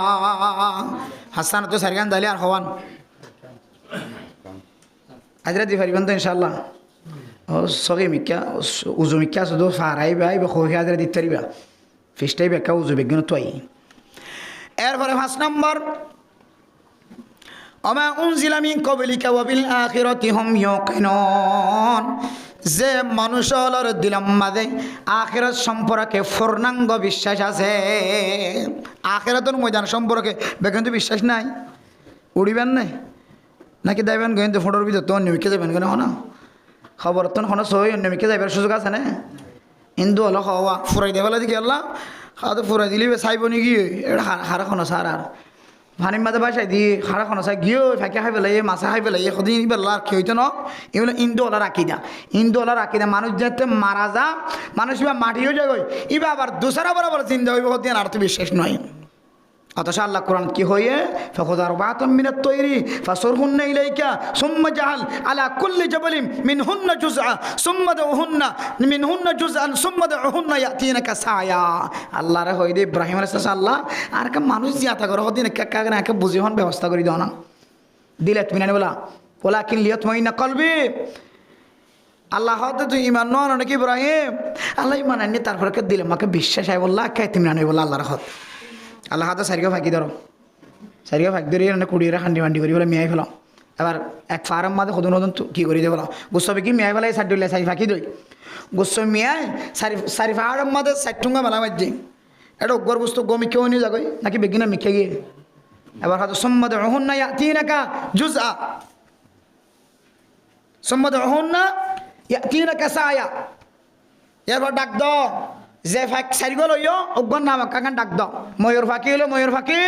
হাসান তো সারগান দালি আর হওয়ান আজরা দি পারিবেন তো ইনশাআল্লাহ ও সগে মিকা উজু মিকা শুধু ফারাই ভাই বখোহি আজরা দিতে পারিবা ফিস্টাই বেকা উজু বিজ্ঞান তোই। এরপরে 5 নম্বর ওমা উনজিলা মিন ক্বাবলিকা ওয়া বিল আখিরাতি হুম ইউকিনুন যে মানুষের দিলের মাঝে আখিরাত সম্পর্কে পূর্ণাঙ্গ বিশ্বাস আছে আখিরাতের ময়দান সম্পর্কে বেগুন তো বিশ্বাস নাই উড়িবেন না নাকি যাইবেন কিন্তু ফটোর ভিতর তো অন্যমিকে যাবেন কেন না খবর তো কোনো সই অন্যমিকে যাইবার সুযোগ আছে না হিন্দু হলো খাওয়া ফুরাই দেবেলা দেখি আল্লাহ খাওয়া তো ফুরাই দিলি চাইব নি গিয়ে এটা হারা খনা সার আর ভানির মাঝে বাসাই দিয়ে হারা খনা চাই গিয়েও ফাঁকে খাই পেলাই মাছে খাই পেলাই সদিন বেলা কি হইতো ন এগুলো ইন্দু ওলা রাখি দা মানুষ যাতে মারা যা মানুষ এবার মাটিও যায় ইবা আবার দুসরা বরাবর চিন্তা হইব হতে আর তো বিশ্বাস নয় অথচ আল্লাহ কোরআন কি হয়ে ফাখুযার বাতাম মিনাত তৈরি ফাসরহুন্না ইলাইকা সুম্মা জাআল আলা কুল্লি জাবালিন মিনহুন্না জুজআ সুম্মা দাউহুন্না মিনহুন্না জুজআন সুম্মা দাউহুন্না ইয়াতিনাকা সায়া আল্লাহ রে হইদে ইব্রাহিম আলাইহিস সালাম আল্লাহ আর কা মানুষ জিয়াতা করে হদিন কাকা বুঝি হন ব্যবস্থা করে দাও না দিলে তুমি না বলা কিন লিয়াতমাইনা কলবি আল্লাহ হতে তুই ইমান নন নাকি ইব্রাহিম আল্লাহ ইমান আনি তারপরে দিলে আমাকে বিশ্বাস হয় বললা কে তুমি না বললা আল্লাহর হত আল্লাহ হাতে সারিকে ফাঁকি ধরো সারিকে ফাঁকি ধরি কুড়িয়ে খান্ডি মান্ডি করি বলে মিয়াই ফেলাম এবার এক ফার্ম মাঝে সদন সদন কী করি দিয়ে বলো গুসবে কি মিয়াই ফেলাই সার দিলে সারি ফাঁকি দই গুসব মিয়াই সারি ফার্ম মাঝে সার ঠুঙ্গা মেলা মারছি এটা অগ্গর বস্তু গমি কেউ নিয়ে যাগই নাকি বেগিনা মিখে গিয়ে এবার হয়তো সম্মদ রহন না তিন একা জুজ আ সম্মদ রহন না তিন একা সায়া এরপর ডাক দ যে সারি গল অজ্ঞান নাম কাকান ডাক দাও ময়ূর ফাঁকি হলো ময়ূর ফাঁকি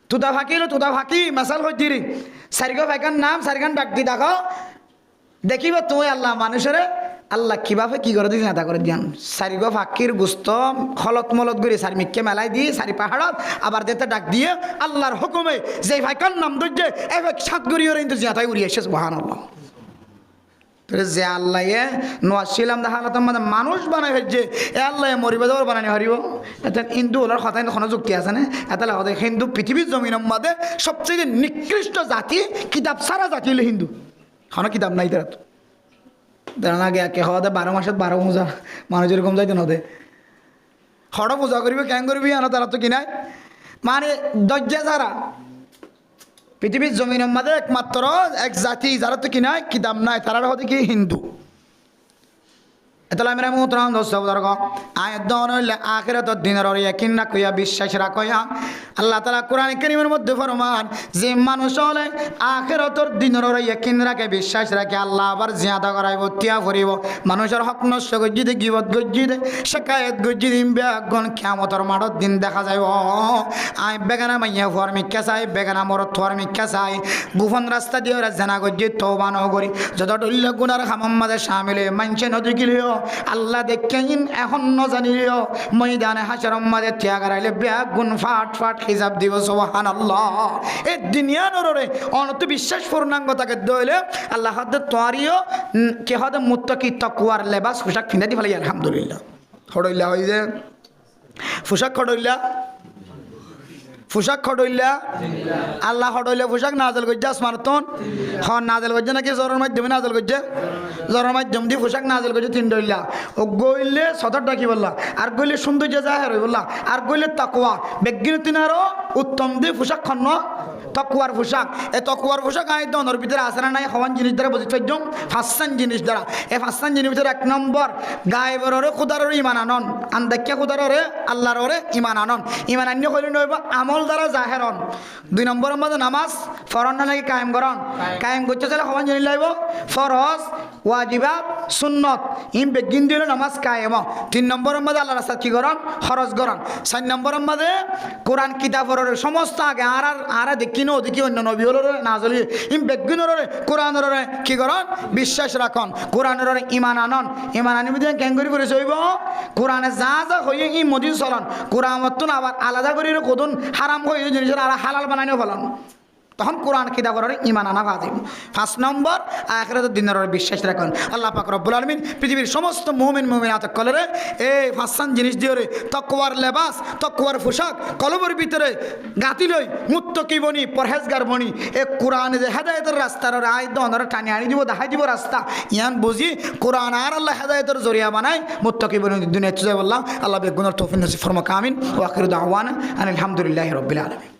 তুদা ফাঁকি হলো তুদা ফাঁকি মাসাল হইতিরি সারিগো ফাঁকার নাম সারিখান ডাক দি দেখো দেখিব তুমি আল্লাহ মানুষের আল্লাহ কিভাবে কি করে দিয়েছেন এটা করে দিয়ান সারিগো ফাঁকির গুস্ত হলত মলত করে সারি মিক্কে মেলাই দিয়ে সারি পাহাড়ত আবার যেতে ডাক দিয়ে আল্লাহর হুকুমে যে ফাঁকার নাম ধরছে এবার সাত গড়ি ওরা কিন্তু জিয়াতাই উড়িয়ে এসেছে সুবহানাল্লাহ যে আল্লাহ নোয়াছিলাম দেখালাম মানে মানুষ বানাই ফেলছে এ আল্লাহ মরিবে যাবার বানানি হারিব এটা হিন্দু হলার কথায় কোনো যুক্তি আছে না এটা লাগে হিন্দু পৃথিবীর জমিনের মধ্যে সবচেয়ে নিকৃষ্ট জাতি কিতাব সারা জাতি হলো হিন্দু কোনো কিতাব নাই তারা তারা না কে হওয়া 12 মাসে 12 পূজা মানুষ এরকম যাইতে নদে হড় পূজা করবি কেন করবি আনা তারা তো কিনায় মানে দজ্জা যারা পৃথিবীর জমিনের মধ্যে একমাত্র এক জাতি যারা তো কিনা কিতাব নাই তারা হতে কি হিন্দু এতলা মেরা মোহতরাম দোস্ত বুজুর্গ আয়াত দন হইলে আখিরাতের দিনের ওর ইয়াকিন রাখিয়া বিশ্বাস রাখিয়া আল্লাহ তাআলা কোরআন কারীমের মধ্যে ফরমান যে মানুষ হলে আখিরাতের দিনের ওর ইয়াকিন রাখে বিশ্বাস রাখে আল্লাহ আবার জিয়াদা করাইব তিয়া করিব মানুষের হক নষ্ট গজ্জিতে গিবত গজ্জিতে শিকায়েত গজ্জিতে বেগুন কিয়ামতের মাঠের দিন দেখা যাইব আই বেগানা মাইয়া ফরমিকা চাই বেগানা মরত ফরমিকা চাই গোপন রাস্তা দিয়ে ওরা জানা গজ্জি তওবা ন করি যত ডল্লে গুনার খামাম মাঝে শামিলে মানছে নদী গিলিও আল্লাহ দেখেন এখন ন জানিও ময়দানে হাসরের মাঝে ত্যাগ রাইলে বেগুন ফাট ফাট হিসাব দিব সুবহানাল্লাহ এই দুনিয়া নররে অনত বিশ্বাস পূর্ণাঙ্গ তাকে দইলে আল্লাহ হাতে তোয়ারিও কে হাতে মুত্তাকি তাকওয়ার লেবাস পোশাক কিনে দি ফেলাই আলহামদুলিল্লাহ হড়ইলা হই যে পোশাক খড়ইলা পোশাক খড়ইলা আল্লাহ খড়ইলে পোশাক নাজেল করছে আসমানতন হন নাজেল করছে নাকি জ্বরের মাধ্যমে নাজেল করছে জ্বরের মাধ্যম দিয়ে পোশাক নাজেল করছে তিন ডইলা ও গইলে সদরটা কি বললা আর গইলে সৌন্দর্য জাহের হই বললা আর গইলে তাকওয়া বেগিন তিনারও উত্তম দিয়ে পোশাক খন্ন তকুয়ার পোশাক এই তকুয়ার পোশাক আই দনের ভিতরে আসে না নাই হওয়ান জিনিস দ্বারা বুঝতে পারছ ফাঁসান জিনিস দ্বারা এই ফাঁসান জিনিস ভিতরে 1 নম্বর গায়েবরে খুদাররে ইমান আনন আন্দাক্যা খুদাররে আল্লাহরে ইমান আনন ইমান আন্য কইলে নইবা আমল দ্বারা জাহেরন 2 নম্বরের মধ্যে নামাজ ফরজ না লাগে কায়েম করন কায়েম করতে চলে হওয়ান জিনিস লাইব ফরজ ওয়াজিবাত সুন্নত ইম বেগিন দিলে নামাজ কায়েম 3 নম্বরের মধ্যে আল্লাহর রাস্তা কি করন খরচ করন 4 নম্বরের মধ্যে কোরআন কিতাবের সমস্ত আগে আর দেখি ওদিকে অন্য নবী হল নাজলি ইম বেগুনের কোরআনের কি করন বিশ্বাস রাখন কোরআনের ইমান আনন ইমান আনি বুঝে কেন করি করে চইব কোরআনে যা যা হয়ে ই মদিন চলন কোরআন মতন আবার আলাদা করে কদন হারাম হয়ে জিনিসের আর হালাল বানানিও ফলন তখন কোরআন কিতাবের ইমান আনা বাজিব 5 নম্বর আখিরাতের দিনের বিশ্বাস রাখুন আল্লাহ পাক রব্বুল আলামিন পৃথিবীর সমস্ত মুমিন মুমিনাত কলরে এই ফাসান জিনিস দিয়ে তাকওয়ার লেবাস তাকওয়ার পোশাক কলবের ভিতরে গাতি লই মুত্তাকি বনি পরহেজগার বনি এই কোরআন যে হেদায়েতের রাস্তার আয় দনরে টানি আনি দিব দেখাই দিব রাস্তা ইয়ান বুঝি কোরআন আর আল্লাহ হেদায়েতের জরিয়া বানায় মুত্তাকি বনি দুনিয়া চলে বললাম আল্লাহ বেগুনের তৌফিক নসিব ফরমাক আমিন ওয়া আখিরু দাওয়ানা আলহামদুলিল্লাহি রাব্বিল আলামিন।